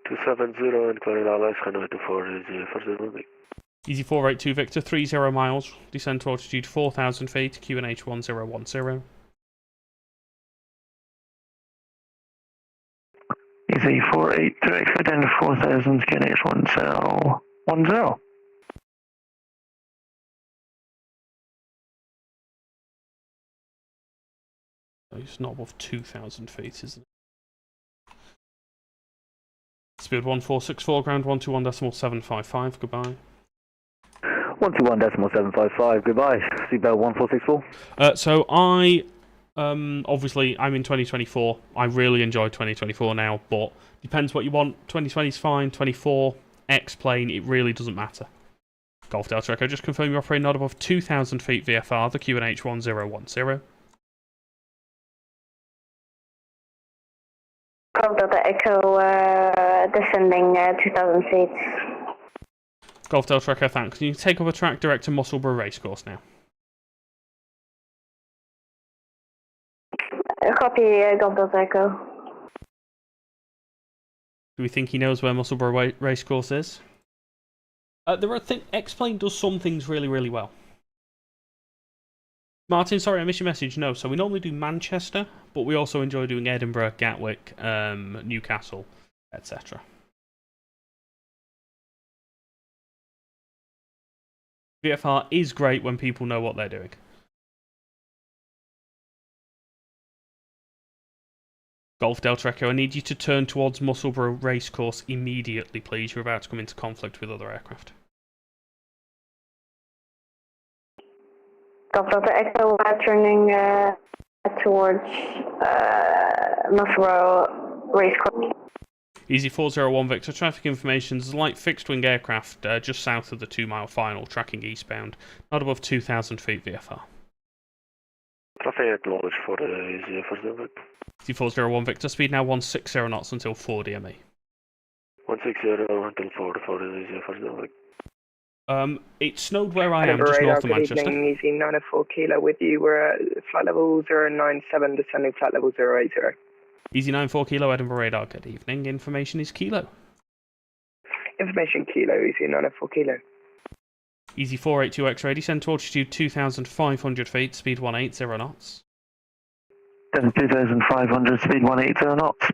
270 and clearing ILS, runway 24, easy 401 Victor. Easy 482 Victor, 30 miles, descend to altitude 4,000 feet, QNH 1010. Easy 482 exit down to 4000, QNH 1010. It's not above 2,000 feet, isn't it? Speed 1464, ground 121.755, goodbye. 121.755, goodbye. Seatbelt 1464. So I, obviously, I'm in 2024. I really enjoy 2024 now, but depends what you want. 2020 is fine. 24, X-plane, it really doesn't matter. Golf Delta Echo, just confirm you're operating not above 2,000 feet VFR, the QNH 1010. Golf Delta Echo, descending 2,000 feet. Golf Delta Echo, thanks. Can you take up a track direct to Musselburgh Racecourse now? Copy, Golf Delta Echo. Do we think he knows where Musselburgh Racecourse is? X-Plane does some things really, really well. Martin, sorry, I missed your message. No, so we normally do Manchester, but we also enjoy doing Edinburgh, Gatwick, Newcastle, etc. VFR is great when people know what they're doing. Golf Delta Echo, I need you to turn towards Musselburgh Racecourse immediately, please. You're about to come into conflict with other aircraft. Golf Delta Echo, turning towards Musselburgh Racecourse. Easy 401 Victor, traffic information. There's a light fixed-wing aircraft just south of the 2-mile final, tracking eastbound, not above 2,000 feet VFR. Traffic acknowledged for easy 401. Easy 401 Victor, speed now 160 knots until 4 DME. 160 until 4 easy 401. It snowed where I am, just north of Manchester. Good evening, Easy 904 Kilo with you. We're at flight level 097, descending flight level 080. Easy 94 Kilo, Edinburgh radar, good evening. Information is Kilo. Information Kilo, Easy 904 Kilo. Easy 482 X-ray, descend to altitude 2,500 feet, speed 180 knots. 2,500, speed 180 knots,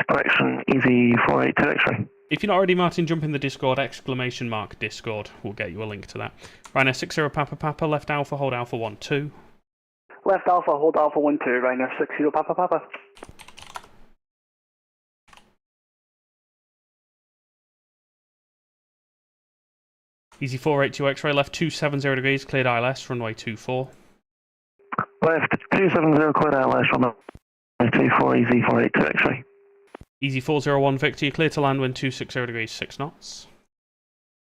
correction, Easy 482 X-ray. If you're not already, Martin, jump in the Discord, ! Discord. We'll get you a link to that. Ryanair 60 Papa Papa, left Alpha, hold Alpha 12. Left Alpha, hold Alpha 12, Ryanair 60 Papa Papa. Easy 482 X-ray, left 270 degrees, cleared ILS, runway 24. Left 270, cleared ILS, runway 24, Easy 482 X-ray. Easy 401 Victor, you're clear to land, wind 260 degrees, 6 knots.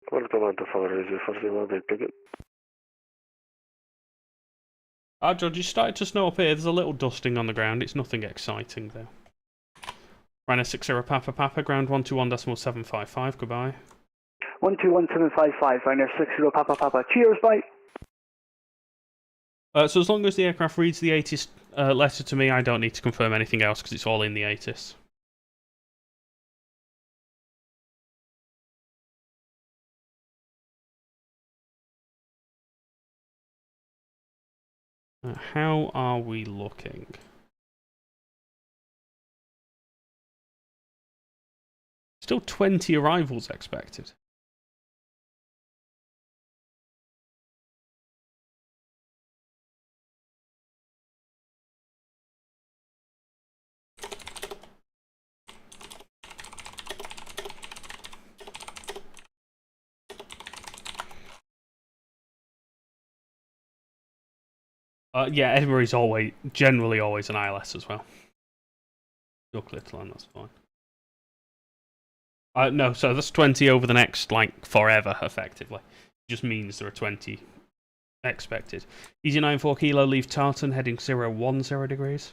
Clear to land to 4 easy 401 Victor. George, you started to snow up here. There's a little dusting on the ground. It's nothing exciting, though. Ryanair 60 Papa Papa, ground 121.755, goodbye. 121.755, Ryanair 60 Papa Papa. Cheers, bye. So as long as the aircraft reads the ATIS letter to me, I don't need to confirm anything else because it's all in the ATIS. How are we looking? Still 20 arrivals expected. Yeah, Edinburgh is generally always an ILS as well. Your Clitterland, that's fine. No, so that's 20 over the next, like, forever, effectively. It just means there are 20 expected. Easy 94 kilo, leave Tartan, heading 010 degrees.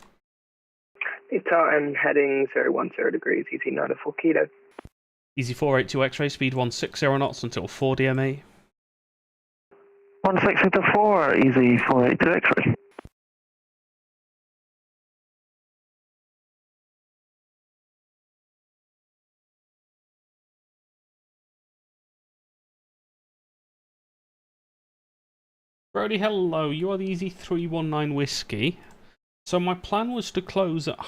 Leave Tartan, heading 010 degrees, easy 94 kilo. Easy 482 X-ray, speed 160 knots until 4 DME. 160 to 4, easy 482 X-ray. Brody, hello, you are the Easy 319 Whiskey. So my plan was to close at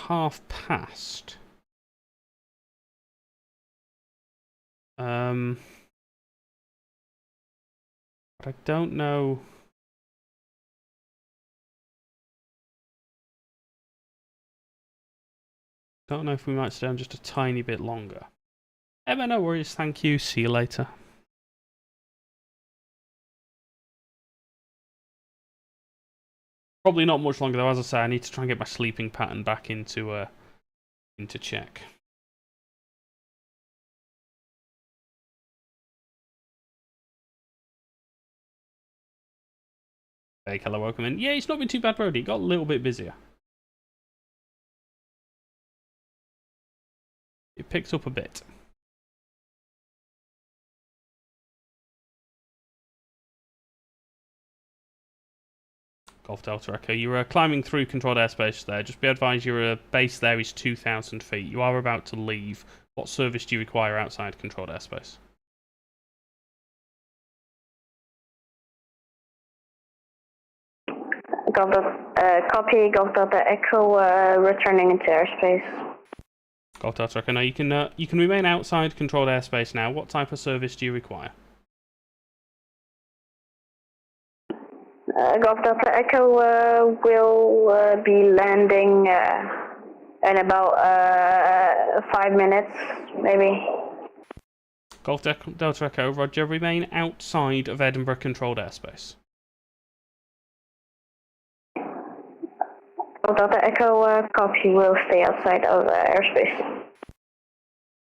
past. But I don't know. Don't know if we might stay on just a tiny bit longer. Emma, no worries, thank you. See you later. Probably not much longer though. As I say, I need to try and get my sleeping pattern back into check. Hey, hello, welcome in. Yeah, it's not been too bad, Brody. It got a little bit busier. It picked up a bit. Golf Delta Echo, you're climbing through controlled airspace there. Just be advised your base there is 2,000 feet. You are about to leave. What service do you require outside controlled airspace? Copy, Golf Delta Echo, returning into airspace. Golf Delta Echo, now you can remain outside controlled airspace now. What type of service do you require? Golf Delta Echo will be landing in about 5 minutes, maybe. Golf Delta Echo, Roger, remain outside of Edinburgh controlled airspace. Golf Delta Echo, copy, will stay outside of airspace.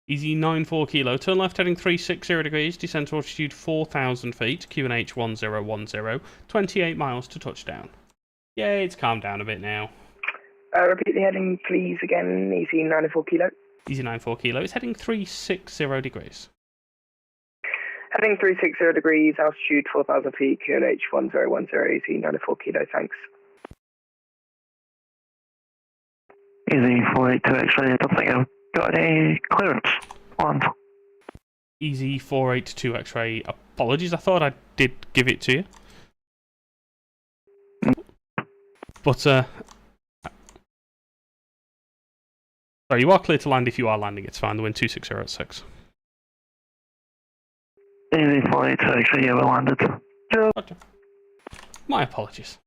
Easy 94 kilo, turn left heading 360 degrees, descend to altitude 4,000 feet, QNH 1010, 28 miles to touchdown. Yay, it's calmed down a bit now. Repeat the heading, please, again, easy 94 kilo. Easy 94 kilo, it's heading 360 degrees. Heading 360 degrees, altitude 4,000 feet, QNH 1010, easy 94 kilo, thanks. Easy 482 X-ray, I don't think I've got any clearance. Land. Easy 482 X-ray, apologies, I thought I did give it to you. But, sorry, you are clear to land if you are landing, it's fine, the wind 260 at 6. Easy 482 X-ray, yeah, we landed. Roger. My apologies.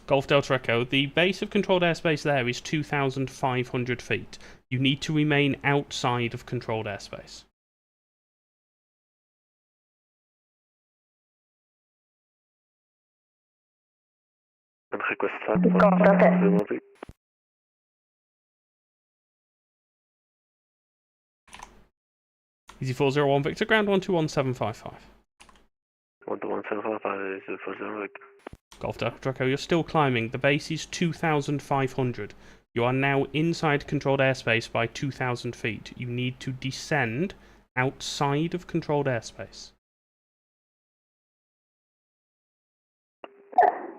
Golf Delta Echo, the base of controlled airspace there is 2,500 feet. You need to remain outside of controlled airspace. Easy 401 Victor, ground 121755. 121755 is 40 Golf Delta Echo, you're still climbing. The base is 2,500. You are now inside controlled airspace by 2,000 feet. You need to descend outside of controlled airspace.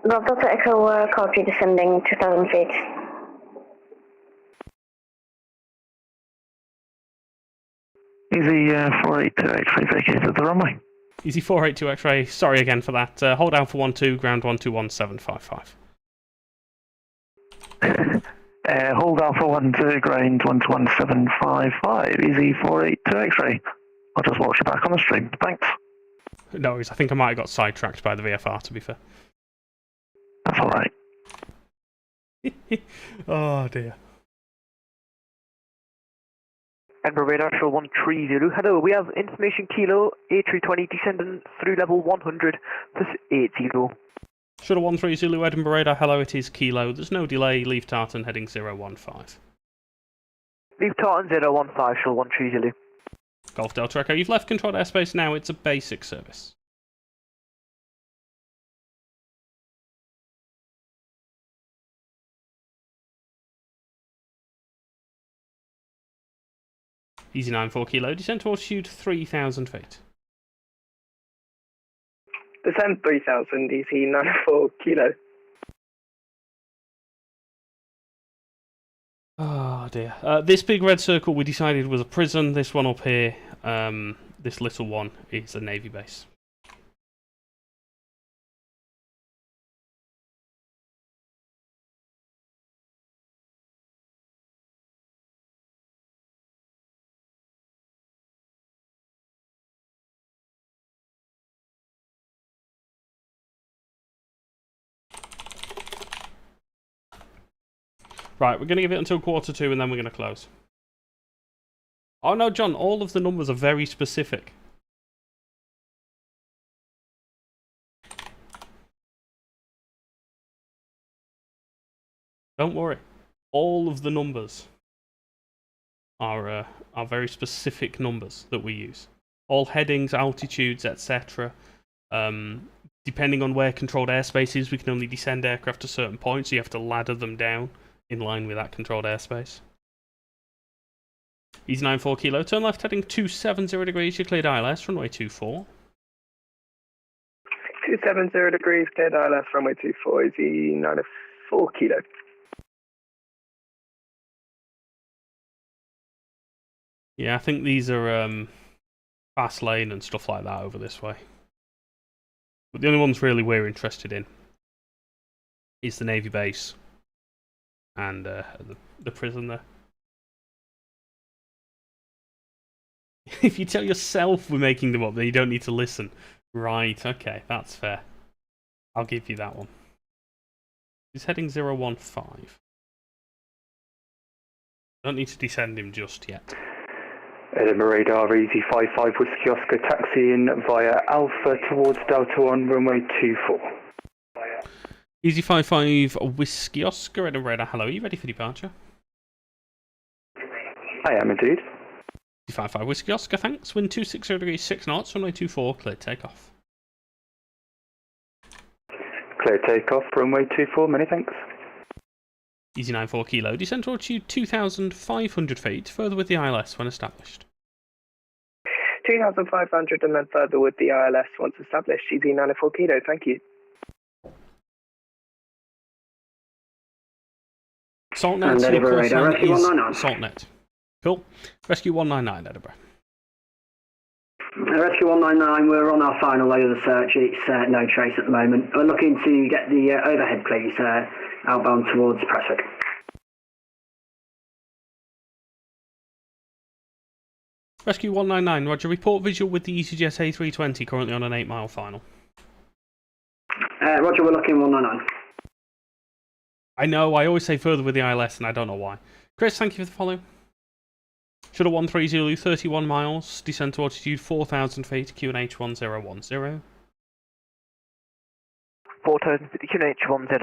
Golf Delta Echo, copy, descending 2,000 feet. Easy 482 X-ray vacated the runway. Easy 482 X-ray, sorry again for that. Hold down for 12, ground 121755. Hold Alpha 12, ground 121755. Easy 482 X-ray. I'll just watch you back on the stream. Thanks. No worries, I think I might have got sidetracked by the VFR, to be fair. That's alright. Oh dear. Edinburgh Radar Show 130. Hello, we have information Kilo, A320 descending through level 100 plus 80. Shuttle 13 Zulu Edinburgh Radar, hello, it is Kilo. There's no delay, leave Tartan heading 015. Leave Tartan 015, Shuttle 13 Zulu. Golf Delta Echo, you've left controlled airspace now, it's a basic service. Easy 94 Kilo, descent to altitude 3,000 feet. Descend 3,000, easy 94 Kilo. Oh dear. This big red circle we decided was a prison. This one up here, this little one, is a Navy base. Right, we're going to give it until 1:45 and then we're going to close. Oh no, John, all of the numbers are very specific. Don't worry. All of the numbers are very specific numbers that we use. All headings, altitudes, etc. Depending on where controlled airspace is, we can only descend aircraft to certain points, so you have to ladder them down in line with that controlled airspace. Easy 94 Kilo, turn left heading 270 degrees, you're cleared ILS, runway 24. 270 degrees, cleared ILS, runway 24, easy 94 Kilo. Yeah, I think these are fast lane and stuff like that over this way. But the only ones really we're interested in is the Navy base and the prison there. If you tell yourself we're making them up, then you don't need to listen. Right, okay, that's fair. I'll give you that one. He's heading 015. Don't need to descend him just yet. Edinburgh Radar, easy 55 Whiskey Oscar, taxiing via Alpha towards Delta 1, runway 24. Easy 55 Whiskey Oscar, Edinburgh Radar, hello, are you ready for departure? I am indeed. Easy 55 Whiskey Oscar, thanks, wind 260 degrees 6 knots, runway 24, cleared takeoff. Clear takeoff, runway 24, many thanks. Easy 94 Kilo, descent to altitude 2,500 feet, further with the ILS when established. 2,500 and then further with the ILS once established, easy 94 Kilo, thank you. Saltnet, Edinburgh Radar, Rescue 199. Saltnet. Cool. Rescue 199, Edinburgh. Rescue 199, we're on our final leg of the search. It's no trace at the moment. We're looking to get the overhead, please, outbound towards Prestwick. Rescue 199, roger. Report visual with the EasyJet A320 currently on an 8-mile final. Roger, we're looking 199. I know, I always say further with the ILS and I don't know why. Chris, thank you for the follow. Shuttle 13 Zulu, 31 miles, descent to altitude 4,000 feet, QNH 1010. 4,000 feet, QNH 1010,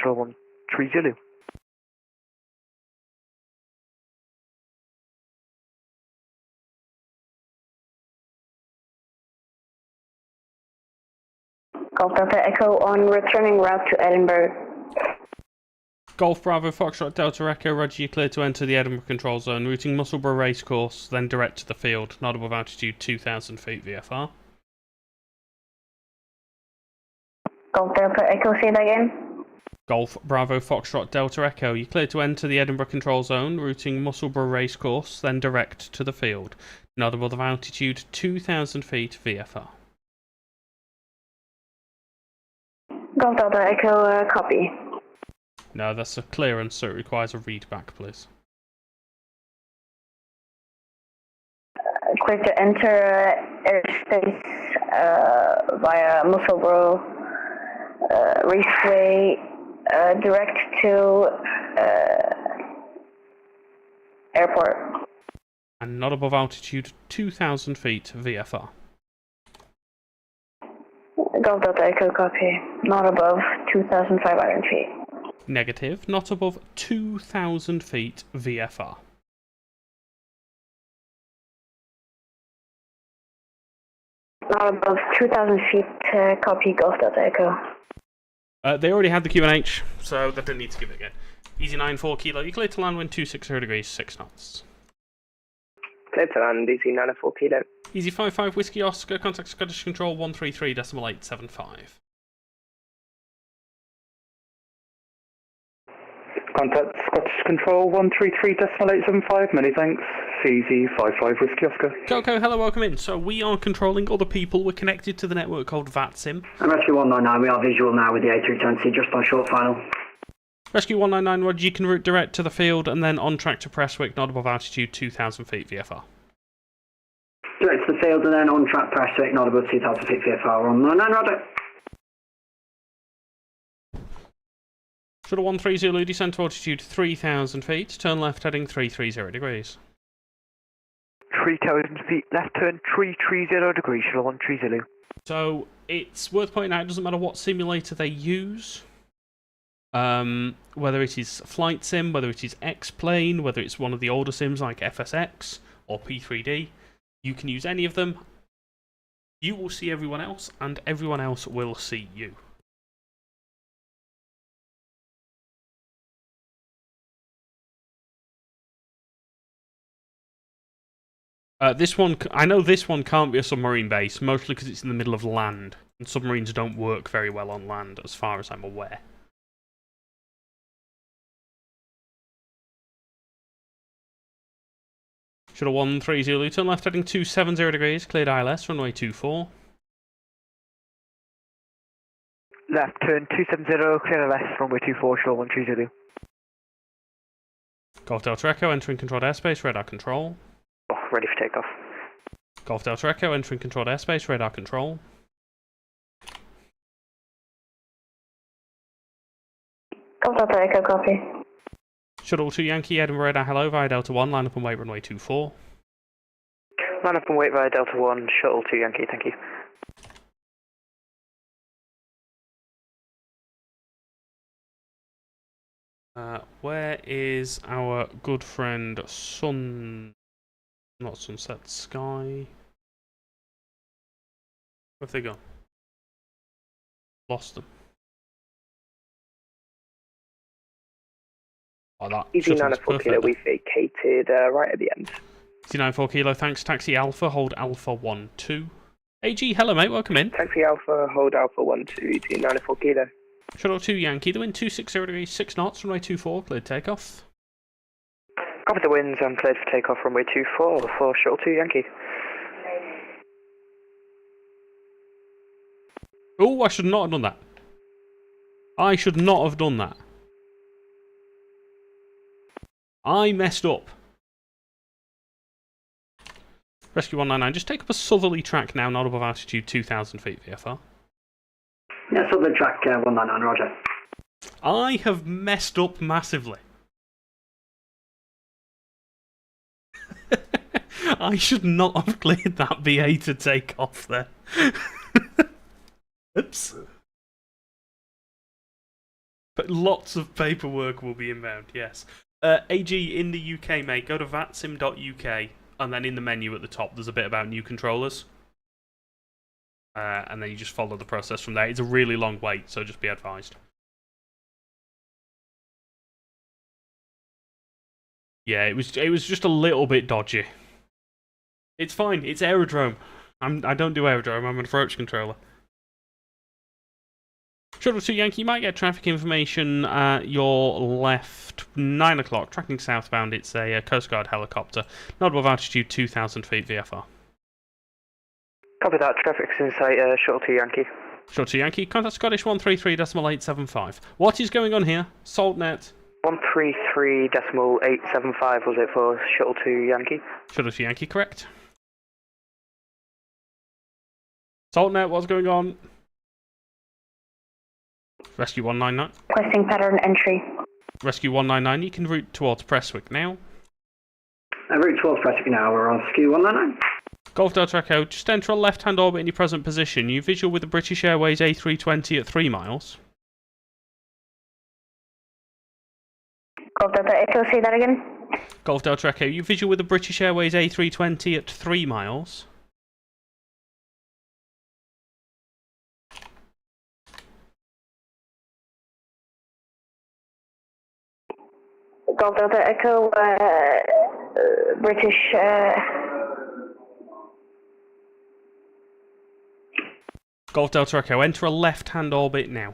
Shuttle 13 Zulu. Golf Delta Echo on returning route to Edinburgh. Golf Bravo Foxtrot Delta Echo, roger, you're clear to enter the Edinburgh control zone, routing Musselburgh Racecourse, then direct to the field, not above altitude 2,000 feet VFR. Golf Delta Echo, say that again. Golf Bravo Foxtrot Delta Echo. You're cleared to enter the Edinburgh control zone, routing Musselburgh Racecourse, then direct to the field. Not above altitude 2,000 feet VFR. Golf Delta Echo, copy. No, that's a clearance, so it requires a read back, please. Clear to enter airspace via Musselburgh Raceway, direct to airport. And not above altitude 2,000 feet VFR. Golf Delta Echo, copy. Not above 2,500 feet. Negative, not above 2,000 feet VFR. Not above 2,000 feet, copy. Golf Delta Echo. They already had the QNH, so they didn't need to give it again. Easy 94 kilo. You clear to land wind 260 degrees, 6 knots. Clear to land, easy 94 kilo. Easy 55 Whiskey Oscar, contact Scottish Control 133.875. Contact Scottish Control 133.875, many thanks. CZ 55 Whiskey Oscar. Coco, hello, welcome in. So we are controlling other people. We're connected to the network called VATSIM. And Rescue 199, we are visual now with the A320, just on short final. Rescue 199, Roger, you can route direct to the field and then on track to Prestwick, not above altitude 2,000 feet VFR. Direct to the field and then on track Prestwick, not above 2,000 feet VFR on 99, Roger. Shuttle 13 Zulu, descend to altitude 3,000 feet, turn left heading 330 degrees. 3,000 feet, left turn 330 degrees, Shuttle 13 Zulu. So, it's worth pointing out, it doesn't matter what simulator they use, whether it is Flight Sim, whether it is X-Plane, whether it's one of the older sims like FSX or P3D, you can use any of them. You will see everyone else, and everyone else will see you. This one, I know this one can't be a submarine base, mostly because it's in the middle of land, and submarines don't work very well on land, as far as I'm aware. Shuttle 13 Zulu, turn left heading 270 degrees, cleared ILS, runway 24. Left turn 270, clear LS, runway 24, Shuttle 13 Zulu. Golf Delta Echo, entering controlled airspace, radar control. Ready for takeoff. Golf Delta Echo, entering controlled airspace, radar control. Golf Delta Echo, copy. Shuttle 2 Yankee, Edinburgh radar hello, via Delta 1, line up and wait runway 24. Line up and wait via Delta 1, Shuttle 2 Yankee, thank you. Where is our good friend not Sunset Sky? Where have they gone? Lost them. Oh, that Easy 94 kilo, we vacated right at the end. Easy 94 kilo, thanks. Taxi Alpha, hold Alpha 12. AG, hello mate, welcome in. Taxi Alpha, hold Alpha 12, easy 94 kilo. Shuttle 2 Yankee, the wind 260 degrees, 6 knots, runway 24, cleared takeoff. Copy the winds, I'm cleared for takeoff runway 24 for Shuttle 2 Yankee. Oh, I should not have done that. I should not have done that. I messed up. Rescue 199, just take up a southerly track now, not above altitude 2,000 feet VFR. Yeah, southerly track 199, roger. I have messed up massively. I should not have cleared that BA to take off there. Oops. But lots of paperwork will be inbound, yes. AG, in the UK, mate, go to vatsim.uk, and then in the menu at the top, there's a bit about new controllers. And then you just follow the process from there. It's a really long wait, so just be advised. Yeah, it was just a little bit dodgy. It's fine, it's aerodrome. I don't do aerodrome, I'm an approach controller. Shuttle 2 Yankee, you might get traffic information at your left, 9 o'clock, tracking southbound. It's a Coast Guard helicopter, not above altitude 2,000 feet VFR. Copy that, traffic's in sight, Shuttle 2 Yankee. Shuttle 2 Yankee, contact Scottish 133.875. What is going on here? SaltNet. 133.875 was it for Shuttle 2 Yankee? Shuttle 2 Yankee, correct. SaltNet, what's going on? Rescue 199. Requesting pattern entry. Rescue 199, you can route towards Prestwick now. Route towards Prestwick now, we're on Rescue 199. Golf Delta Echo, just enter a left-hand orbit in your present position. You visual with the British Airways A320 at 3 miles. Golf Delta Echo, say that again. Golf Delta Echo, you visual with the British Airways A320 at 3 miles. Golf Delta Echo, British. Golf Delta Echo, enter a left-hand orbit now.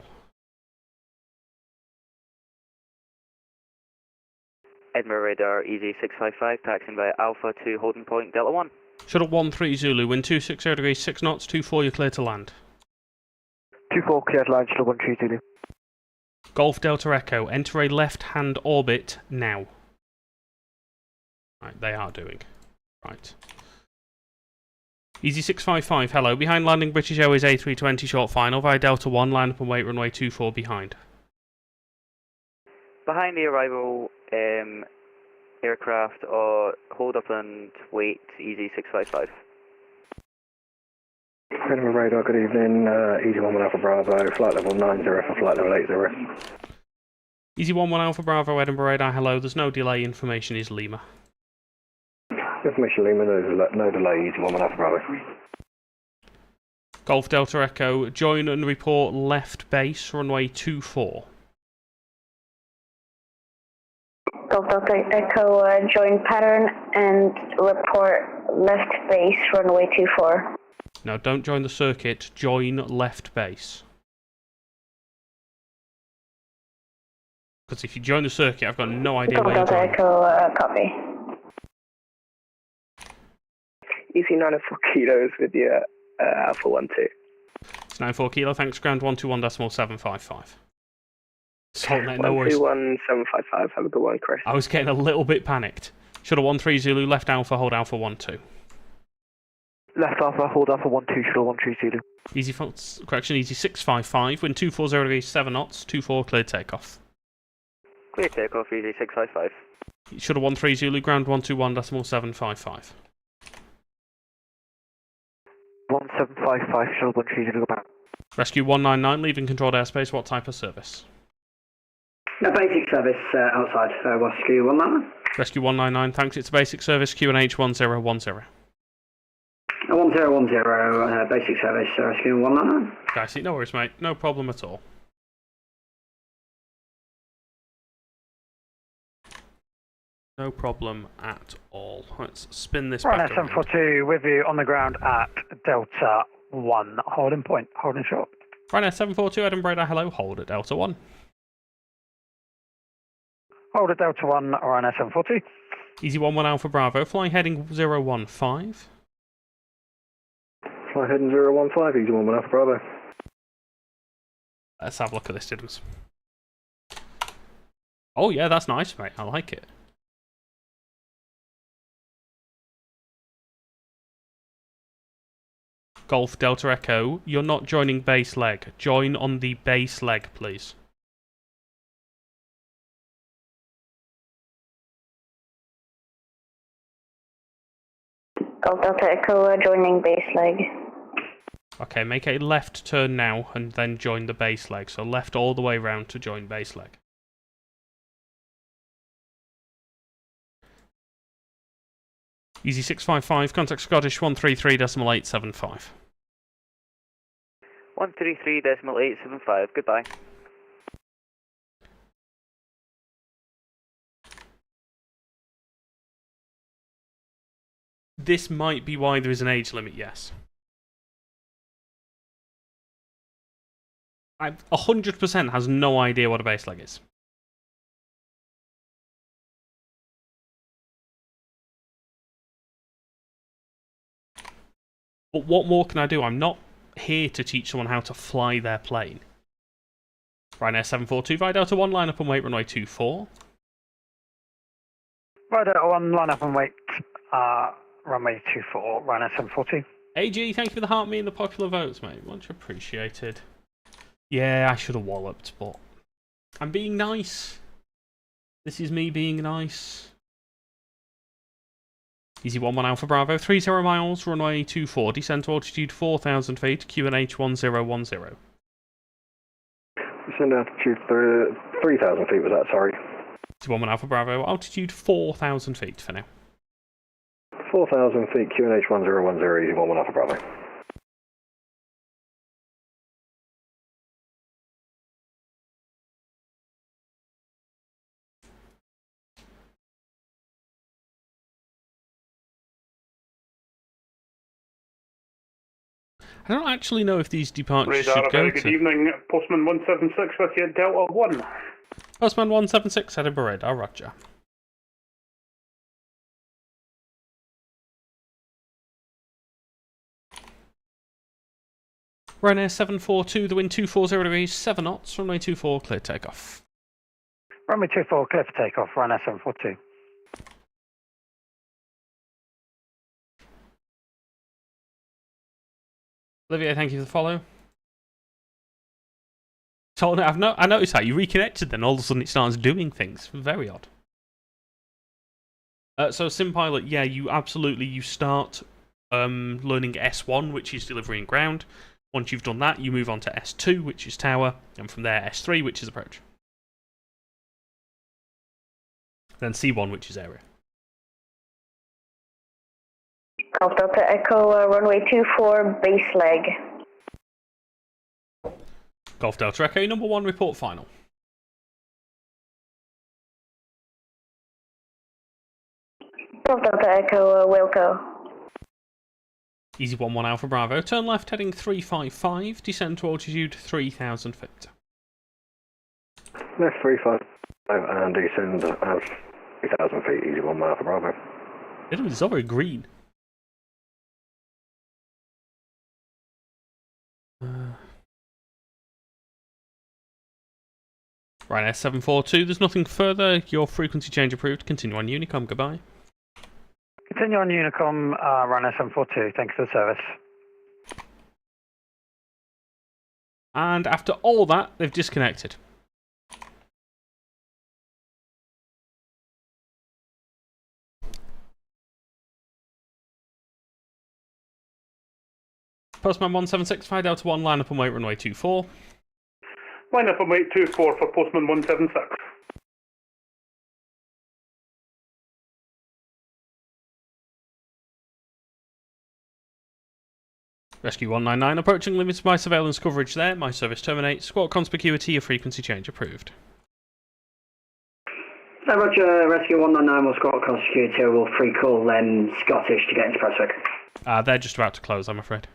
Edinburgh radar, EG655, taxiing by Alpha to holding point Delta 1. Shuttle 13 Zulu, wind 260 degrees, 6 knots, 24, you're clear to land. 24, clear to land, Shuttle 13 Zulu. Golf Delta Echo, enter a left-hand orbit now. Right, they are doing. Right. EG655, hello. Behind landing British Airways A320 short final via Delta 1, line up and wait runway 24 behind. Behind the arrival aircraft, or hold up and wait, EG655. Edinburgh radar, good evening, Easy 11 Alpha Bravo, flight level 90 for flight level 80. Easy 11 Alpha Bravo, Edinburgh radar, hello, there's no delay, information is Lima. Information Lima, no delay, Easy 11 Alpha Bravo. Golf Delta Echo, join and report left base, runway 24. Golf Delta Echo, join pattern and report left base, runway 24. No, don't join the circuit, join left base. Because if you join the circuit, I've got no idea where you're going. Delta Echo, copy. Easy 94 kilos with your Alpha 12. It's 94 kilo, thanks, ground 121.755. SaltNet, no 121.755, have a good one, Chris. I was getting a little bit panicked. Shuttle 13 Zulu, left Alpha, hold Alpha 12. Left Alpha, hold Alpha 12, Shuttle 13 Zulu. Easy, correction, Easy 655, wind 240 degrees, 7 knots, 24, cleared takeoff. Clear takeoff, Easy 655. Shuttle 13 Zulu, ground 121.755. 1755, Shuttle 13 Zulu, go back. Rescue 199, leaving controlled airspace, what type of service? No, basic service outside, Rescue 199. Rescue 199, thanks, it's a basic service, QNH 1010. 1010, basic service, Rescue 199. Guys, no worries, mate, no problem at all. No problem at all. Let's spin this back around. 742 with you on the ground at Delta 1, holding point, holding short. Ryanair 742, Edinburgh radar, hello, hold at Delta 1. Hold at Delta 1, Ryanair 742. Easy 11 Alpha Bravo, flying heading 015. Fly heading 015, Easy 11 Alpha Bravo. Let's have a look at this, Diddums. Oh yeah, that's nice, mate, I like it. Golf Delta Echo, you're not joining base leg. Join on the base leg, please. Golf Delta Echo, joining base leg. Okay, make a left turn now and then join the base leg. So left all the way round to join base leg. Easy 655, contact Scottish 133.875. 133.875, goodbye. This might be why there is an age limit, yes. I 100% has no idea what a base leg is. But what more can I do? I'm not here to teach someone how to fly their plane. Ryanair 742, Via Delta 1, line up and wait, runway 24. Via Delta 1, line up and wait, runway 24, Ryanair 742. AG, thank you for the heart, me and the popular votes, mate. Much appreciated. Yeah, I should have walloped, but I'm being nice. This is me being nice. Easy 1-1 Alpha Bravo, 30 miles, runway 24, descent to altitude 4,000 feet, QNH 1010. Descend altitude 3,000 feet, was that, sorry? Easy 1-1 Alpha Bravo, altitude 4,000 feet for now. 4,000 feet, QNH 1010, easy 1-1 Alpha Bravo. I don't actually know if these departures Radar, should go good to... evening, Postman 176 with you, Delta 1. Postman 176, Edinburgh Radar, roger. Ryanair 742, the wind 240 degrees, 7 knots, runway 24, clear takeoff. Runway 24, clear for takeoff, Ryanair 742. Olivier, thank you for the follow. So I noticed that you reconnected, then all of a sudden it starts doing things. Very odd. So SimPilot, yeah, you start learning S1, which is delivering ground. Once you've done that, you move on to S2, which is tower, and from there S3, which is approach. Then C1, which is area. Golf Delta Echo, runway 24, base leg. Golf Delta Echo, number 1, report final. Golf Delta Echo, Wilco. Easy 1-1 Alpha Bravo, turn left heading 355, descend to altitude 3,000 feet. Left 355 and descend at 3,000 feet, easy 1 Alpha Bravo. It's all very green. Ryanair 742, there's nothing further. Your frequency change approved. Continue on Unicom. Goodbye. Continue on Unicom, Ryanair 742. Thanks for the service. And after all that, they've disconnected. Postman 176, Via Delta 1, line up and wait, runway 24. Line up and wait 24 for Postman 176. Rescue 199, approaching limits by surveillance coverage there. My service terminates. Squawk conspicuity, your frequency change approved. Roger, Rescue 199 will squawk conspicuity. We'll free call Scottish to get into Prestwick. They're just about to close, I'm afraid.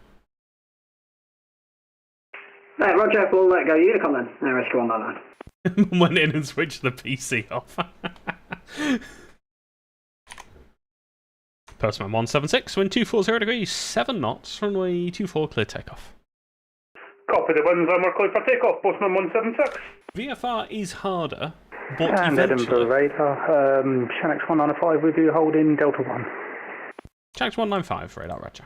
Right, Roger, we'll let go Unicom then. Rescue 199. Went in and switched the PC off. Postman 176, wind 240 degrees, 7 knots, runway 24, clear takeoff. Copy the winds, and we're clear for takeoff, Postman 176. VFR is harder, but and eventually... Edinburgh radar, Shanix 195 with you, holding Delta 1. Shanix 195, radar, roger.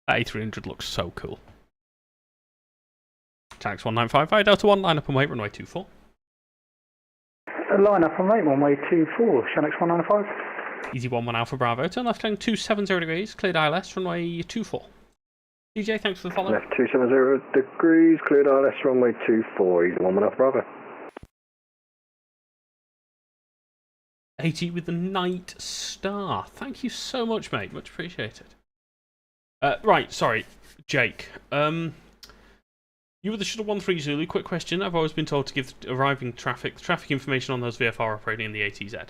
That A300 looks so cool. Shanix 195, Via Delta 1, line up and wait, runway 24. Line up and wait, runway 24, Shanix 195. Easy 1-1 Alpha Bravo, turn left heading 270 degrees, cleared ILS, runway 24. DJ, thanks for the follow. Left 270 degrees, cleared ILS, runway 24, easy 1-1 Alpha Bravo. 80 with the Night Star. Thank you so much, mate. Much appreciated. Right, sorry, Jake. You were the Shuttle 13 Zulu. Quick question. I've always been told to give arriving traffic information on those VFR operating in the ATZ.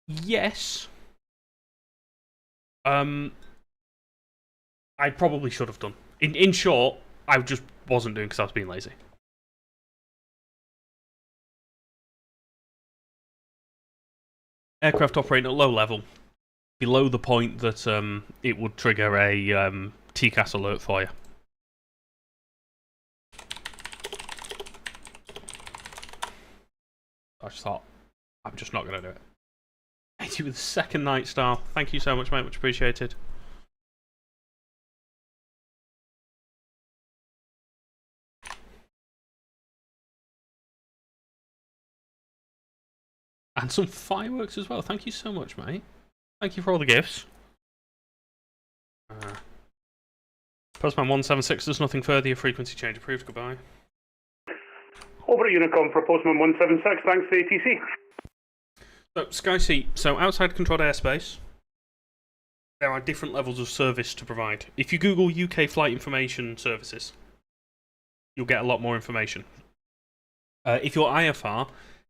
Yes. I probably should have done. In short, I just wasn't doing because I was being lazy. Aircraft operating at low level, below the point that it would trigger a TCAS alert for you. I just thought, I'm just not going to do it. 80 with the second night star. Thank you so much, mate. Much appreciated. And some fireworks as well. Thank you so much, mate. Thank you for all the gifts. Postman 176, there's nothing further. Your frequency change approved. Goodbye. Over at Unicom for Postman 176. Thanks for ATC. So, SkySea. So, outside controlled airspace, there are different levels of service to provide. If you Google UK flight information services, you'll get a lot more information. If you're IFR,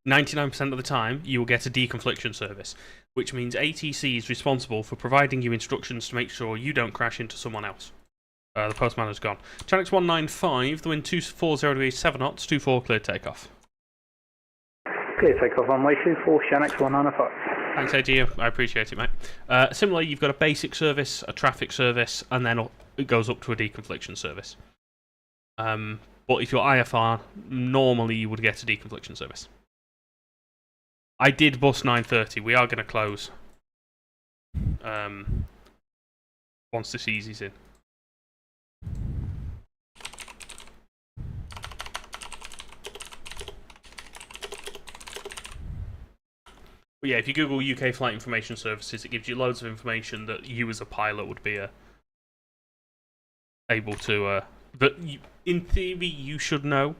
99% of the time, you will get a deconfliction service, which means ATC is responsible for providing you instructions to make sure you don't crash into someone else. The postman has gone. Channel 195, the wind 240 degrees 7 knots, 24, clear takeoff. Clear takeoff runway 24, Shanix 195. Thanks, AG. I appreciate it, mate. Similarly, you've got a basic service, a traffic service, and then it goes up to a deconfliction service. But if you're IFR, normally you would get a deconfliction service. I did bus 9:30. We are going to close once this eases in. But yeah, if you Google UK flight information services, it gives you loads of information that you as a pilot would be able to... in theory, you should know,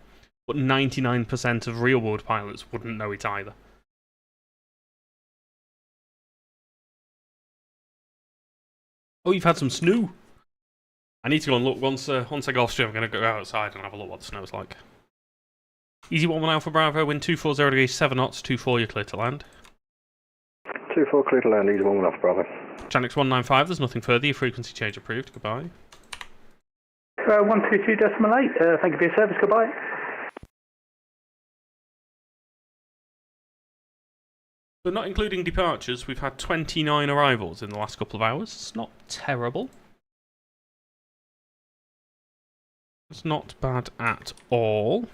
but 99% of real-world pilots wouldn't know it either. Oh, you've had some snow. I need to go and look. Once I go off stream, I'm going to go outside and have a look what the snow's like. Easy 1-1 Alpha Bravo, wind 240 degrees 7 knots, 24, you're clear to land. 24, clear to land, easy 1-1 Alpha Bravo. Channel 195, there's nothing further, your frequency change approved, goodbye. 122.8, thank you for your service, goodbye. So not including departures, we've had 29 arrivals in the last couple of hours. It's not terrible. It's not bad at all.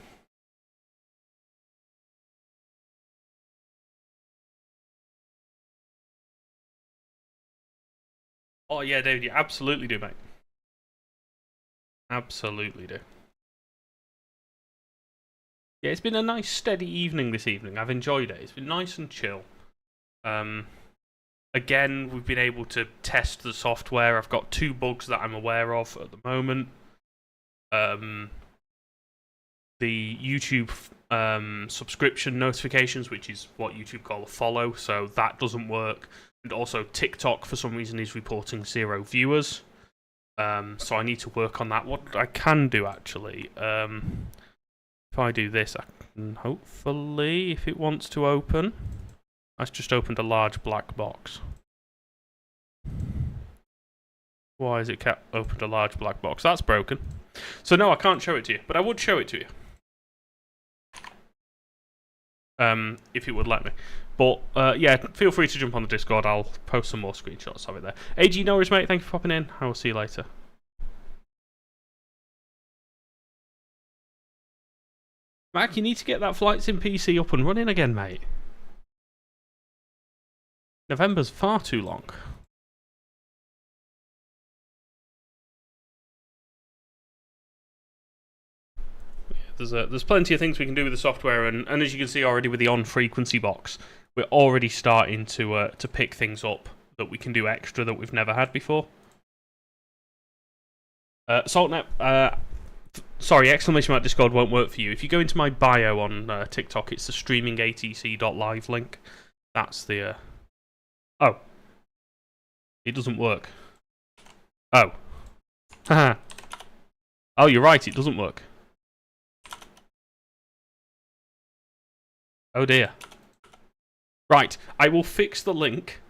Oh yeah, David, you absolutely do, mate. Absolutely do. Yeah, it's been a nice steady evening this evening. I've enjoyed it. It's been nice and chill. Again, we've been able to test the software. I've got 2 bugs that I'm aware of at the moment. The YouTube subscription notifications, which is what YouTube call a follow, so that doesn't work. And also TikTok, for some reason, is reporting 0 viewers. So I need to work on that. What I can do, actually, if I do this, I can hopefully, if it wants to open... That's just opened a large black box. Why has it opened a large black box? That's broken. So no, I can't show it to you, but I would show it to you. If it would let me. But yeah, feel free to jump on the Discord. I'll post some more screenshots of it there. AG Norris, mate, thank you for popping in. I will see you later. Mac, you need to get that VATSIM PC up and running again, mate. November's far too long. Yeah, there's plenty of things we can do with the software, and as you can see already with the on-frequency box, we're already starting to pick things up that we can do extra that we've never had before. Saltnet, sorry, exclamation mark Discord won't work for you. If you go into my bio on TikTok, it's the streamingatc.live link. That's the... Oh. It doesn't work. Oh. Haha. Oh, you're right, it doesn't work. Oh dear. Right, I will fix the link.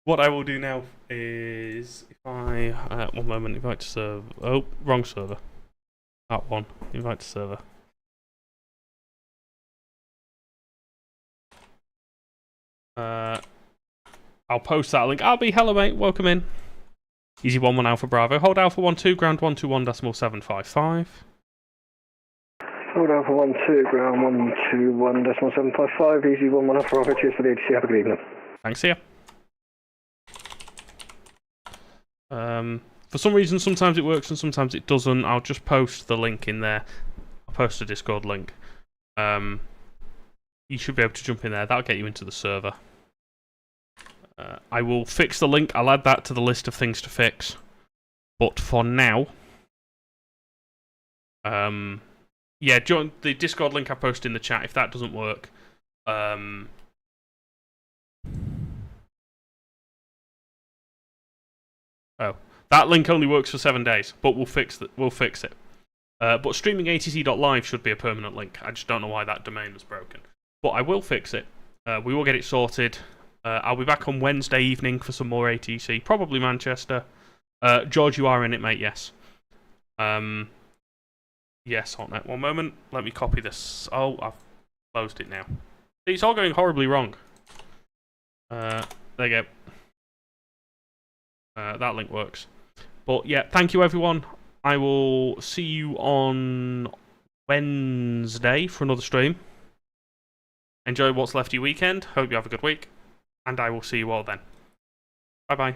What I will do now is, if I, one moment, invite to server. Oh, wrong server. That one, invite to server. I'll post that link. I'll be hello mate, welcome in. Easy 1-1 Alpha Bravo. Hold Alpha 1-2, ground 121.755. Hold Alpha 1-2, ground 121.755, easy 1-1 Alpha Bravo, cheers for the ATC, have a good evening. Thanks, see ya. For some reason, sometimes it works and sometimes it doesn't. I'll just post the link in there. I'll post a Discord link. You should be able to jump in there. That'll get you into the server. I will fix the link. I'll add that to the list of things to fix. But for now, yeah, join the Discord link I posted in the chat. If that doesn't work, oh, that link only works for 7 days, but we'll fix it. But streamingatc.live should be a permanent link. I just don't know why that domain was broken. But I will fix it. We will get it sorted. I'll be back on Wednesday evening for some more ATC. Probably Manchester. George, you are in it, mate, yes. Yes, hotnet. One moment. Let me copy this. Oh, I've closed it now. See, it's all going horribly wrong. There you go. That link works. But yeah, thank you everyone. I will see you on Wednesday for another stream. Enjoy what's left of your weekend. Hope you have a good week. And I will see you all then. Bye bye.